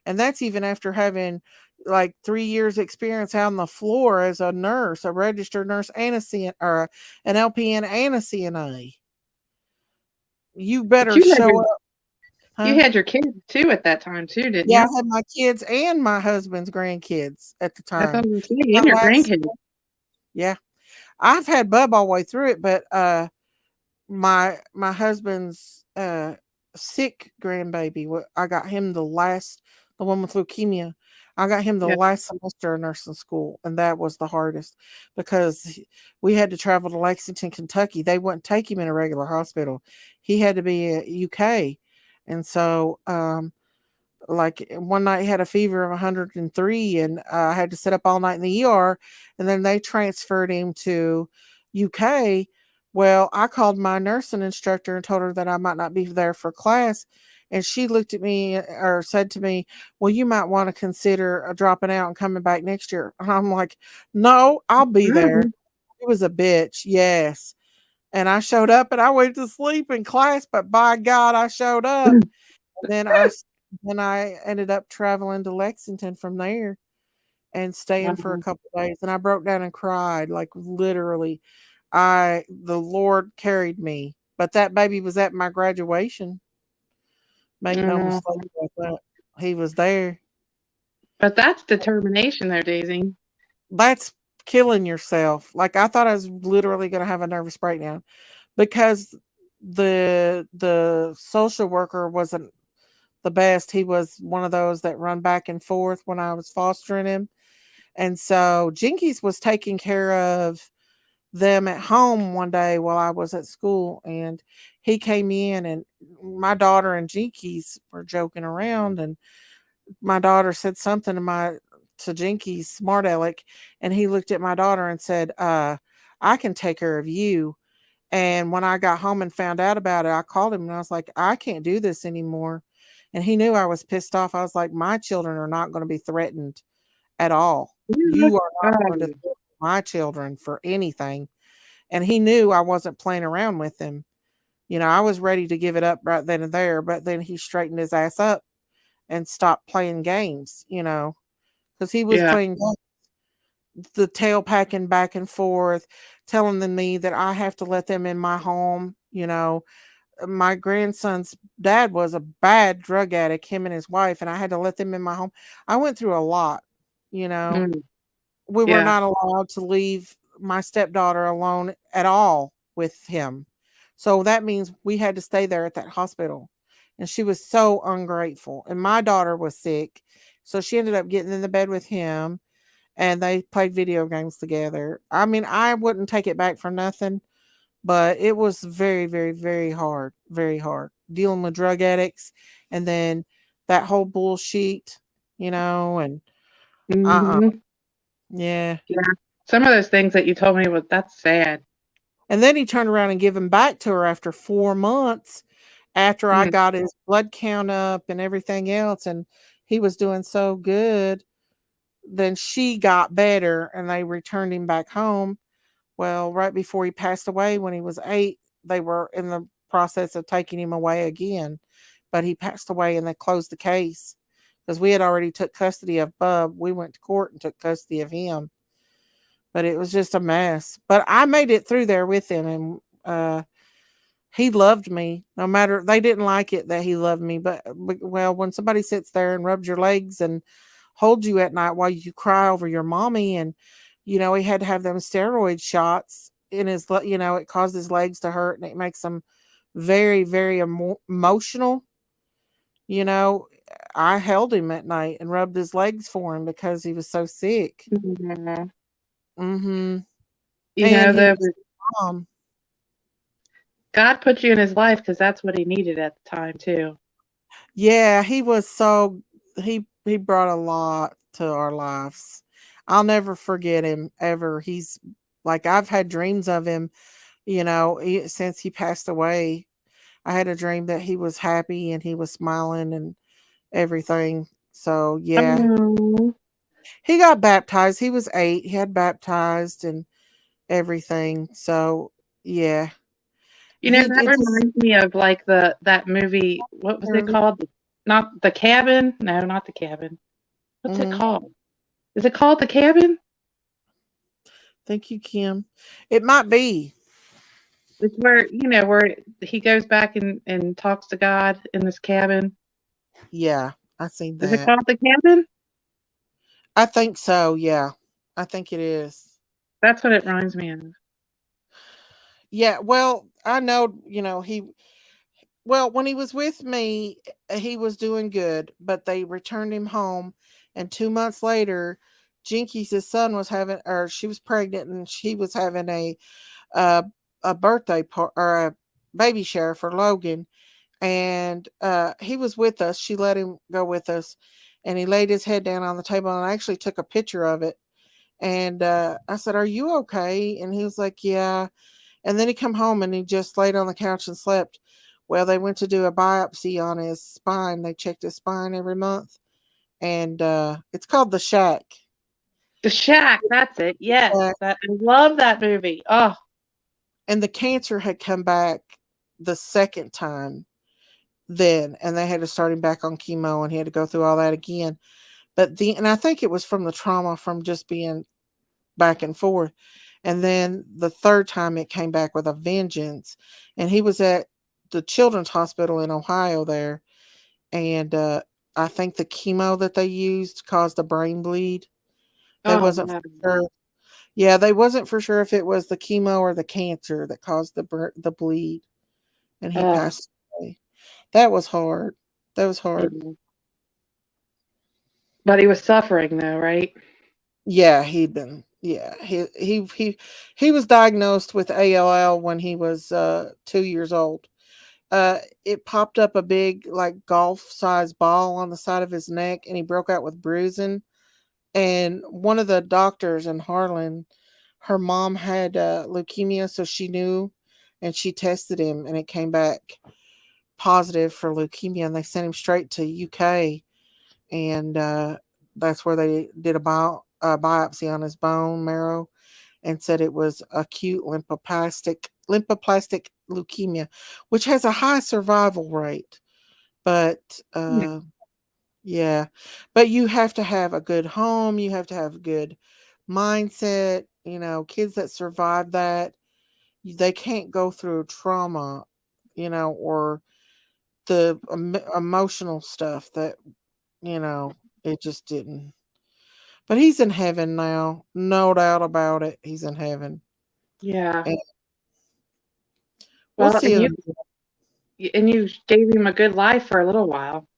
And that's even after having like 3 years experience out on the floor as a nurse, a registered nurse and a CN or an LPN and a CNA. You But better show up, you huh? had your kids too at that time too, didn't Yeah, you? I had my kids and my husband's grandkids at the That's what time. I was saying, My and your last grandkids. Yeah. I've had Bub all the way through it, but my husband's sick grandbaby, I got him the one with leukemia. I got him the Yeah. last semester of nursing school, and that was the hardest because we had to travel to Lexington, Kentucky. They wouldn't take him in a regular hospital. He had to be at UK. And so like one night he had a fever of 103 and I had to sit up all night in the ER, and then they transferred him to UK. Well, I called my nursing instructor and told her that I might not be there for class, and she looked at me or said to me, well, you might want to consider dropping out and coming back next year. And I'm like, no, I'll be there. Mm. It was a bitch, yes. And I showed up and I went to sleep in class, but by God, I showed up. Then I ended up traveling to Lexington from there and staying for a Wow. couple days, and I broke down and cried, like, literally. The Lord carried me, but that baby was at my graduation. Make no Mm. mistake about that. He was there. But that's determination there, Daisy. That's killing yourself. Like, I thought I was literally gonna have a nervous breakdown because the social worker wasn't the best. He was one of those that run back and forth when I was fostering him. And so Jinkies was taking care of them at home one day while I was at school, and he came in, and my daughter and Jinkies were joking around, and my daughter said something to Jinkies smart aleck, and he looked at my daughter and said, I can take care of you. And when I got home and found out about it, I called him and I was like, I can't do this anymore. And he knew I was pissed off. I was like, my children are not going to be threatened at all. Yeah. You are not going to Oh, threaten my children for anything. And he knew I wasn't playing around with him. You know, I was ready to give it up right then and there, but then he straightened his ass up and stopped playing games, because he was yeah. playing the tail packing back and forth, telling me that I have to let them in my home. My grandson's dad was a bad drug addict, him and his wife, and I had to let them in my home. I went through a lot, you know. Mm. We were Yeah. not allowed to leave my stepdaughter alone at all with him. So that means we had to stay there at that hospital. And she was so ungrateful. And my daughter was sick. So she ended up getting in the bed with him and they played video games together. I mean, I wouldn't take it back for nothing, but it was very, very, very hard dealing with drug addicts and then that whole bullshit, and uh-uh. Hmm. Yeah. Yeah. Some of those things that you told me that's sad. And then he turned around and gave him back to her after 4 months after I Mm. got his blood count up and everything else, and he was doing so good. Then she got better and they returned him back home. Well, right before he passed away when he was 8, they were in the process of taking him away again. But he passed away and they closed the case because we had already took custody of Bub. We went to court and took custody of him. But it was just a mess. But I made it through there with him, and he loved me. No matter they didn't like it that he loved me, but well, when somebody sits there and rubs your legs and holds you at night while you cry over your mommy, and he had to have them steroid shots in his, it caused his legs to hurt and it makes him very, very emotional. You know, I held him at night and rubbed his legs for him because he was so sick. Mhm. Mm-hmm. You And know, he the was mom. God put you in his life because that's what he needed at the time too. Yeah, he was he brought a lot to our lives. I'll never forget him ever. He's like I've had dreams of him, since he passed away. I had a dream that he was happy and he was smiling and everything. So, yeah. Oh. He got baptized. He was 8. He had baptized and everything. So, yeah. You know, that It just reminds me of like that movie, what was it called? not the cabin. No, not the cabin. What's it Mhm. called? Is it called the cabin? Thank you, Kim. It might be. It's where where he goes back and talks to God in this cabin. Yeah, I seen Is it that. called the cabin? I think so. Yeah, I think it is. That's what it reminds me of. Yeah. Well, I know. He. Well, when he was with me, he was doing good, but they returned him home, and 2 months later, Jinkies, his son, was having, or she was pregnant, and she was having uh, a birthday or a baby shower for Logan, and he was with us. She let him go with us, and he laid his head down on the table, and I actually took a picture of it. And I said, "Are you okay?" And he was like, "Yeah." And then he come home and he just laid on the couch and slept. Well, they went to do a biopsy on his spine. They checked his spine every month, and it's called the Shack. The Shack. That's it. Yes, Uh, I love that movie. Oh, and the cancer had come back the second time then, and they had to start him back on chemo, and he had to go through all that again. And I think it was from the trauma from just being back and forth. And then the third time it came back with a vengeance. And he was at the children's hospital in Ohio there. And I think the chemo that they used caused a brain bleed. They oh wasn't for no. sure. Yeah, they wasn't for sure if it was the chemo or the cancer that caused the bleed. And he Oh, passed away. That was hard. That was yeah. hard. But he was suffering though, right? Yeah, he'd been. Yeah, he was diagnosed with ALL when he was 2 years old. It popped up a big like golf size ball on the side of his neck, and he broke out with bruising. And one of the doctors in Harlan, her mom had leukemia, so she knew, and she tested him, and it came back positive for leukemia, and they sent him straight to UK, and that's where they did a biopsy on his bone marrow and said it was acute lymphoplastic leukemia, which has a high survival rate. But Yeah. yeah, but you have to have a good home. You have to have a good mindset. Kids that survive that, they can't go through trauma, or the emotional stuff that, you know, it just didn't. But he's in heaven now. No doubt about it. He's in heaven. Yeah. And we'll Well, see him. and you gave him a good life for a little while.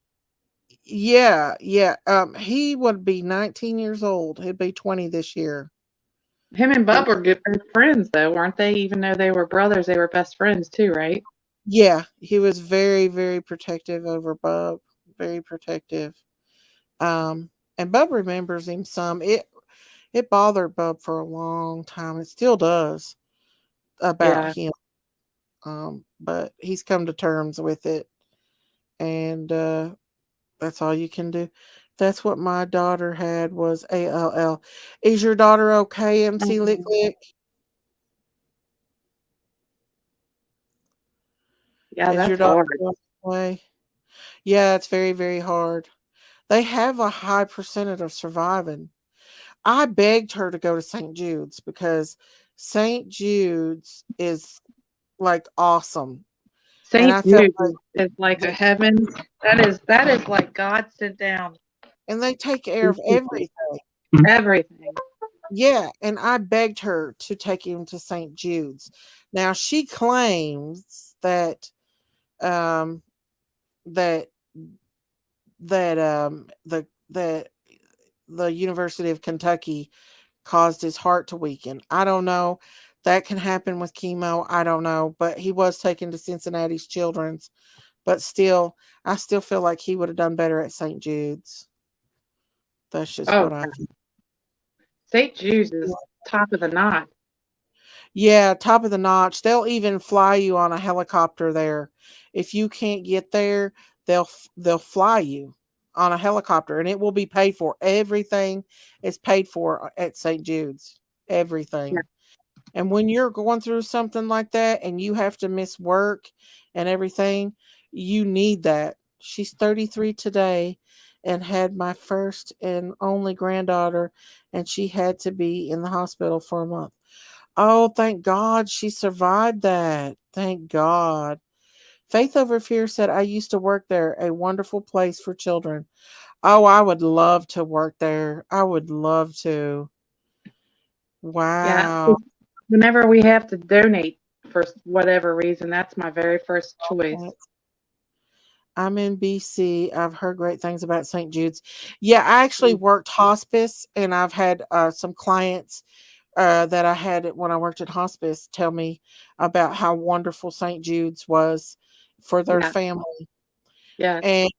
Yeah, yeah. He would be 19 years old. He'd be 20 this year. Him and And Bub were good friends though, weren't they? Even though they were brothers, they were best friends too, right? yeah, he was very, very protective over Bub. Very protective. Um, and Bub remembers him some. It bothered Bub for a long time. It still does about Yeah. him. But he's come to terms with it, and that's all you can do. That's what my daughter had was ALL. Is your daughter okay, MC Lick Mhm. Lick? Yeah, Is your that's daughter hard. okay? Yeah, it's very, very hard. They have a high percentage of surviving. I begged her to go to St. Jude's because St. Jude's is like awesome. And St. I felt Jude like is like a they, heaven. That is like God sent down and they take care these of people. everything. Everything. Yeah, and I begged her to take him to St. Jude's. Now she claims um that that the University of Kentucky caused his heart to weaken. I don't know. That can happen with chemo. I don't know, but he was taken to Cincinnati's Children's. But still, I still feel like he would have done better at St. Jude's. That's just Oh, what I feel. St. Jude's is top of the knot. Yeah, top of the notch. They'll even fly you on a helicopter there. If you can't get there, they'll fly you on a helicopter, and it will be paid for. Everything is paid for at St. Jude's. Yeah. Everything. And when you're going through something like that and you have to miss work and everything, you need that. She's 33 today and had my first and only granddaughter, and she had to be in the hospital for a month. Oh, thank God she survived that. Thank God. Faith Over Fear said, I used to work there, a wonderful place for children. Oh, I would love to work there. I would love to. Yeah. Wow. Whenever we have to donate for whatever reason, that's my very first choice. I'm in BC. I've heard great things about St. Jude's. Yeah, I actually worked hospice, and I've had some clients that I had when I worked at hospice tell me about how wonderful St. Jude's was for their Yeah. family. Yeah. And,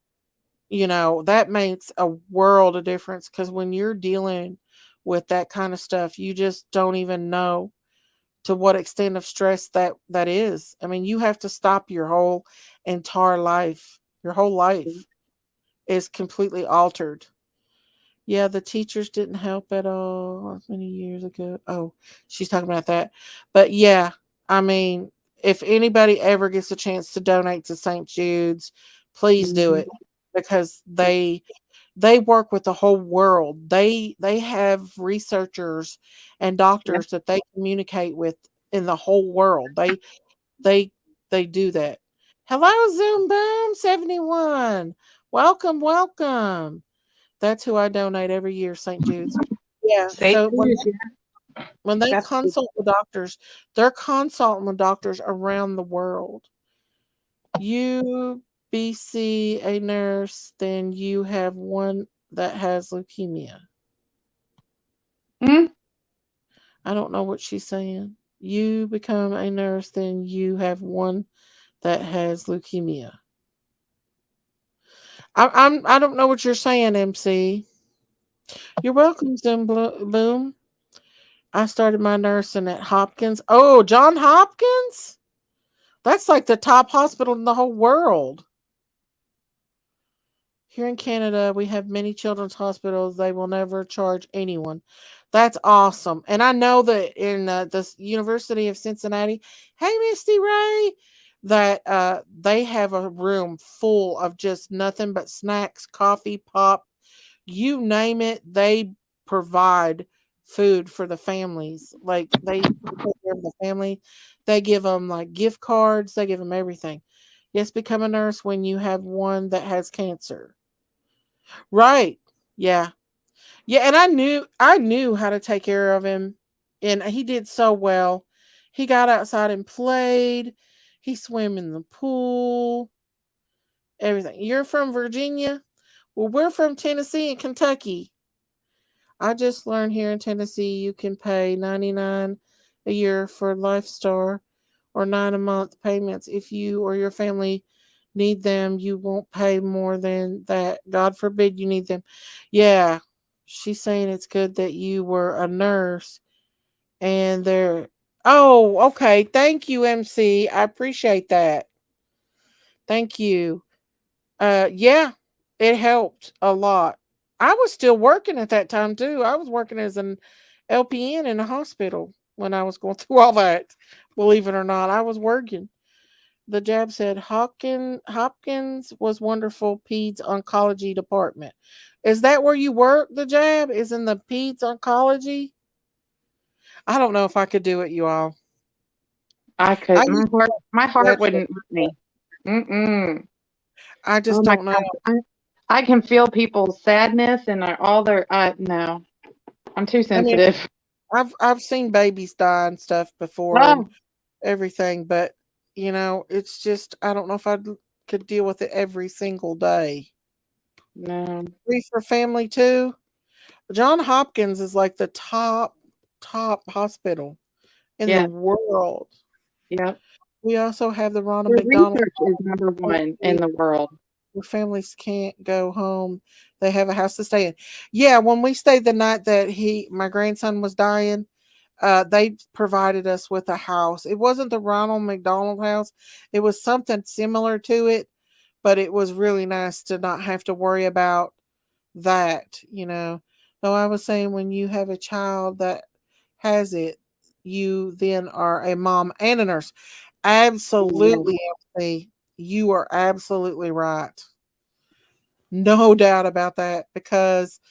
that makes a world of difference, because when you're dealing with that kind of stuff, you just don't even know to what extent of stress that is. I mean, you have to stop your whole entire life. Your whole life is completely altered. Yeah, the teachers didn't help at all many years ago. Oh, she's talking about that. But yeah, I mean, if anybody ever gets a chance to donate to St. Jude's, please do it, because they work with the whole world. They have researchers and doctors that they communicate with in the whole world. They they do that. Hello, Zoom Boom 71. Welcome, welcome. That's who I donate every year, St. Jude's. Yeah. St. So Jude's, when they that's consult with doctors, they're consulting with doctors around the world. You BC a nurse, then you have one that has leukemia. Hmm? I don't know what she's saying. You become a nurse, then you have one that has leukemia. I don't know what you're saying, MC. You're welcome, Zoom Boom. I started my nursing at Hopkins. Oh, John Hopkins? That's like the top hospital in the whole world. Here in Canada, we have many children's hospitals. They will never charge anyone. That's awesome. And I know that in the University of Cincinnati, hey, Misty Ray, that they have a room full of just nothing but snacks, coffee, pop, you name it. They provide food for the families. Like they take care of the family. They give them like gift cards. They give them everything. Yes, become a nurse when you have one that has cancer. Right. Yeah. Yeah, and I knew how to take care of him, and he did so well. He got outside and played. He swam in the pool. Everything. You're from Virginia? Well, we're from Tennessee and Kentucky. I just learned here in Tennessee you can pay 99 a year for Lifestar, or 9 a month payments. If you or your family need them, you won't pay more than that. God forbid you need them. Yeah, she's saying it's good that you were a nurse, and they're. Oh, okay. Thank you, MC. I appreciate that. Thank you. Yeah, it helped a lot. I was still working at that time too. I was working as an LPN in a hospital when I was going through all that. Believe it or not, I was working. The jab said Hopkins was wonderful peds oncology department. Is that where you work? The jab is in the peds oncology. I don't know if I could do it, you all. I I could. used My to heart graduate. wouldn't let me. Mm-mm. I Oh just my don't know. gosh. I can feel people's sadness and all their. No, I'm too I mean, sensitive. I've seen babies die and stuff before, and Oh everything, but it's just I don't know if could deal with it every single day. no. Grief for family too. John Hopkins is like the top hospital in the Yeah. world. Yep. We also have the Ronald Their McDonald research is number one in the world. where families can't go home. They have a house to stay in. Yeah, when we stayed the night that my grandson was dying, they provided us with a house. It wasn't the Ronald McDonald house. It was something similar to it, but it was really nice to not have to worry about that. Though I was saying when you have a child that has it, you then are a mom and a nurse. Yeah. Absolutely, Emily. You are absolutely right. No doubt about that, because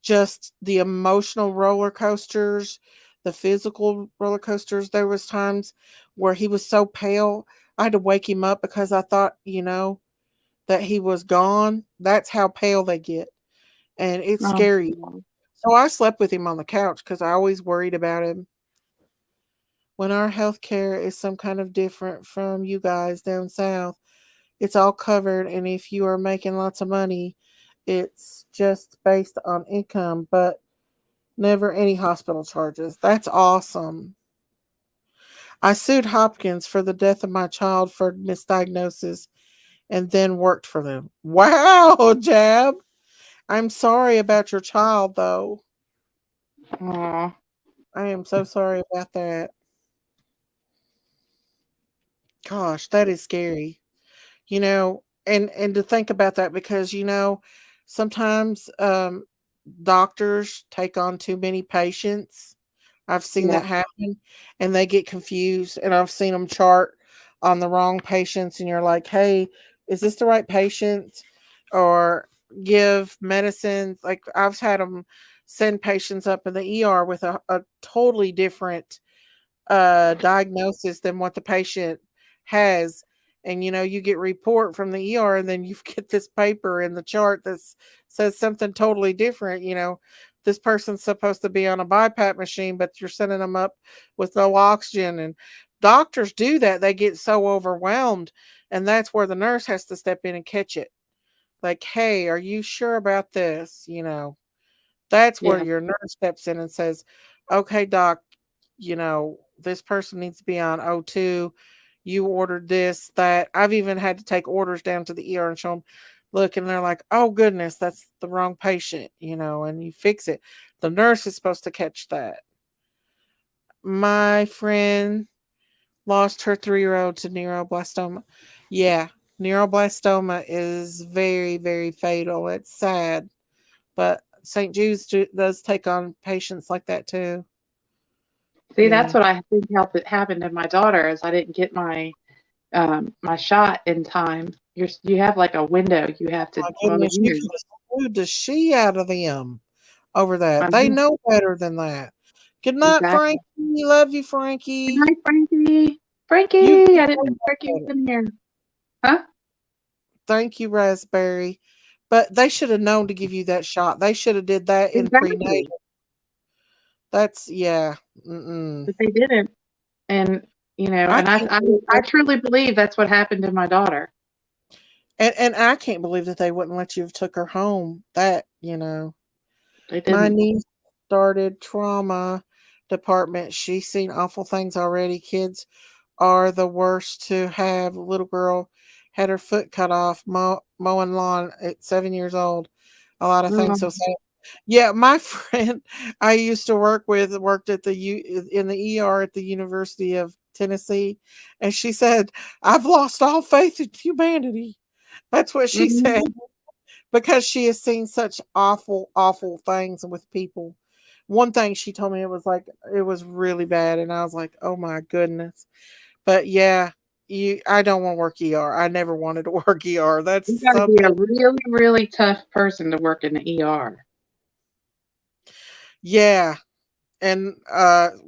just the emotional roller coasters, the physical roller coasters. There was times where he was so pale, I had to wake him up because I thought, that he was gone. That's how pale they get, and it's Oh, scary. So I slept with him on the couch because I always worried about him. When our health care is some kind of different from you guys down south, it's all covered, and if you are making lots of money, it's just based on income, but never any hospital charges. That's awesome. I sued Hopkins for the death of my child for misdiagnosis and then worked for them. Wow, Jab. I'm sorry about your child, though. aw. I am so sorry about that. Gosh, that is scary. And to think about that, because sometimes doctors take on too many patients. I've seen Yeah. that happen, and they get confused, and I've seen them chart on the wrong patients, and you're like, hey, is this the right patient? Or give medicines. Like, I've had them send patients up in the ER with a totally different diagnosis than what the patient has. And you get report from the ER, and then you get this paper in the chart that says something totally different. This person's supposed to be on a BiPAP machine, but you're sending them up with no oxygen. And doctors do that. They get so overwhelmed, and that's where the nurse has to step in and catch it. Like, hey, are you sure about this? That's where Yeah. your nurse steps in and says, okay, doc, this person needs to be on O2. You ordered this, that. I've even had to take orders down to the ER and show them, look, and they're like, oh, goodness, that's the wrong patient, and you fix it. The nurse is supposed to catch that. My friend lost her 3-year-old to neuroblastoma. Yeah, neuroblastoma is very, very fatal. It's sad, but St. Jude's does take on patients like that too. See, that's Yeah. what I think helped it happen to my daughter is I didn't get my shot in time. You have like a window you have to My well goodness, you use. could have sued the she out of them over that. They Mhm, know better than that. Good night, exactly. Frankie. Love you, Good Frankie. night, Frankie. You Frankie, I didn't know Frankie was in here. Huh? thank you, Raspberry. But they should have known to give you that shot. They should have did that in Exactly. prenatal. That's yeah. Mm-mm. But they didn't. And I and can't believe I truly believe that's what happened to my daughter. and I can't believe that they wouldn't let you have took her home. They My didn't. niece started trauma department. She's seen awful things already. Kids are the worst to have. Little girl had her foot cut off mowing lawn at 7 years old. A lot of things so Oh, sad. Yeah, my friend I used to work with worked at in the ER at the University of Tennessee, and she said, "I've lost all faith in humanity." That's what she said, mhm. because she has seen such awful, awful things with people. One thing she told me, it was really bad, and I was like, "Oh my goodness." But yeah, I don't want to work ER. I never wanted to work ER. That's You gotta be something. a really, really tough person to work in the ER. Yeah, and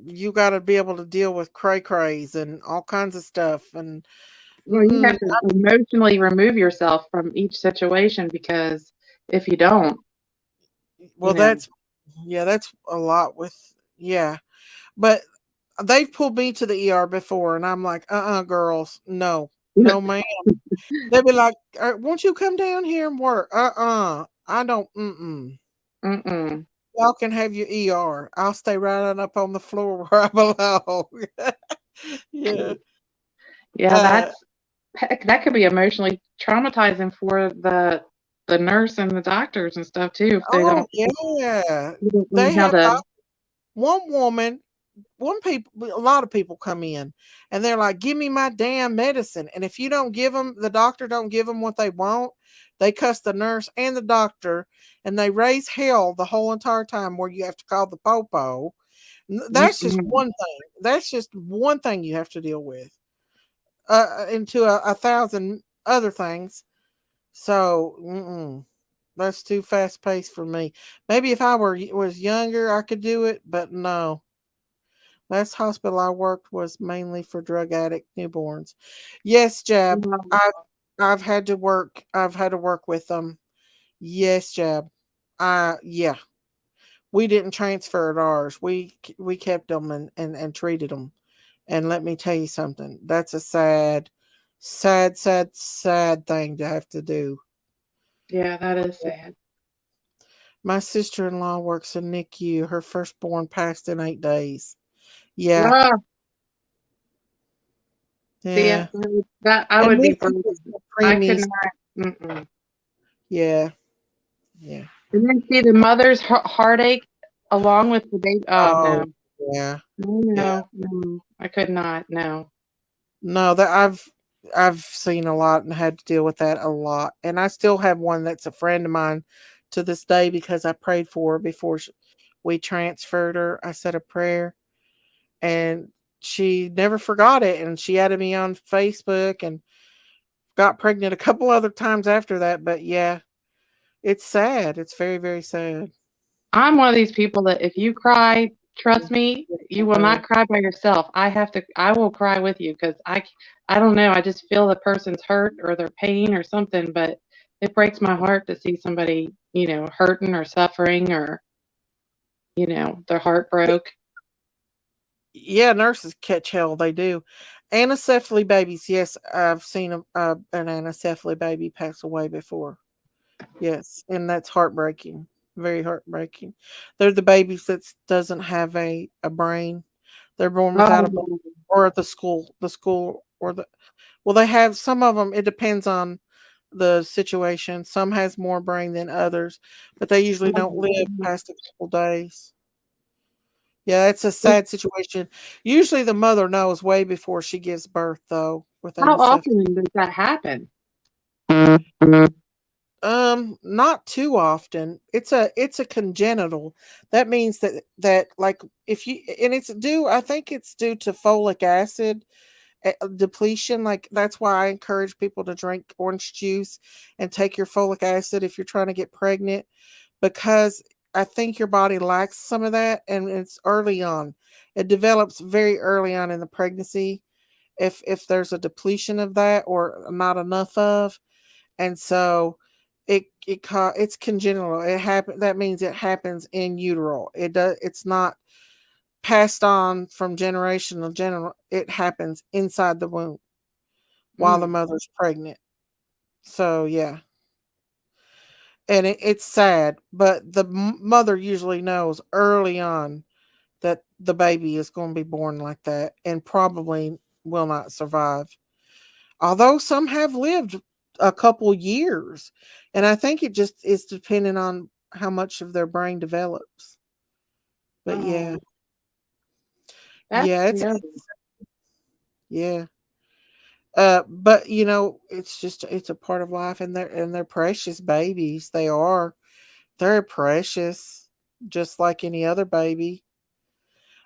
you got to be able to deal with cray crays and all kinds of stuff. And Well, you mm-mm, have to emotionally remove yourself from each situation because if you don't, you well, know, that's a lot with yeah. But they've pulled me to the ER before, and I'm like, girls, no, no, ma'am. They'd be like, won't you come down here and work? I don't. Mm-mm. mm-mm. Y'all can have your ER. I'll stay right on up on the floor where I belong. Yeah. Yeah, Uh, that's heck, that could be emotionally traumatizing for the nurse and the doctors and stuff too if oh yeah. they don't They know how have to. one woman, a lot of people come in, and they're like, "Give me my damn medicine." And if you don't give them, the doctor don't give them what they want, they cuss the nurse and the doctor, and they raise hell the whole entire time where you have to call the popo. That's just Mm-mm. one thing. That's just one thing you have to deal with. Into a thousand other things. So, mm-mm. That's too fast paced for me. Maybe if I was younger, I could do it, but no. Last hospital I worked was mainly for drug addict newborns. Yes, Jab. I've had to work. I've had to work with them. Yes, Jab. Yeah. We didn't transfer at ours. We kept them and treated them. And let me tell you something. That's a sad thing to have to do. Yeah, that is sad. My sister-in-law works in NICU. Her firstborn passed in 8 days. Yeah, Ah, see, yeah. that I And would be this is frozen. just the I could preemies. not. Mm-mm. Yeah, yeah. And then see the mother's heartache along with the baby. Oh Oh, no, yeah, no, yeah. no, no! I could not. No. No, that I've seen a lot and had to deal with that a lot. And I still have one that's a friend of mine to this day because I prayed for her before we transferred her. I said a prayer and she never forgot it. And she added me on Facebook and got pregnant a couple other times after that. But yeah, it's sad. It's very, very sad. I'm one of these people that if you cry, trust me, you will not cry by yourself. I will cry with you because I don't know. I just feel the person's hurt or their pain or something, but it breaks my heart to see somebody, hurting or suffering or, their heart broke. Yeah, nurses catch hell. They do. Anencephaly babies. Yes, I've seen an anencephaly baby pass away before. Yes, and that's heartbreaking. Very heartbreaking. They're the babies that doesn't have a brain. They're born without a brain, Oh, or the school, or the well, they have some of them. It depends on the situation. Some has more brain than others, but they usually don't live past a couple days. Yeah, it's a sad situation. Usually the mother knows way before she gives birth though with how anesthesia. often does that happen? Not too often. It's a congenital. That means that like if you and it's due I think it's due to folic acid depletion. Like that's why I encourage people to drink orange juice and take your folic acid if you're trying to get pregnant because I think your body lacks some of that and it's early on. It develops very early on in the pregnancy if there's a depletion of that or not enough of. And so it's congenital. It happen that means it happens in utero. It's not passed on from generation to generation. It happens inside the womb while the Mm. mother's pregnant. So yeah. And it's sad, but the mother usually knows early on that the baby is going to be born like that and probably will not survive. Although some have lived a couple years, and I think it just is depending on how much of their brain develops. But yeah, Oh, that's yeah, terrible. yeah. But it's a part of life, and they're precious babies. They are. They're precious, just like any other baby.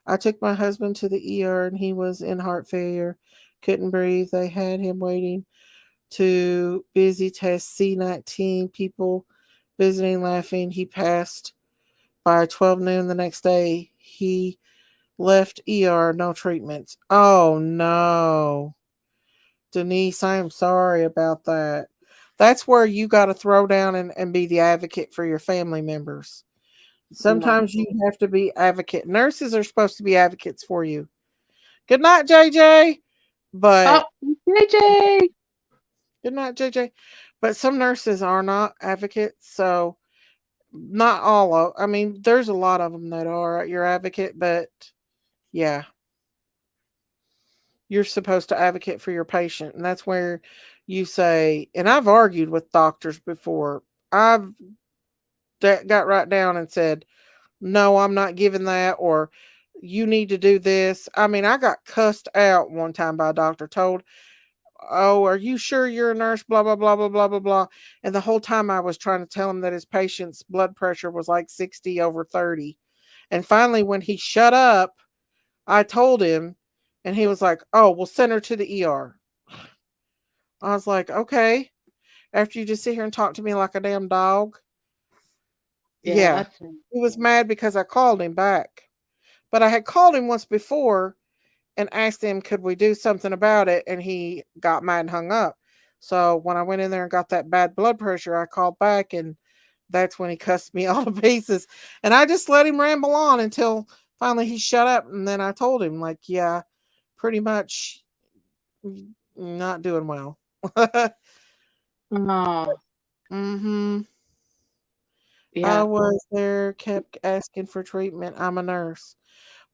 I took my husband to the ER, and he was in heart failure, couldn't breathe. They had him waiting to busy test C19 people visiting laughing. He passed by 12 noon the next day. He left ER, no treatments. Oh no. Denise, I am sorry about that. That's where you got to throw down and be the advocate for your family members. Yeah. Sometimes you have to be advocate. Nurses are supposed to be advocates for you. Good night, JJ. Oh, But JJ. good night, JJ. But some nurses are not advocates, so not all of. I mean, there's a lot of them that are your advocate, but yeah, you're supposed to advocate for your patient, and that's where you say. And I've argued with doctors before. I've got right down and said, "No, I'm not giving that," or "You need to do this." I mean, I got cussed out one time by a doctor. Told, "Oh, are you sure you're a nurse?" Blah blah blah blah blah blah blah. And the whole time I was trying to tell him that his patient's blood pressure was like 60 over 30. And finally, when he shut up, I told him, and he was like, "Oh, we'll send her to the ER." I was like, "Okay." After you just sit here and talk to me like a damn dog, Yeah. that's He was mad because I called him back. But I had called him once before and asked him, could we do something about it? And he got mad and hung up. So when I went in there and got that bad blood pressure, I called back and that's when he cussed me all to pieces. And I just let him ramble on until finally he shut up. And then I told him, like, yeah, pretty much not doing well. oh Mm-hmm. I yeah. was there, kept asking for treatment. I'm a nurse.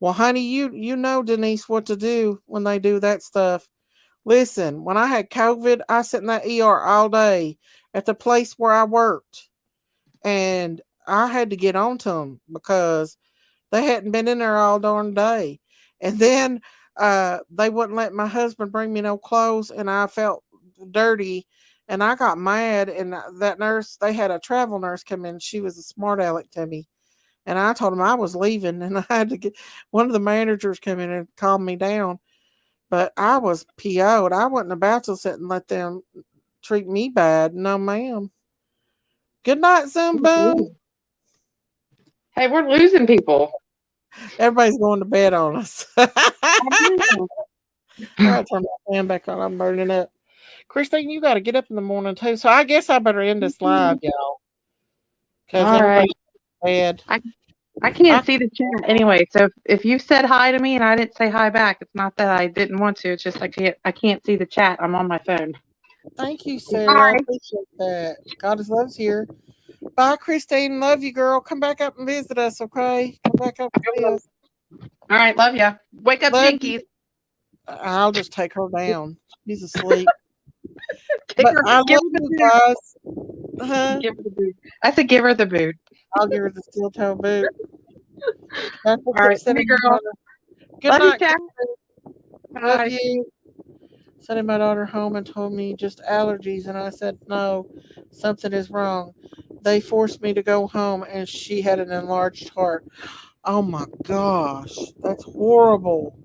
Well, honey, you know, Denise, what to do when they do that stuff. Listen, when I had COVID, I sat in that ER all day at the place where I worked, and I had to get on to them because they hadn't been in there all darn day. And then they wouldn't let my husband bring me no clothes, and I felt dirty. And I got mad, and that nurse, they had a travel nurse come in. She was a smart aleck to me. And I told him I was leaving, and I had to get one of the managers come in and calm me down. But I was PO'd. I wasn't about to sit and let them treat me bad. No, ma'am. Good night, Zoom Boom. Hey, we're losing people. Everybody's going to bed on us. I know. I gotta turn my fan back on. I'm burning up. Christine, you got to get up in the morning too. So I guess I better end this live, y'all, because All right. everybody's bad. I can't see the chat anyway. So if you said hi to me and I didn't say hi back, it's not that I didn't want to. It's just I can't see the chat. I'm on my phone. Thank you, Sarah. I appreciate that. God is love's here. Bye, Christine. Love you, girl. Come back up and visit us, okay? Come back up and see us. All right, love ya. Wake up, Love Jinkies. you. I'll just take her down. She's asleep. Give But her, I give love her the you boot. guys. Huh? Give her the boot. I said give her the boot. I'll give her the steel toe boot. That's what All right, sending hey my girl. daughter. Good Love you, night, chat. Christine. Love Bye. you. Sending my daughter home and told me just allergies, and I said no, something is wrong. They forced me to go home, and she had an enlarged heart. Oh my gosh, that's horrible.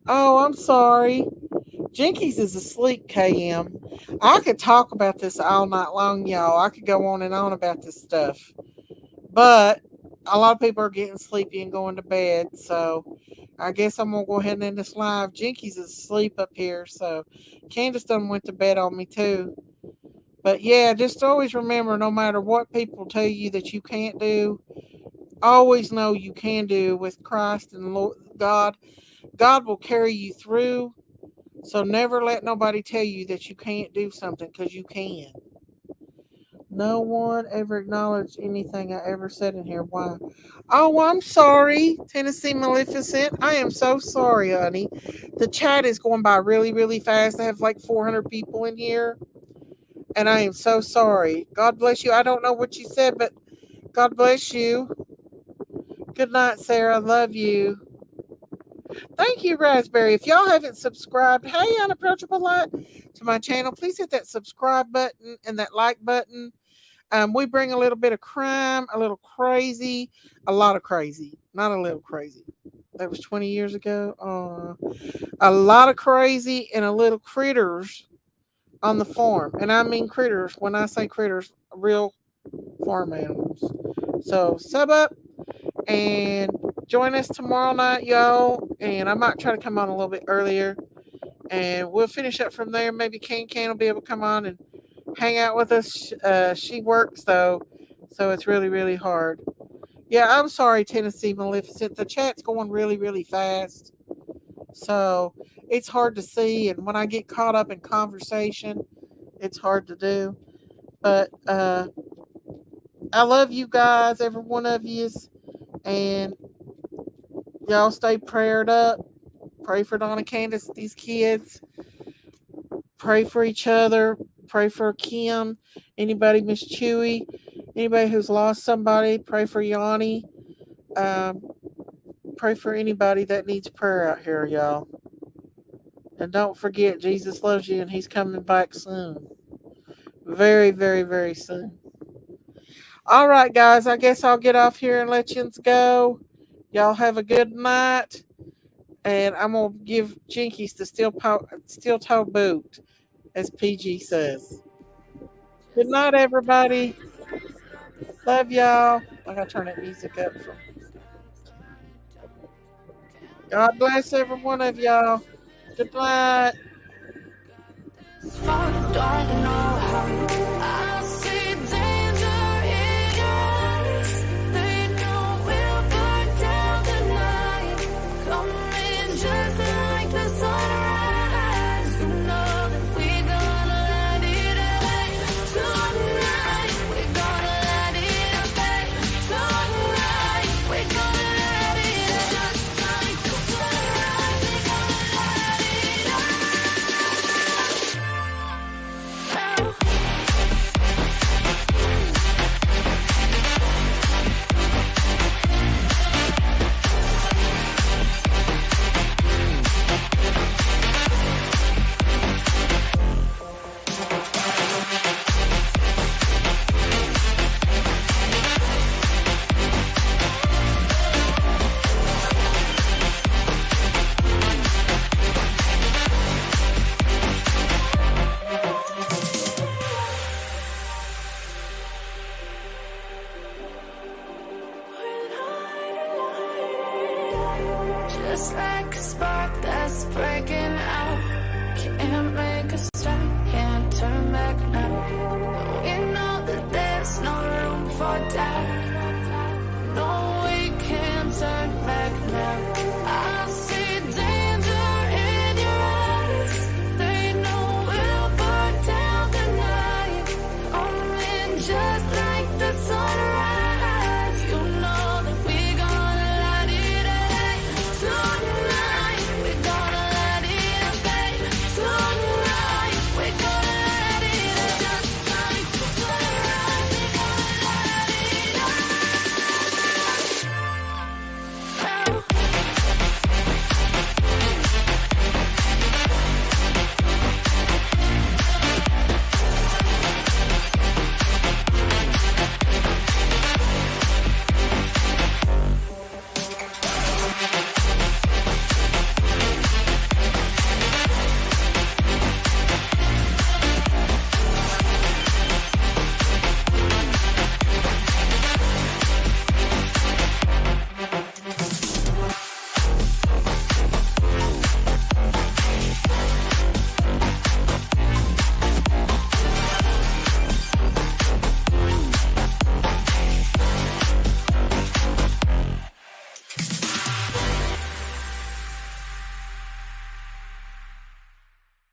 Oh, I'm sorry. Jinkies is asleep, KM. I could talk about this all night long, y'all. I could go on and on about this stuff. But a lot of people are getting sleepy and going to bed, so I guess I'm gonna go ahead and end this live. Jinkies is asleep up here, so Candace done went to bed on me too. But yeah, just always remember, no matter what people tell you that you can't do, always know you can do with Christ and Lord God. God will carry you through. So never let nobody tell you that you can't do something, because you can. No one ever acknowledged anything I ever said in here. Why? Oh, I'm sorry, Tennessee Maleficent. I am so sorry, honey. The chat is going by really, really fast. I have like 400 people in here, and I am so sorry. God bless you. I don't know what you said, but God bless you. Good night, Sarah. Love you. Thank you, Raspberry. If y'all haven't subscribed, hey, Unapproachable Light, to my channel, please hit that subscribe button and that like button. We bring a little bit of crime, a little crazy, a lot of crazy, not a little crazy. That was 20 years ago. A lot of crazy and a little critters on the farm. And I mean critters. When I say critters, real farm animals. So sub up and join us tomorrow night, y'all. And I might try to come on a little bit earlier. And we'll finish up from there. Maybe Can will be able to come on and hang out with us. She works though, so it's really, really hard. Yeah, I'm sorry, Tennessee Maleficent. The chat's going really, really fast. So it's hard to see. And when I get caught up in conversation, it's hard to do. But I love you guys, every one of yous. And y'all stay prayed up. Pray for Donna Candace, these kids. Pray for each other. Pray for Kim. Anybody Miss Chewy. Anybody who's lost somebody. Pray for Yanni. Um, pray for anybody that needs prayer out here, y'all. And don't forget, Jesus loves you and he's coming back soon. Very, very, very soon. All right, guys. I guess I'll get off here and let you go. Y'all have a good night. And I'm going to give Jinkies the steel toe boot, as PG says. Good night, everybody. Love y'all. I gotta turn that music up. God bless every one of y'all. Good night. Fuck, don't know how. I see danger in your eyes. They know we'll burn down tonight. Coming just like the sunrise. You know that we gonna let it rain tonight. We gonna let it rain tonight. We gonna let it just like the sunrise. We gonna let it rain. Just like a spark that's breaking out, can't